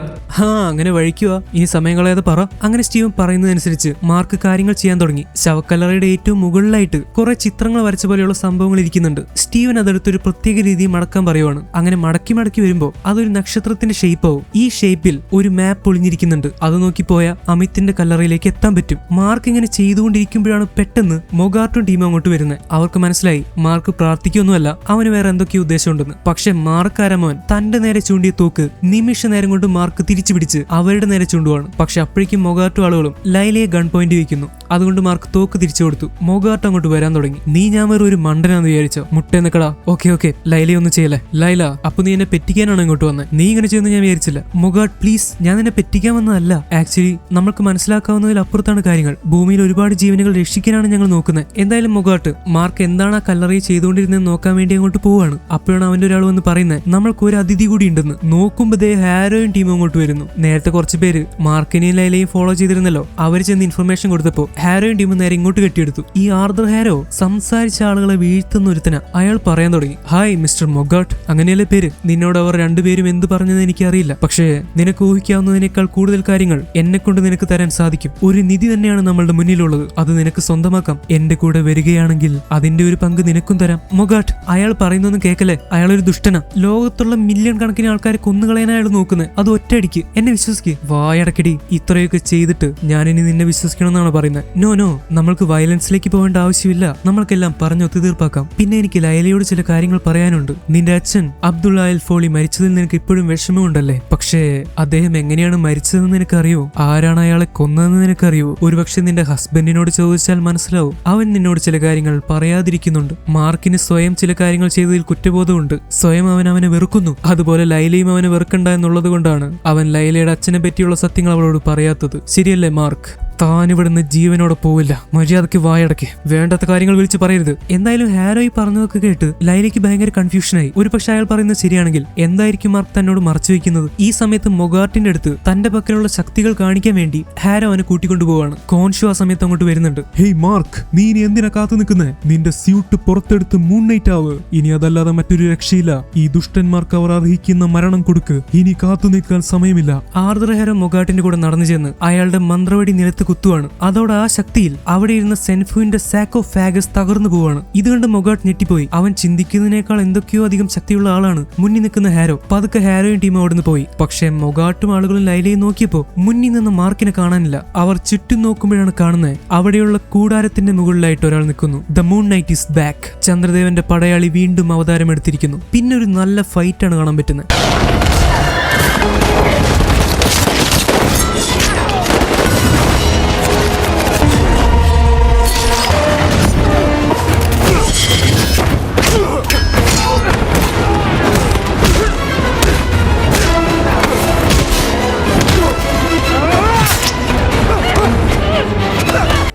അങ്ങനെ വഴിക്കുക, ഇനി സമയം കളയാതെ പറ. അങ്ങനെ സ്റ്റീവൻ പറയുന്നതനുസരിച്ച് മാർക്ക് കാര്യങ്ങൾ ചെയ്യാൻ തുടങ്ങി. ശവക്കല്ലറയുടെ ഏറ്റവും മുകളിലായിട്ട് കുറെ ചിത്രങ്ങൾ വരച്ച പോലെയുള്ള സംഭവങ്ങൾ ഇരിക്കുന്നുണ്ട്. സ്റ്റീവൻ അതെടുത്തൊരു പ്രത്യേക രീതിയിൽ മടക്കാൻ പറയുവാണ്. അങ്ങനെ മടക്കി മടക്കി വരുമ്പോൾ അതൊരു നക്ഷത്രത്തിന്റെ ഷേപ്പ് ആവും. ഈ ഷേപ്പിൽ ഒരു മാപ്പ് ഒളിഞ്ഞിരിക്കുന്നുണ്ട്. അത് നോക്കി പോയാൽ അമിത്തിന്റെ കല്ലറയിലേക്ക് എത്താൻ പറ്റും. മാർക്ക് ഇങ്ങനെ ചെയ്തുകൊണ്ടിരിക്കുമ്പോഴാണ് പെട്ടെന്ന് മൊഗാർട്ടും ടീമും അങ്ങോട്ട് വരുന്നത്. അവർക്ക് മനസ്സിലായി മാർക്ക് പ്രാർത്ഥിക്കൊന്നുമല്ല, അവന് വേറെ എന്തൊക്കെയോ ഉദ്ദേശമുണ്ടെന്ന്. പക്ഷെ മാർക്ക് ആരമോൻ തന്റെ നേരെ ചൂണ്ടിയ തോക്ക് നിമിഷ നേരം കൊണ്ട് മാർക്ക് തിരിച്ചു പിടിച്ച് അവരുടെ നേരെ ചൂണ്ടുവാണ്. പക്ഷെ അപ്പോഴേക്കും മൊഗാർട്ടും ആളുകളും ലൈലയെ ഗൺ പോയിന്റ് വയ്ക്കുന്നു. അതുകൊണ്ട് മാർക്ക് തോക്ക് തിരിച്ചു കൊടുത്തു. മൊഗാർട്ട് അങ്ങോട്ട് വരാൻ തുടങ്ങി. നീ ഞാൻ വേറെ ഒരു മണ്ടനാന്ന് വിചാരിച്ചോ? മുട്ടേ നിക്കടാ. ഓക്കെ ലൈലയെ ഒന്നും ചെയ്യല്ലേ. ലൈല, അപ്പൊ നീ എന്നെ പെറ്റിക്കാനാണ് ഇങ്ങോട്ട് വന്നത്? നീ ഇങ്ങനെ ചെയ്യുന്ന ഞാൻ വിചാരിച്ചില്ല. മൊഗാർട്ട് പ്ലീസ്, ഞാൻ നിന്നെ പെറ്റിക്കാൻ വന്നതല്ല. ആക്ച്വലി നമ്മൾക്ക് മനസ്സിലാക്കാവുന്നതിൽ അപ്പുറത്താണ് കാര്യങ്ങൾ. ഭൂമിയിൽ ഒരുപാട് ജീവനുകൾ രക്ഷിക്കാനാണ് ഞങ്ങൾ നോക്കുന്നത്. എന്തായാലും മൊഗാർട്ട്, മാർക്ക് എന്താണ് ആ കല്ലറയിൽ ചെയ്തുകൊണ്ടിരുന്നത് നോക്കാൻ വേണ്ടി അങ്ങോട്ട് പോവാണ്. അപ്പോഴാണ് അവന്റെ ഒരാൾ വന്ന് പറയുന്നത് നമ്മൾക്ക് ഒരു അതിഥി കൂടി ഉണ്ടെന്ന്. നോക്കുമ്പോ ദേ ഹാരോയും ടീമും അങ്ങോട്ട് വരുന്നു. നേരത്തെ കുറച്ച് പേര് മാർക്കിനെയും ലൈലയും ഫോളോ ചെയ്തിരുന്നല്ലോ. അവർ ചെന്ന് ഇൻഫർമേഷൻ കൊടുത്തപ്പോ ഹാരോയും ടീമും നേരെ ഇങ്ങോട്ട് കെട്ടിയെടുത്തു. ഈ ആർദർ ഹാരോ സംസാരിച്ച ആളുകളെ വീഴ്ത്തുന്ന ഒരുത്തന. അയാൾ പറയാൻ തുടങ്ങി, ഹായ് മിസ്റ്റർ മൊഗാർട്ട്, അങ്ങനെയല്ലേ പേര്? നിന്നോട് അവർ രണ്ടുപേരും എന്ത് പറഞ്ഞതെന്ന് എനിക്കറിയില്ല. പക്ഷേ നിനക്ക് ഊഹിക്കാവുന്നതിനേക്കാൾ കൂടുതൽ കാര്യങ്ങൾ എന്നെ കൊണ്ട് നിനക്ക് തരാൻ സാധിക്കും. ഒരു നിധി തന്നെയാണ് നമ്മളുടെ മുന്നിലുള്ളത്. അത് നിനക്ക് സ്വന്തമാക്കാം. എന്റെ കൂടെ വരികയാണെങ്കിൽ അതിന്റെ ഒരു പങ്ക് നിനക്കും തരാം. മൊഗാർട്ട്, അയാൾ പറയുന്നൊന്നും കേക്കല്ലേ. അയാൾ ഒരു ദുഷ്ടനാ. ലോകത്തുള്ള മില്യൺ കണക്കിന് ആൾക്കാരെ കൊന്നുകളയാൻ അയാൾ നോക്കുന്നത്. അത് ഒറ്റയടിക്ക്. എന്നെ വിശ്വസിക്ക്. വായടക്കടി. ഇത്രയൊക്കെ ചെയ്തിട്ട് ഞാനിനി നിന്നെ വിശ്വസിക്കണമെന്നാണ് പറയുന്നത്. നോ, നമ്മൾക്ക് വയലൻസിലേക്ക് പോകേണ്ട ആവശ്യമില്ല. നമ്മൾക്കെല്ലാം പറഞ്ഞ് ഒത്തുതീർപ്പാക്കാം. പിന്നെ എനിക്ക് ലൈലയോട് ചില കാര്യങ്ങൾ പറയാനുണ്ട്. നിന്റെ അച്ഛൻ അബ്ദുള്ള അൽ ഫോളി മരിച്ചതിൽ നിനക്ക് ഇപ്പോഴും വിഷമമുണ്ടല്ലേ? പക്ഷേ അദ്ദേഹം എങ്ങനെയാണ് മരിച്ചതെന്ന് നിനക്കറിയോ? ആരാണ് അയാളെ കൊന്നതെന്ന് നിനക്കറിയോ? ഒരുപക്ഷെ നിന്റെ ഹസ്ബൻഡിനോട് ചോദിച്ചാൽ മനസ്സിലാവും. അവൻ നിന്നോട് ചില കാര്യങ്ങൾ പറയാതിരിക്കുന്നുണ്ട്. മാർക്കിന് സ്വയം ചില കാര്യങ്ങൾ ചെയ്തതിൽ കുറ്റബോധമുണ്ട്. സ്വയം അവനെ വെറുക്കുന്നു. അതുപോലെ ലൈലയും അവനെ വെറുക്കണ്ട എന്നുള്ളത് കൊണ്ടാണ് അവൻ ലൈലയുടെ അച്ഛനെ പറ്റിയുള്ള സത്യങ്ങൾ അവളോട് പറയാത്തത്. ശരിയല്ലേ മാർക്ക്? താനിവിടുന്ന് ജീവനോടെ പോവില്ല. മര്യാദക്ക് വായടക്കെ. വേണ്ടാത്ത കാര്യങ്ങൾ വിളിച്ച് പറയരുത്. എന്തായാലും ഹാരോയി പറഞ്ഞതൊക്കെ കേട്ട് ലൈലയ്ക്ക് ഭയങ്കര കൺഫ്യൂഷനായി. ഒരുപക്ഷെ അയാൾ പറയുന്നത് ശരിയാണെങ്കിൽ എന്തായിരിക്കും മാർക്ക് തന്നോട് മറച്ചു വെക്കുന്നത്? ഈ സമയത്ത് മൊഗാർട്ടിന്റെ അടുത്ത് തന്റെ പക്കലുള്ള ശക്തികൾ കാണിക്കാൻ വേണ്ടി ഹാരോ അവനെ കൂട്ടിക്കൊണ്ടുപോവാണ്. കോൺഷു ആ സമയത്ത് അങ്ങോട്ട് വരുന്നുണ്ട്. ഹേയ് മാർക്ക്, നീ ഇനി എന്തിനാ കാത്തു നിൽക്കുന്നേ? നിന്റെ സ്യൂട്ട് പുറത്തെടുത്ത് മൂൺ നൈറ്റ് ആവ്. ഇനി അതല്ലാതെ മറ്റൊരു രക്ഷയില്ല. ഈ ദുഷ്ടന്മാർക്ക് അവർ അർഹിക്കുന്ന മരണം കൊടുക്ക്. ഇനി കാത്തു നിൽക്കാൻ സമയമില്ല. ആർദർ ഹാരോ മൊഗാർട്ടിന്റെ കൂടെ നടന്നു ചെന്ന് അയാളുടെ മന്ത്രവടി നിലത്ത് കുത്തുവാണ്. അതോടെ ആ ശക്തിയിൽ അവിടെ ഇരുന്ന സെൻഫുവിന്റെ സാക്കോ ഫാഗസ് തകർന്നു പോവാണ്. ഇത് കണ്ട് മൊഗാർട്ട് ഞെട്ടിപ്പോയി. അവൻ ചിന്തിക്കുന്നതിനേക്കാൾ എന്തൊക്കെയോ അധികം ശക്തിയുള്ള ആളാണ് മുന്നിൽ നിൽക്കുന്ന ഹാരോ. പതുക്കെ ഹാരോയും ടീം അവിടുന്ന് പോയി. പക്ഷെ മൊഗാർട്ടും ആളുകളും ലൈലയും നോക്കിയപ്പോ മുന്നിൽ നിന്ന് മാർക്കിനെ കാണാനില്ല. അവർ ചുറ്റും നോക്കുമ്പോഴാണ് കാണുന്നത് അവിടെയുള്ള കൂടാരത്തിന്റെ മുകളിലായിട്ട് ഒരാൾ നിൽക്കുന്നു. The Moon Knight is back. ചന്ദ്രദേവന്റെ പടയാളി വീണ്ടും അവതാരം എടുത്തിരിക്കുന്നു. പിന്നെ ഒരു നല്ല ഫൈറ്റാണ് കാണാൻ പറ്റുന്നത്.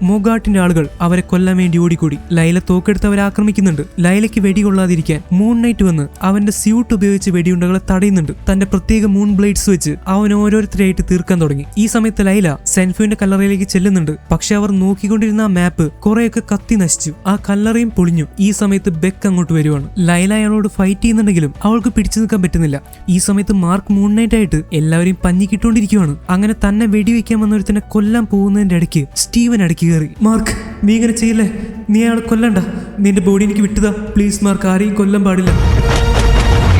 മൊഗാർട്ടിന്റെ ആളുകൾ അവരെ കൊല്ലാൻ വേണ്ടി ഓടിക്കൂടി. ലൈല തോക്കെടുത്ത് അവരെ ആക്രമിക്കുന്നുണ്ട്. ലൈലയ്ക്ക് വെടികൊള്ളാതിരിക്കാൻ മൂൺ നൈറ്റ് വന്ന് അവന്റെ സ്യൂട്ട് ഉപയോഗിച്ച് വെടിയുണ്ടകളെ തടയുന്നുണ്ട്. തന്റെ പ്രത്യേക മൂൺ ബ്ലേഡ്സ് വെച്ച് അവൻ ഓരോരുത്തരായിട്ട് തീർക്കാൻ തുടങ്ങി. ഈ സമയത്ത് ലൈല സെൻഫുവിന്റെ കല്ലറയിലേക്ക് ചെല്ലുന്നുണ്ട്. പക്ഷെ അവർ നോക്കിക്കൊണ്ടിരുന്ന ആ മാപ്പ് കുറെയൊക്കെ കത്തി നശിച്ചു. ആ കല്ലറയും പൊളിഞ്ഞു. ഈ സമയത്ത് ബെക്ക് അങ്ങോട്ട് വരുവാണ്. ലൈല അയാളോട് ഫൈറ്റ് ചെയ്യുന്നുണ്ടെങ്കിലും അവൾക്ക് പിടിച്ചു നിൽക്കാൻ പറ്റുന്നില്ല. ഈ സമയത്ത് മാർക്ക് മൂൺ നൈറ്റ് ആയിട്ട് എല്ലാവരെയും പഞ്ഞിക്കിട്ടുകൊണ്ടിരിക്കുവാണ്. അങ്ങനെ തന്നെ വെടിവെക്കാൻ വന്നൊരുത്തനെ കൊല്ലാൻ പോകുന്നതിന്റെ ഇടയ്ക്ക് സ്റ്റീവൻ അടുക്കി കയറി. മാർക്ക്, നീ ഇങ്ങനെ ചെയ്യല്ലേ. നീ അയാളെ കൊല്ലണ്ട. നിന്റെ ബോഡി എനിക്ക് വിട്ടുതാ പ്ലീസ്. മാർക്ക്, ആരെയും കൊല്ലാൻ പാടില്ല.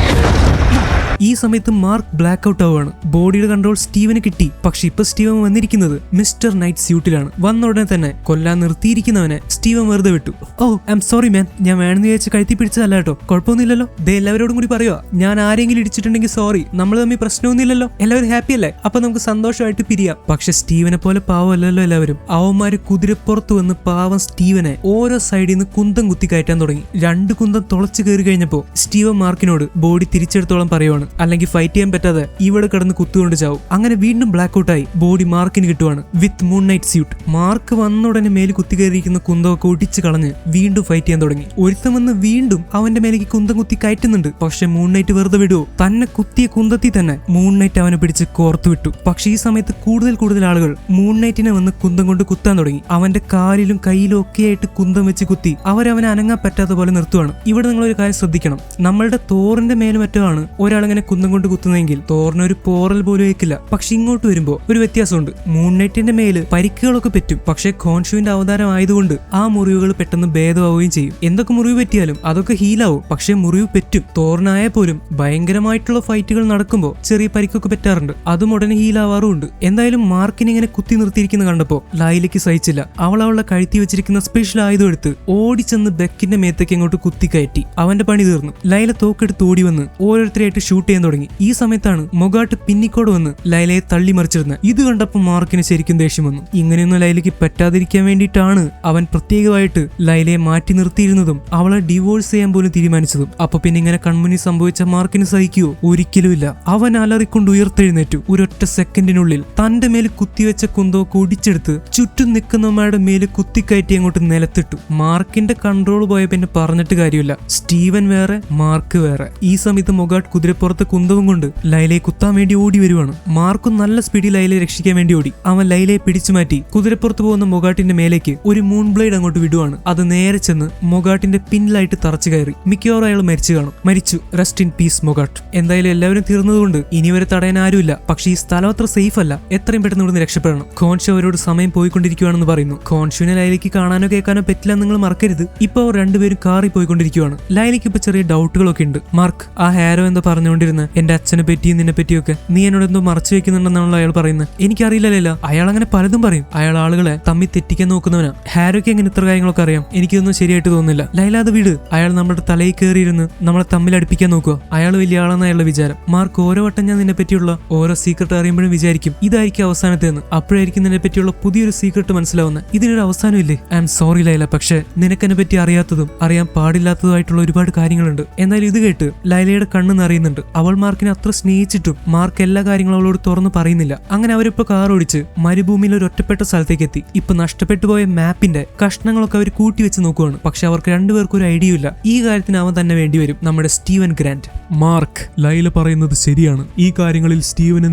ഈ സമയത്ത് മാർക്ക് ബ്ലാക്ക് ഔട്ട് ആവുകയാണ്. ബോഡിയുടെ കൺട്രോൾ സ്റ്റീവന് കിട്ടി. പക്ഷെ ഇപ്പൊ സ്റ്റീവൻ വന്നിരിക്കുന്നത് മിസ്റ്റർ നൈറ്റ് സ്യൂട്ടിലാണ്. വന്ന ഉടനെ തന്നെ കൊല്ലാൻ നിർത്തിയിരിക്കുന്നവനെ സ്റ്റീവൻ വെറുതെ വിട്ടു. ഓ ഐ എം സോറി മാൻ, ഞാൻ വേണമെന്ന് വിചാരിച്ച് കഴുത്തി പിടിച്ചതല്ല കേട്ടോ. കുഴപ്പമൊന്നുമില്ലല്ലോ. ദേ എല്ലാവരോടും കൂടി പറയുക, ഞാൻ ആരെങ്കിലും ഇടിച്ചിട്ടുണ്ടെങ്കിൽ സോറി. നമ്മൾ തമ്മിൽ പ്രശ്നമൊന്നുമില്ലല്ലോ. എല്ലാവരും ഹാപ്പി അല്ലേ? അപ്പൊ നമുക്ക് സന്തോഷമായിട്ട് പിരിയാം. പക്ഷെ സ്റ്റീവനെ പോലെ പാവമല്ലല്ലോ എല്ലാവരും. അവന്മാര് കുതിരപ്പുറത്ത് വന്ന് പാവം സ്റ്റീവനെ ഓരോ സൈഡിൽ നിന്ന് കുന്തം കുത്തി കയറ്റാൻ തുടങ്ങി. 2 കുന്തം തുളച്ചു കയറി കഴിഞ്ഞപ്പോ സ്റ്റീവൻ മാർക്കിനോട് ബോഡി തിരിച്ചെടുത്തോളം പറയുവാണ്. അല്ലെങ്കിൽ ഫൈറ്റ് ചെയ്യാൻ പറ്റാതെ ഇവിടെ കിടന്ന് കുത്തുകൊണ്ട് ചാവും. അങ്ങനെ വീണ്ടും ബ്ലാക്ക് ഔട്ടായി ബോഡി മാർക്കിന് കിട്ടുവാണ് വിത്ത് മൂൺ നൈറ്റ് സ്യൂട്ട്. മാർക്ക് വന്ന ഉടനെ മേല് കുത്തി കയറിയിരിക്കുന്ന കുന്തമൊക്കെ ഒടിച്ച് കളഞ്ഞ് വീണ്ടും ഫൈറ്റ് ചെയ്യാൻ തുടങ്ങി. ഒരുത്തം വന്ന് വീണ്ടും അവന്റെ മേലേക്ക് കുന്തം കുത്തി കയറ്റുന്നുണ്ട്. പക്ഷെ മൂൺ നൈറ്റ് വെറുതെ വിടുവോ? തന്നെ കുത്തിയ കുന്തത്തിൽ തന്നെ മൂൺ നൈറ്റ് അവനെ പിടിച്ച് കോർത്തു വിട്ടു. പക്ഷെ ഈ സമയത്ത് കൂടുതൽ ആളുകൾ മൂൺ നൈറ്റിനെ വന്ന് കുന്തം കൊണ്ട് കുത്താൻ തുടങ്ങി. അവന്റെ കാലിലും കയ്യിലും ഒക്കെ ആയിട്ട് കുന്തം വെച്ച് കുത്തി അവനെ അനങ്ങാൻ പറ്റാത്ത പോലെ നിർത്തുവാണ്. ഇവിടെ നിങ്ങളൊരു കാര്യം ശ്രദ്ധിക്കണം. നമ്മളുടെ തോറിന്റെ മേലും മറ്റുമാണ് ഒരാളിങ്ങനെ കുന്തം കൊണ്ട് കുത്തുന്നതെങ്കിൽ തോറിന് ഒരു പോറൽ പോലും ഏൽക്കില്ല. പക്ഷെ ഇങ്ങോട്ട് വരുമ്പോ ഒരു വ്യത്യാസമുണ്ട്. മൂൺ നൈറ്റിന്റെ മേല് പരിക്കുകളൊക്കെ പറ്റും. പക്ഷെ ഖോൻഷുവിന്റെ അവതാരം ആയതുകൊണ്ട് ആ മുറിവുകൾ പെട്ടെന്ന് ഭേദമാവുകയും ചെയ്യും. എന്തൊക്കെ മുറിവ് പറ്റിയാലും അതൊക്കെ ഹീലാവും. പക്ഷെ മുറിവ് പറ്റും. തോറിനായ പോലും ഭയങ്കരമായിട്ടുള്ള ഫൈറ്റുകൾ നടക്കുമ്പോൾ ചെറിയ പരിക്കൊക്കെ പറ്റാറുണ്ട്. അതും ഉടനെ ഹീലാവാറുമുണ്ട്. എന്തായാലും മാർക്കിനെ ഇങ്ങനെ കുത്തി നിർത്തിയിരിക്കുന്ന കണ്ടപ്പോ ലൈലയ്ക്ക് സഹിച്ചില്ല. അവളുടെ കഴുത്തി വെച്ചിരിക്കുന്ന സ്പെഷ്യൽ ആയുധം എടുത്ത് ഓടിച്ചെന്ന് ബെക്കിന്റെ മേത്തേക്ക് അങ്ങോട്ട് കുത്തി കയറ്റി. അവന്റെ പണി തീർന്നു. ലൈല തോക്കെടുത്ത് ഓടി വന്ന് ഓരോരുത്തരെയായിട്ട് ഷൂട്ട് ചെയ്യാൻ തുടങ്ങി. ഈ സമയത്താണ് മൊഗാട്ട് പിന്നിക്കോട് വന്ന് ലൈലയെ തള്ളി മറിച്ചിരുന്നത്. ഇത് കണ്ടപ്പോൾ മാർക്കിന് ശരിക്കും ദേഷ്യം വന്നു. ഇങ്ങനെയൊന്നും ലൈലയ്ക്ക് പറ്റാതിരിക്കാൻ വേണ്ടിയിട്ടാണ് അവൻ പ്രത്യേകമായിട്ട് ലൈലയെ മാറ്റി നിർത്തിയിരുന്നതും അവളെ ഡിവോഴ്സ് ചെയ്യാൻ പോലും തീരുമാനിച്ചതും. അപ്പൊ പിന്നെ ഇങ്ങനെ കൺമുന്നിൽ സംഭവിച്ച മാർക്കിന് സഹിക്കുവോ? ഒരിക്കലുമില്ല. അവൻ അലറിക്കൊണ്ട് ഉയർത്തെഴുന്നേറ്റു. ഒരൊറ്റ സെക്കൻഡിനുള്ളിൽ തന്റെ മേല് കുത്തിവെച്ച കുന്തമൊക്കെ ഒടിച്ചെടുത്ത് ചുറ്റും നിൽക്കുന്നവന്മാരുടെ മേല് കുത്തിക്കയറ്റി അങ്ങോട്ട് നിലത്തിട്ടു. മാർക്കിന്റെ കൺട്രോൾ പോയ പിന്നെ പറഞ്ഞിട്ട് കാര്യമില്ല. സ്റ്റീവൻ വേറെ, മാർക്ക് വേറെ. ഈ സമയത്ത് മൊഗാട്ട് കുതിരപ്പുറത്ത് കുന്തവും കൊണ്ട് ലൈലയെ കുത്താൻ വേണ്ടി ഓടി വരുവാണ്. മാർക്കും നല്ല സ്പീഡിൽ ലൈലയെ രക്ഷിക്കാൻ വേണ്ടി ഓടി. അവൻ ലൈലയെ പിടിച്ചു മാറ്റി കുതിരപ്പുറത്ത് പോകുന്ന മൊഗാട്ടിന്റെ മേലേക്ക് ഒരു മൂൺ ബ്ലേഡ് അങ്ങോട്ട് വിടുവാണ്. അത് നേരെ ചെന്ന് മൊഗാട്ടിന്റെ പിന്നിലായിട്ട് തറച്ചു കയറി. മിക്കവാറും അയാൾ മരിച്ചു കാണും. മരിച്ചു. Rest in peace Mogart. എന്തായാലും എല്ലാവരും തീർന്നതുകൊണ്ട് ഇനി വരെ തടയാൻ ആരുമില്ല. പക്ഷേ ഈ സ്ഥലം അത്ര സേഫ് അല്ല. എത്രയും പെട്ടെന്ന് ഇവിടുന്ന് രക്ഷപ്പെടണം. ഖോൻഷു അവരോട് സമയം പോയിക്കൊണ്ടിരിക്കുകയാണെന്ന് പറയുന്നു. ഖോൻഷുവിനെ ലൈലയ്ക്ക് കാണാനോ കേൾക്കാനോ പറ്റില്ല, നിങ്ങൾ മറക്കരുത്. ഇപ്പൊ അവർ രണ്ടുപേരും കാറിൽ പോയിക്കൊണ്ടിരിക്കുകയാണ്. ലൈലയ്ക്ക് ഇപ്പൊ ചെറിയ ഡൗട്ടുകളൊക്കെ ഉണ്ട്. മാർക്ക്, ആ ഹാരോ എന്താ പറഞ്ഞുകൊണ്ടിരുന്ന എന്റെ അച്ഛനെ പറ്റിയും നിന്നെ പറ്റിയൊക്കെ നീ എന്നോട് എന്തോ മറച്ചു വെക്കുന്നുണ്ടെന്നാണല്ലോ അയാൾ പറയുന്നത്. എനിക്കറിയില്ലല്ലോ. അയാൾ അങ്ങനെ പലതും പറയും. അയാൾ ആളുകളെ തമ്മിൽ തെറ്റിക്കാൻ നോക്കുന്നവനാ. ഹാരോയ്ക്ക് എങ്ങനെ ഇത്ര കാര്യങ്ങളൊക്കെ അറിയാം? എനിക്കൊന്നും ശരിയായിട്ട് തോന്നുന്നില്ല. ലൈല അത് വിട്. അയാൾ നമ്മുടെ തലയിൽ കയറിയിരുന്ന് നമ്മളെ തമ്മിൽ അടുപ്പിക്കാൻ നോക്കുക. അയാൾ വലിയ ആളെന്ന് അയാളുടെ വിചാരം. മാർക്ക്, ഓരോ വട്ടം ഞാൻ നിന്നെ പറ്റിയുള്ള ഓരോ സീക്രട്ട് അറിയുമ്പോഴും വിചാരിക്കും ഇതായിരിക്കും അവസാനത്തേന്ന്. അപ്പോഴായിരിക്കും നിന്നെ പറ്റിയുള്ള പുതിയൊരു സീക്രട്ട് മനസ്സിലാവുന്നത്. ഇതിനൊരു അവസാനമില്ലേ? ഐ എം സോറി ലൈല, പക്ഷെ നിനക്കെന്നെ പറ്റി അറിയാത്തതും അറിയാൻ പാടില്ലാത്തതുമായിട്ടുള്ള ഒരുപാട് കാര്യങ്ങളുണ്ട്. എന്നാൽ ഇത് കേട്ട് ലൈലയുടെ കണ്ണ് നിറയുന്നുണ്ട്. അവൾ മാർക്കിനെ അത്ര സ്നേഹിച്ചിട്ടും മാർക്ക് എല്ലാ കാര്യങ്ങളും അവളോട് തുറന്നു പറയുന്നില്ല. അങ്ങനെ അവരിപ്പോ കാർ ഓടിച്ച് മരുഭൂമിയിൽ ഒരു ഒറ്റപ്പെട്ട സ്ഥലത്തേക്ക് എത്തി. ഇപ്പൊ നഷ്ടപ്പെട്ടു പോയ മാപ്പിന്റെ കഷ്ണങ്ങളൊക്കെ അവർ കൂട്ടിവെച്ച് നോക്കുവാണ്. പക്ഷെ അവർക്ക് രണ്ടുപേർക്കും ഒരു ഐഡിയ ഇല്ല. ഈ കാര്യത്തിന് അവൻ തന്നെ വേണ്ടിവരും, നമ്മുടെ സ്റ്റീവൻ ഗ്രാൻഡ്. മാർക്ക്, ലൈല പറയുന്നത് ശരിയാണ്. ഈ കാര്യങ്ങളിൽ സ്റ്റീവന്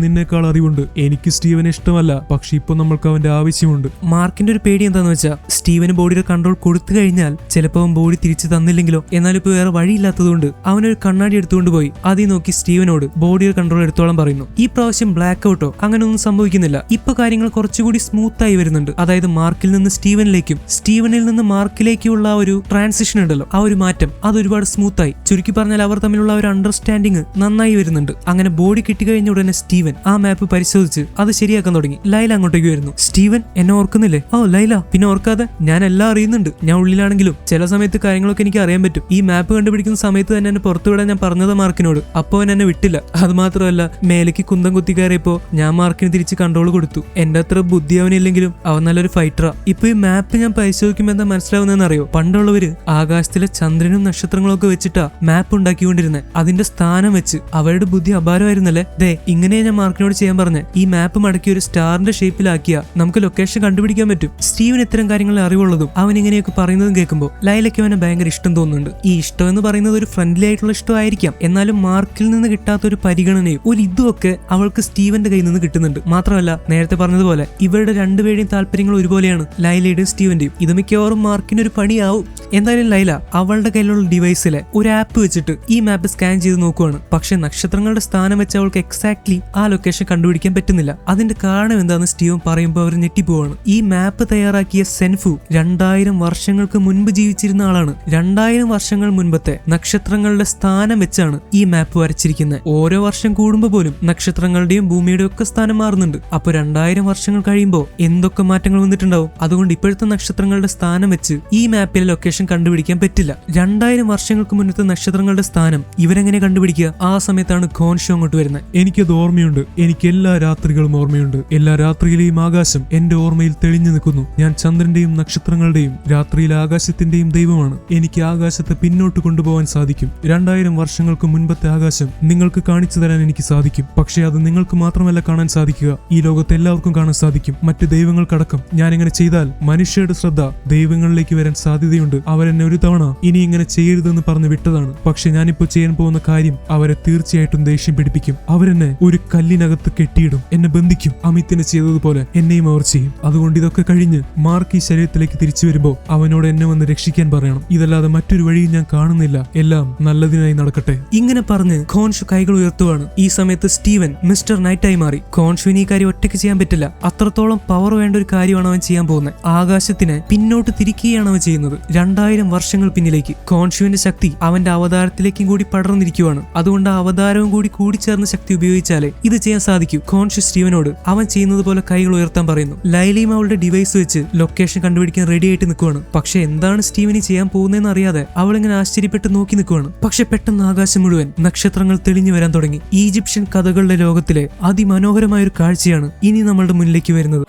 നിന്നേക്കാൾ അറിവുണ്ട്. എനിക്ക് സ്റ്റീവനെ ഇഷ്ടമല്ല, പക്ഷെ ഇപ്പൊ നമ്മൾക്ക് അവന്റെ ആവശ്യമുണ്ട്. മാർക്കിന്റെ ഒരു പേടി എന്താന്ന് വെച്ചാൽ സ്റ്റീവന് ബോഡിയുടെ കൺട്രോൾ കൊടുത്തു കഴിഞ്ഞാൽ ചിലപ്പോൾ അവൻ ബോഡി തിരിച്ചു തന്നില്ലെങ്കിലോ. എന്നാൽ ഇപ്പൊ വേറെ വഴിയില്ലാത്തതുകൊണ്ട് അവനൊരു കണ്ണാടി എടുത്തുകൊണ്ട് പോയി അതിൽ നോക്കി സ്റ്റീവനോട് ബോഡിയുടെ കൺട്രോൾ എടുത്തോളം പറയുന്നു. ഈ പ്രാവശ്യം ബ്ലാക്ക് ഔട്ടോ അങ്ങനെയൊന്നും സംഭവിക്കുന്നില്ല. ഇപ്പൊ കാര്യങ്ങൾ കുറച്ചുകൂടി സ്മൂത്ത് ആയി വരുന്നുണ്ട്. അതായത് മാർക്കിൽ നിന്ന് സ്റ്റീവനിലേക്കും സ്റ്റീവനിൽ നിന്ന് മാർക്കിലേക്കുള്ള ആ ഒരു ട്രാൻസിഷൻ ഉണ്ടല്ലോ, ആ ഒരു മാറ്റം അത് ഒരുപാട് സ്മൂത്ത് ആയി. ചുരുക്കി പറഞ്ഞാൽ അവർ തമ്മിലുള്ള ഒരു അണ്ടർസ്റ്റാൻഡിങ് നന്നായി വരുന്നുണ്ട്. അങ്ങനെ ബോഡി കിട്ടിക്കഴിഞ്ഞ ഉടനെ സ്റ്റീവൻ ആ മാപ്പ് പരിശോധിച്ച് അത് ശരിയാക്കാൻ തുടങ്ങി. ലൈല അങ്ങോട്ടേക്ക് വരുന്നു. സ്റ്റീവൻ, എന്നെ ഓർക്കുന്നില്ലേ? ഓ ലൈല, പിന്നെ ഓർക്കാതെ? ഞാൻ എല്ലാം അറിയുന്നുണ്ട്. ഞാൻ ഉള്ളിലാണെങ്കിലും ചില സമയത്ത് കാര്യങ്ങളൊക്കെ എനിക്ക് അറിയാൻ പറ്റും. ഈ മാപ്പ് കണ്ടുപിടിക്കുന്ന സമയത്ത് തന്നെ എന്നെ പുറത്തുവിടാൻ ഞാൻ പറഞ്ഞത് മാർക്കിനോട്. അപ്പോൾ അവൻ എന്നെ വിട്ടില്ല. അത് മാത്രമല്ല, മേലേക്ക് കുന്തം കുത്തി കയറിയപ്പോ ഞാൻ മാർക്കിന് തിരിച്ച് കൺട്രോൾ കൊടുത്തു. എന്റെ അത്ര ബുദ്ധി അവനില്ലെങ്കിലും അവൻ നല്ലൊരു ഫൈറ്ററാ. ഇപ്പൊ ഈ മാപ്പ് ഞാൻ പരിശോധിക്കുമ്പോൾ എന്താ മനസ്സിലാവുന്നതെന്ന് അറിയോ? പണ്ടുള്ളവര് ആകാശത്തിലെ ചന്ദ്രനും നക്ഷത്രങ്ങളും ഒക്കെ വെച്ചിട്ടാ മാപ്പ് ഉണ്ടാക്കിക്കൊണ്ടിരുന്നത്. അതിന്റെ സ്ഥാനം വെച്ച് അവരുടെ ബുദ്ധി അപാരമായിരുന്നല്ലേ. ദേ, ഇങ്ങനെ ഞാൻ മാർക്കിനോട് ചെയ്യാൻ പറഞ്ഞ ഈ മാപ്പ് മടക്കി ഒരു സ്റ്റാറിന്റെ ഷേപ്പിലാക്കിയാ നമുക്ക് ലൊക്കേഷൻ കണ്ടുപിടിക്കാൻ പറ്റും. സ്റ്റീവൻ ഇത്തരം കാര്യങ്ങളിൽ അറിവുള്ളതും അവൻ ഇങ്ങനെയൊക്കെ പറയുന്നതും കേൾക്കുമ്പോൾ ലൈലയ്ക്ക് അവനെ ഭയങ്കര ഇഷ്ടം തോന്നുന്നുണ്ട്. ഈ ഇഷ്ടം എന്ന് പറയുന്നത് ഒരു ഫ്രണ്ട്ലി ആയിട്ടുള്ള ഇഷ്ടമായിരിക്കാം. എന്നാലും മാർക്കിൽ നിന്ന് കിട്ടാത്ത ഒരു പരിഗണനയും ഒരു ഇതുമൊക്കെ അവൾക്ക് സ്റ്റീവന്റെ കയ്യിൽ നിന്ന് കിട്ടുന്നുണ്ട്. മാത്രമല്ല, നേരത്തെ പറഞ്ഞതുപോലെ ഇവരുടെ രണ്ടുപേരുടെയും താല്പര്യങ്ങൾ ഒരുപോലെയാണ്, ലൈലയുടെയും സ്റ്റീവന്റെയും. ഇത് മിക്കവാറും മാർക്കിനൊരു പണിയാവും. എന്തായാലും ലൈല അവളുടെ കയ്യിലുള്ള ഡിവൈസിലെ ഒരു ആപ്പ് വെച്ചിട്ട് ഈ മാപ്പ് സ്കാൻ ചെയ്ത് നോക്കുവാണ്. പക്ഷെ നക്ഷത്രങ്ങളുടെ സ്ഥാനം വെച്ച് അവൾക്ക് എക്സാക്ട്ലി ആ ലൊക്കേഷൻ കണ്ടുപിടിക്കാൻ പറ്റുന്നില്ല. അതിന്റെ കാരണം എന്താണെന്ന് സ്റ്റീവൻ പറയുമ്പോൾ അവർ ഞെട്ടിപ്പോവാണ്. ഈ മാപ്പ് തയ്യാറാക്കിയ സെൻഫു 2000 വർഷങ്ങൾക്ക് മുൻപ് ജീവിച്ചിരുന്ന ആളാണ്. 2000 വർഷങ്ങൾ മുൻപത്തെ നക്ഷത്രങ്ങളുടെ സ്ഥാനം വെച്ചാണ് ഈ മാപ്പ് വരച്ചിരിക്കുന്നത്. ഓരോ വർഷം കൂടുമ്പോൾ പോലും നക്ഷത്രങ്ങളുടെയും ഭൂമിയുടെയും ഒക്കെ സ്ഥാനം മാറുന്നുണ്ട്. അപ്പൊ 2000 വർഷങ്ങൾ കഴിയുമ്പോൾ എന്തൊക്കെ മാറ്റങ്ങൾ വന്നിട്ടുണ്ടാവും. അതുകൊണ്ട് ഇപ്പോഴത്തെ നക്ഷത്രങ്ങളുടെ സ്ഥാനം വെച്ച് ഈ മാപ്പിലെ ലൊക്കേഷൻ കണ്ടുപിടിക്കാൻ പറ്റില്ല. 2000 വർഷങ്ങൾക്ക് മുന്നത്തെ നക്ഷത്രങ്ങളുടെ സ്ഥാനം ഇവരെങ്ങനെ കണ്ടുപിടിക്കുക? ആ സമയത്താണ് ഖോൻഷു അങ്ങോട്ട് വരുന്നത്. എനിക്കത് ഓർമ്മയുണ്ട്. എനിക്ക് എല്ലാ രാത്രികളും ഓർമ്മയുണ്ട്. എല്ലാ രാത്രിയിലെയും ആകാശം എന്റെ ഓർമ്മയിൽ തെളിഞ്ഞു നിൽക്കുന്നു. ഞാൻ ചന്ദ്രന്റെയും നക്ഷത്രങ്ങളുടെയും രാത്രിയിലെ ആകാശത്തിന്റെയും ദൈവമാണ്. എനിക്ക് ആകാശത്തെ പിന്നോട്ട് കൊണ്ടുപോകാൻ സാധിക്കും. 2000 വർഷങ്ങൾക്ക് മുൻപത്തെ ആകാശം നിങ്ങൾക്ക് കാണിച്ചു തരാൻ എനിക്ക് സാധിക്കും. പക്ഷേ അത് നിങ്ങൾക്ക് മാത്രമല്ല കാണാൻ സാധിക്കുക, ഈ ലോകത്ത് എല്ലാവർക്കും കാണാൻ സാധിക്കും. മറ്റ് ദൈവങ്ങൾക്കടക്കം. ഞാൻ ഇങ്ങനെ ചെയ്താൽ മനുഷ്യരുടെ ശ്രദ്ധ ദൈവങ്ങളിലേക്ക് വരാൻ സാധ്യതയുണ്ട്. അവരെന്നെ ഒരു തവണ ഇനി ഇങ്ങനെ ചെയ്യരുതെന്ന് പറഞ്ഞു വിട്ടതാണ്. പക്ഷെ ഞാനിപ്പോ ചെയ്യാൻ പോകുന്ന കാര്യം അവരെ തീർച്ചയായിട്ടും ദേഷ്യം പിടിപ്പിക്കും. അവരെന്നെ ഒരു കല്ലിനകത്ത് കെട്ടിയിടും, എന്നെ ബന്ധിക്കും. അമിത്തിന് ചെയ്തതുപോലെ എന്നെയും അവർ ചെയ്യും. അതുകൊണ്ട് ഇതൊക്കെ കഴിഞ്ഞ് മാർക്ക് ഈ ശരീരത്തിലേക്ക് തിരിച്ചു വരുമ്പോ അവനോട് എന്നെ വന്ന് രക്ഷിക്കാൻ പറയണം. ഇതല്ലാതെ മറ്റൊരു വഴിയും ഞാൻ കാണുന്നില്ല. എല്ലാം നല്ലതിനായി നടക്കട്ടെ. ഇങ്ങനെ പറഞ്ഞ് ഖോൻഷു കൈകൾ ഉയർത്തുവാണ്. ഈ സമയത്ത് സ്റ്റീവൻ മിസ്റ്റർ നൈറ്റായി മാറി. ഖോൻഷുവിന് ഈ കാര്യം ഒറ്റയ്ക്ക് ചെയ്യാൻ പറ്റില്ല. അത്രത്തോളം പവർ വേണ്ട ഒരു കാര്യമാണ് അവൻ ചെയ്യാൻ പോകുന്നത്. ആകാശത്തിനെ പിന്നോട്ട് തിരിക്കുകയാണ് അവൻ ചെയ്യുന്നത്. 2000 വർഷങ്ങൾ പിന്നിലേക്ക്. ഖോൻഷുവിന്റെ ശക്തി അവന്റെ അവതാരത്തിലേക്കും കൂടി പടർന്നിരിക്കുവാണ്. അതുകൊണ്ട് ആ അവതാരവും കൂടി കൂടിച്ചേർന്ന ശക്തി ഉപയോഗിച്ചാലേ ഇത് ചെയ്യാൻ സാധിക്കൂ. ഖോൻഷു സ്റ്റീവനോട് അവൻ ചെയ്യുന്നത് പോലെ കൈകൾ ഉയർത്താൻ പറയുന്നു. ലൈലയും അവളുടെ ഡിവൈസ് വെച്ച് ലൊക്കേഷൻ കണ്ടുപിടിക്കാൻ റെഡി ആയിട്ട് നിൽക്കുവാണ്. പക്ഷെ എന്താണ് സ്റ്റീവനി ചെയ്യാൻ പോകുന്നതെന്ന് അറിയാതെ അവൾ ഇങ്ങനെ ആശ്ചര്യപ്പെട്ട് നോക്കി നിൽക്കുവാണ്. പക്ഷെ പെട്ടെന്ന് ആകാശം മുഴുവൻ നക്ഷത്രങ്ങൾ തെളിഞ്ഞു വരാൻ തുടങ്ങി. ഈജിപ്ഷ്യൻ കഥകളുടെ ലോകത്തിലെ അതിമനോഹരമായ ഒരു കാഴ്ചയാണ് ഇനി നമ്മളുടെ മുന്നിലേക്ക് വരുന്നത്.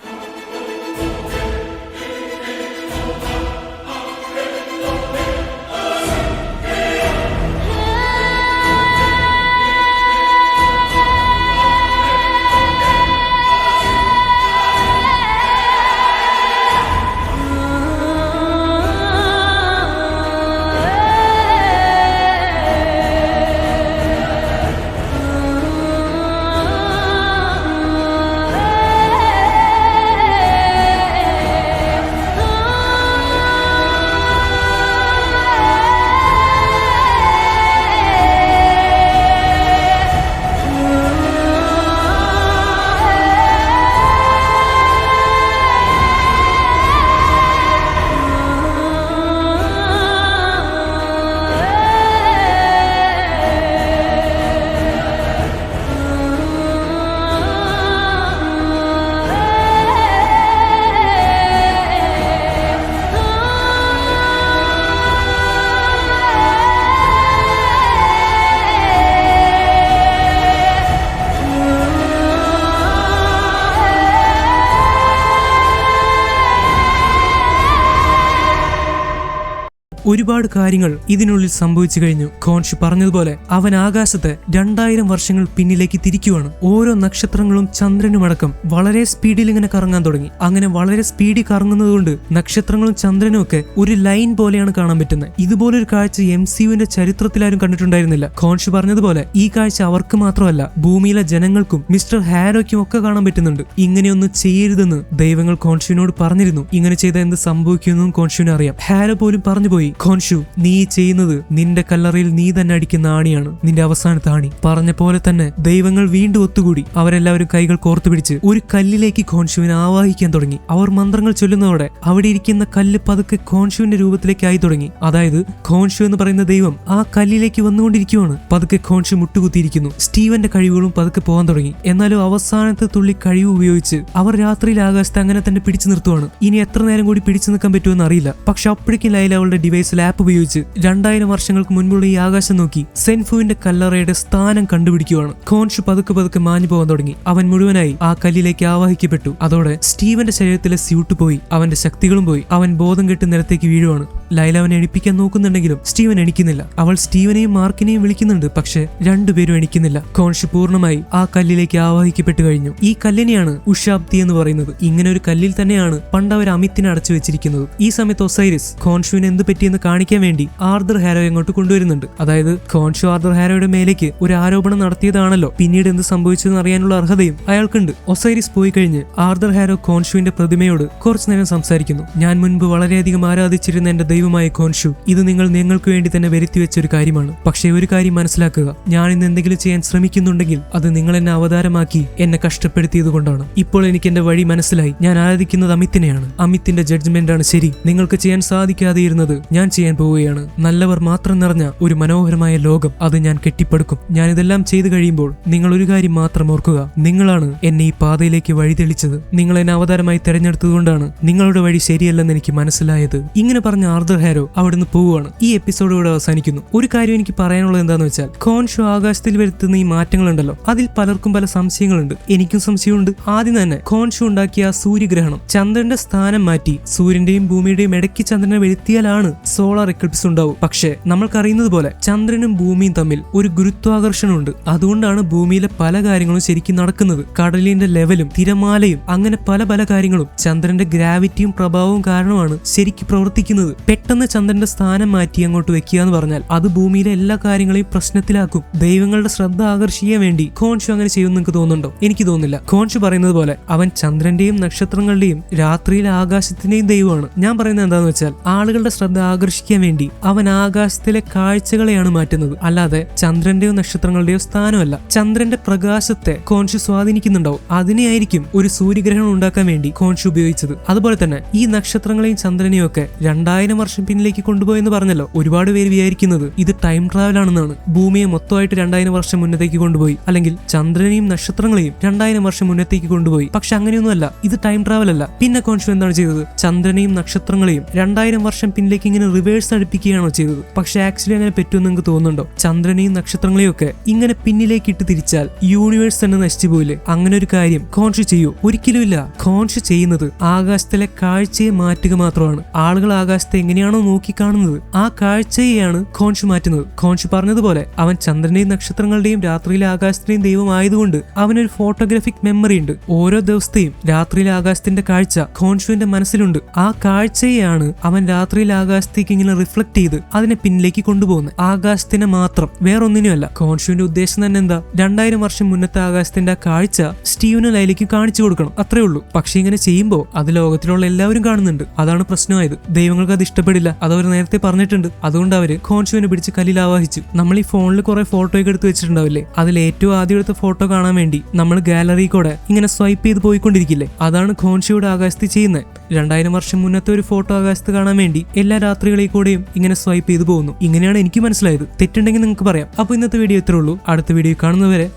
ഒരുപാട് കാര്യങ്ങൾ ഇതിനുള്ളിൽ സംഭവിച്ചു കഴിഞ്ഞു. ഖോൻഷു പറഞ്ഞതുപോലെ അവൻ ആകാശത്ത് 2000 വർഷങ്ങൾ പിന്നിലേക്ക് തിരിക്കുവാണ്. ഓരോ നക്ഷത്രങ്ങളും ചന്ദ്രനുമടക്കം വളരെ സ്പീഡിൽ ഇങ്ങനെ കറങ്ങാൻ തുടങ്ങി. അങ്ങനെ വളരെ സ്പീഡിൽ കറങ്ങുന്നത് കൊണ്ട് നക്ഷത്രങ്ങളും ചന്ദ്രനും ഒക്കെ ഒരു ലൈൻ പോലെയാണ് കാണാൻ പറ്റുന്നത്. ഇതുപോലൊരു കാഴ്ച MCUവിന്റെ ചരിത്രത്തിലാരും കണ്ടിട്ടുണ്ടായിരുന്നില്ല. ഖോൻഷു പറഞ്ഞതുപോലെ ഈ കാഴ്ച അവർക്ക് മാത്രമല്ല, ഭൂമിയിലെ ജനങ്ങൾക്കും മിസ്റ്റർ ഹാരോയ്ക്കും ഒക്കെ കാണാൻ പറ്റുന്നുണ്ട്. ഇങ്ങനെയൊന്നും ചെയ്യരുതെന്ന് ദൈവങ്ങൾ ഖോൻഷുവിനോട് പറഞ്ഞിരുന്നു. ഇങ്ങനെ ചെയ്താൽ എന്ത് സംഭവിക്കുമെന്നും ഖോൻഷുവിന് അറിയാം. ഹാരോ പോലും പറഞ്ഞുപോയി, ഖോൻഷു നീ ചെയ്യുന്നത് നിന്റെ കല്ലറയിൽ നീ തന്നെ അടിക്കുന്ന ആണിയാണ്, നിന്റെ അവസാനത്തെ ആണി. പറഞ്ഞ പോലെ തന്നെ ദൈവങ്ങൾ വീണ്ടും ഒത്തുകൂടി. അവരെല്ലാവരും കൈകൾ കോർത്തുപിടിച്ച് ഒരു കല്ലിലേക്ക് ഖോൻഷുവിനെ ആവാഹിക്കാൻ തുടങ്ങി. അവർ മന്ത്രങ്ങൾ ചൊല്ലുന്നതോടെ അവിടെ ഇരിക്കുന്ന കല്ല് പതുക്കെ ഖോൻഷുവിന്റെ രൂപത്തിലേക്ക് ആയി തുടങ്ങി. അതായത് ഖോൻഷു എന്ന് പറയുന്ന ദൈവം ആ കല്ലിലേക്ക് വന്നുകൊണ്ടിരിക്കുകയാണ്. പതുക്കെ ഖോൻഷു മുട്ടുകുത്തിയിരിക്കുന്നു. സ്റ്റീവന്റെ കഴിവുകളും പതുക്കെ പോകാൻ തുടങ്ങി. എന്നാലും അവസാനത്തെ തുള്ളി കഴിവ് ഉപയോഗിച്ച് അവർ രാത്രിയിൽ ആകാശത്ത് അങ്ങനെ തന്നെ പിടിച്ചു നിർത്തുവാണ്. ഇനി എത്ര നേരം കൂടി പിടിച്ചു നിൽക്കാൻ പറ്റുമെന്ന് അറിയില്ല. പക്ഷെ അപ്പോഴേക്കും ലൈല അവളുടെ ഡിവൈസ് ആപ്പ് ഉപയോഗിച്ച് 2000 വർഷങ്ങൾക്ക് മുൻപുള്ള ഈ ആകാശം നോക്കി സെൻഫുവിന്റെ കല്ലറയുടെ സ്ഥാനം കണ്ടുപിടിക്കുകയാണ്. ഖോൻഷു പതുക്കെ പതുക്കെ മാഞ്ഞു പോകാൻ തുടങ്ങി. അവൻ മുഴുവനായി ആ കല്ലിലേക്ക് ആവാഹിക്കപ്പെട്ടു. അതോടെ സ്റ്റീവന്റെ ശരീരത്തിലെ സ്യൂട്ട് പോയി, അവന്റെ ശക്തികളും പോയി. അവൻ ബോധം കെട്ട് നിലത്തേക്ക് വീഴുവാണ്. ലൈല അവനെ എണിപ്പിക്കാൻ നോക്കുന്നുണ്ടെങ്കിലും സ്റ്റീവൻ എണിക്കുന്നില്ല. അവൾ സ്റ്റീവനെയും മാർക്കിനെയും വിളിക്കുന്നുണ്ട്, പക്ഷെ രണ്ടുപേരും എണിക്കുന്നില്ല. ഖോൻഷു പൂർണ്ണമായി ആ കല്ലിലേക്ക് ആവാഹിക്കപ്പെട്ടു കഴിഞ്ഞു. ഈ കല്ലിനെയാണ് ഉഷാബ്തി എന്ന് പറയുന്നത്. ഇങ്ങനെ ഒരു കല്ലിൽ തന്നെയാണ് പണ്ട് അവർ അമിത്തിനെ അടച്ചു വെച്ചിരിക്കുന്നത്. ഈ സമയത്ത് ഒസൈരിസ് ഖോൻഷുവിന് എന്ത് പറ്റിയെന്ന് കാണിക്കാൻ വേണ്ടി ആർദർ ഹാരോ ഇങ്ങോട്ട് കൊണ്ടുവരുന്നുണ്ട്. അതായത് ഖോൻഷു ആർദർ ഹാരോയുടെ മേലേക്ക് ഒരു ആരോപണം നടത്തിയതാണല്ലോ, പിന്നീട് എന്ത് സംഭവിച്ചെന്ന് അറിയാനുള്ള അർഹതയും അയാൾക്കുണ്ട്. ഒസൈരിസ് പോയി കഴിഞ്ഞ് ആർദർ ഹാരോ ഖോൻഷുവിന്റെ പ്രതിമയോട് കുറച്ചു നേരം സംസാരിക്കുന്നു. ഞാൻ മുൻപ് വളരെയധികം ആരാധിച്ചിരുന്ന എന്റെ ദൈവമായ ഖോൻഷു, ഇത് നിങ്ങൾക്ക് വേണ്ടി തന്നെ വരുത്തി വെച്ച ഒരു കാര്യമാണ്. പക്ഷേ ഒരു കാര്യം മനസ്സിലാക്കുക, ഞാൻ ഇന്ന് എന്തെങ്കിലും ചെയ്യാൻ ശ്രമിക്കുന്നുണ്ടെങ്കിൽ അത് നിങ്ങൾ എന്നെ അവതാരമാക്കി എന്നെ കഷ്ടപ്പെടുത്തിയത് കൊണ്ടാണ്. ഇപ്പോൾ എനിക്ക് എന്റെ വഴി മനസ്സിലായി. ഞാൻ ആരാധിക്കുന്നത് അമിത്തിനെയാണ്. അമിത്തിന്റെ ജഡ്ജ്മെന്റ് ആണ് ശരി. നിങ്ങൾക്ക് ചെയ്യാൻ സാധിക്കാതെയിരുന്നത് ഞാൻ ചെയ്യാൻ പോവുകയാണ്. നല്ലവർ മാത്രം നിറഞ്ഞ ഒരു മനോഹരമായ ലോകം, അത് ഞാൻ കെട്ടിപ്പടുക്കും. ഞാൻ ഇതെല്ലാം ചെയ്തു കഴിയുമ്പോൾ നിങ്ങൾ ഒരു കാര്യം മാത്രം ഓർക്കുക, നിങ്ങളാണ് എന്നെ ഈ പാതയിലേക്ക് വഴിതെളിച്ചത്. നിങ്ങൾ എന്നെ അവതാരമായി തെരഞ്ഞെടുത്തതുകൊണ്ടാണ് നിങ്ങളുടെ വഴി ശരിയല്ലെന്ന് എനിക്ക് മനസ്സിലായത്. ഇങ്ങനെ പറഞ്ഞ ആർദർ അനദർ ഹീറോ അവിടുന്ന് പോവുകയാണ്. ഈ എപ്പിസോഡ് ഇവിടെ അവസാനിക്കുന്നു. ഒരു കാര്യം എനിക്ക് പറയാനുള്ളത് എന്താന്ന് വെച്ചാൽ ഖോൻഷു ആകാശത്തിൽ വരുത്തുന്ന ഈ മാറ്റങ്ങളുണ്ടല്ലോ, അതിൽ പലർക്കും പല സംശയങ്ങളുണ്ട്. എനിക്കും സംശയമുണ്ട്. ആദ്യം തന്നെ ഖോൻഷു ഉണ്ടാക്കിയ ആ സൂര്യഗ്രഹണം ചന്ദ്രന്റെ സ്ഥാനം മാറ്റി സൂര്യന്റെയും ഭൂമിയുടെയും ഇടയ്ക്ക് ചന്ദ്രനെ വരുത്തിയാലാണ് സോളാർ എക്ലിപ്സ് ഉണ്ടാവും. പക്ഷേ നമ്മൾക്കറിയുന്നത് പോലെ ചന്ദ്രനും ഭൂമിയും തമ്മിൽ ഒരു ഗുരുത്വാകർഷണമുണ്ട്. അതുകൊണ്ടാണ് ഭൂമിയിലെ പല കാര്യങ്ങളും ശരിക്കും നടക്കുന്നത്. കടലിന്റെ ലെവലും തിരമാലയും അങ്ങനെ പല പല കാര്യങ്ങളും ചന്ദ്രന്റെ ഗ്രാവിറ്റിയും പ്രഭാവവും കാരണമാണ് ശരിക്കും പ്രവർത്തിക്കുന്നത്. പെട്ടെന്ന് ചന്ദ്രന്റെ സ്ഥാനം മാറ്റി അങ്ങോട്ട് വെക്കുക എന്ന് പറഞ്ഞാൽ അത് ഭൂമിയിലെ എല്ലാ കാര്യങ്ങളെയും പ്രശ്നത്തിലാക്കും. ദൈവങ്ങളുടെ ശ്രദ്ധ ആകർഷിക്കാൻ വേണ്ടി ഖോൻഷു അങ്ങനെ ചെയ്യുമെന്ന് നിങ്ങൾക്ക് തോന്നുന്നുണ്ടോ? എനിക്ക് തോന്നുന്നില്ല. ഖോൻഷു പറയുന്നത് പോലെ അവൻ ചന്ദ്രന്റെയും നക്ഷത്രങ്ങളുടെയും രാത്രിയിലെ ആകാശത്തിന്റെയും ദൈവമാണ്. ഞാൻ പറയുന്നത് എന്താന്ന് വെച്ചാൽ ആളുകളുടെ ശ്രദ്ധ ആകർഷിക്കാൻ വേണ്ടി അവൻ ആകാശത്തിലെ കാഴ്ചകളെയാണ് മാറ്റുന്നത്, അല്ലാതെ ചന്ദ്രന്റെയോ നക്ഷത്രങ്ങളുടെയോ സ്ഥാനമല്ല. ചന്ദ്രന്റെ പ്രകാശത്തെ ഖോൻഷു സ്വാധീനിക്കുന്നുണ്ടാവും. അതിനെയായിരിക്കും ഒരു സൂര്യഗ്രഹണം ഉണ്ടാക്കാൻ വേണ്ടി ഖോൻഷു ഉപയോഗിച്ചത്. അതുപോലെ തന്നെ ഈ നക്ഷത്രങ്ങളെയും ചന്ദ്രനെയും ഒക്കെ 2000 വർഷം പിന്നിലേക്ക് കൊണ്ടുപോയെന്ന് പറഞ്ഞല്ലോ. ഒരുപാട് പേര് വിചാരിക്കുന്നത് ഇത് ടൈം ട്രാവൽ ആണെന്നാണ്. ഭൂമിയെ മൊത്തമായിട്ട് 2000 വർഷം മുന്നത്തേക്ക് കൊണ്ടുപോയി, അല്ലെങ്കിൽ ചന്ദ്രനെയും നക്ഷത്രങ്ങളെയും 2000 വർഷം മുന്നത്തേക്ക് കൊണ്ടുപോയി. പക്ഷെ അങ്ങനെയൊന്നുമല്ല, ഇത് ടൈം ട്രാവൽ അല്ല. പിന്നെ ഖോൻഷു എന്താണ് ചെയ്തത്? ചന്ദ്രനെയും നക്ഷത്രങ്ങളെയും 2000 വർഷം പിന്നിലേക്ക് ഇങ്ങനെ റിവേഴ്സ് അടുപ്പിക്കുകയാണോ ചെയ്തത്? പക്ഷെ ആക്ച്വലി അങ്ങനെ പറ്റുമെന്ന് നിങ്ങൾക്ക് തോന്നുന്നുണ്ടോ? ചന്ദ്രനെയും നക്ഷത്രങ്ങളെയും ഒക്കെ ഇങ്ങനെ പിന്നിലേക്ക് ഇട്ട് തിരിച്ചാൽ യൂണിവേഴ്സ് തന്നെ നശിച്ചു പോയില്ലേ? അങ്ങനെ ഒരു കാര്യം ഖോൻഷു ചെയ്യൂ? ഒരിക്കലുമില്ല. ഖോൻഷു ചെയ്യുന്നത് ആകാശത്തിലെ കാഴ്ചയെ മാറ്റുക മാത്രമാണ്. ആളുകൾ ആകാശത്തെ എങ്ങനെയാണോ നോക്കിക്കാണുന്നത് ആ കാഴ്ചയെയാണ് ഖോൻഷു മാറ്റുന്നത്. ഖോൻഷു പറഞ്ഞതുപോലെ അവൻ ചന്ദ്രന്റെയും നക്ഷത്രങ്ങളുടെയും രാത്രിയിലെ ആകാശത്തിന്റെയും ദൈവമായതുകൊണ്ട് അവനൊരു ഫോട്ടോഗ്രാഫിക് മെമ്മറി ഉണ്ട്. ഓരോ ദിവസത്തെയും രാത്രിയിലെ ആകാശത്തിന്റെ കാഴ്ച ഖോൻഷുവിന്റെ മനസ്സിലുണ്ട്. ആ കാഴ്ചയെയാണ് അവൻ രാത്രിയിലെ ആകാശത്തേക്ക് ഇങ്ങനെ റിഫ്ലക്ട് ചെയ്ത് അതിനെ പിന്നിലേക്ക് കൊണ്ടുപോകുന്നത്. ആകാശത്തിനെ മാത്രം, വേറൊന്നിനുമല്ല. ഖോൻഷുവിന്റെ ഉദ്ദേശം തന്നെ എന്താ? 2000 വർഷം മുന്നത്തെ ആകാശത്തിന്റെ ആ കാഴ്ച സ്റ്റീവനും ലൈലയ്ക്ക് കാണിച്ചു കൊടുക്കണം, അത്രേ ഉള്ളൂ. പക്ഷെ ഇങ്ങനെ ചെയ്യുമ്പോൾ അത് ലോകത്തിലുള്ള എല്ലാവരും കാണുന്നുണ്ട്. അതാണ് പ്രശ്നമായത്. ദൈവങ്ങൾക്ക് അത് ഇഷ്ടപ്പെടില്ല. അതവർ നേരത്തെ പറഞ്ഞിട്ടുണ്ട്. അതുകൊണ്ട് അവര് ഖോൻഷുവിനെ പിടിച്ച് കല്ലിൽ ആവാഹിച്ചു. നമ്മൾ ഈ ഫോണിൽ കുറെ ഫോട്ടോയൊക്കെ എടുത്ത് വെച്ചിട്ടുണ്ടാവില്ലേ? അതിൽ ഏറ്റവും ആദ്യം എടുത്ത ഫോട്ടോ കാണാൻ വേണ്ടി നമ്മൾ ഗാലറി കൂടെ ഇങ്ങനെ സ്വൈപ്പ് ചെയ്ത് പോയിക്കൊണ്ടിരിക്കില്ലേ? അതാണ് ഖോൻഷുയുടെ ആകാശത്ത് ചെയ്യുന്നത്. 2000 വർഷം മുന്നത്തെ ഒരു ഫോട്ടോ ആകാശത്ത് കാണാൻ വേണ്ടി എല്ലാ രാത്രികളിൽ കൂടെയും ഇങ്ങനെ സ്വൈപ്പ് ചെയ്ത് പോകുന്നു. ഇങ്ങനെയാണ് എനിക്ക് മനസ്സിലായത്. തെറ്റുണ്ടെങ്കിൽ നിങ്ങൾക്ക് പറയാം. അപ്പോൾ ഇന്നത്തെ വീഡിയോ ഇത്രേ ഉള്ളൂ. അടുത്ത വീഡിയോ കാണുന്നവരെ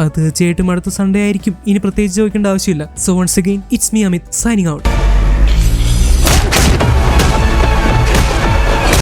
അത് തീർച്ചയായിട്ടും അടുത്ത സൺഡേ ആയിരിക്കും. ഇനി പ്രത്യേകിച്ച് ചോദിക്കേണ്ട ആവശ്യമില്ല. So once again it's me Amit signing out.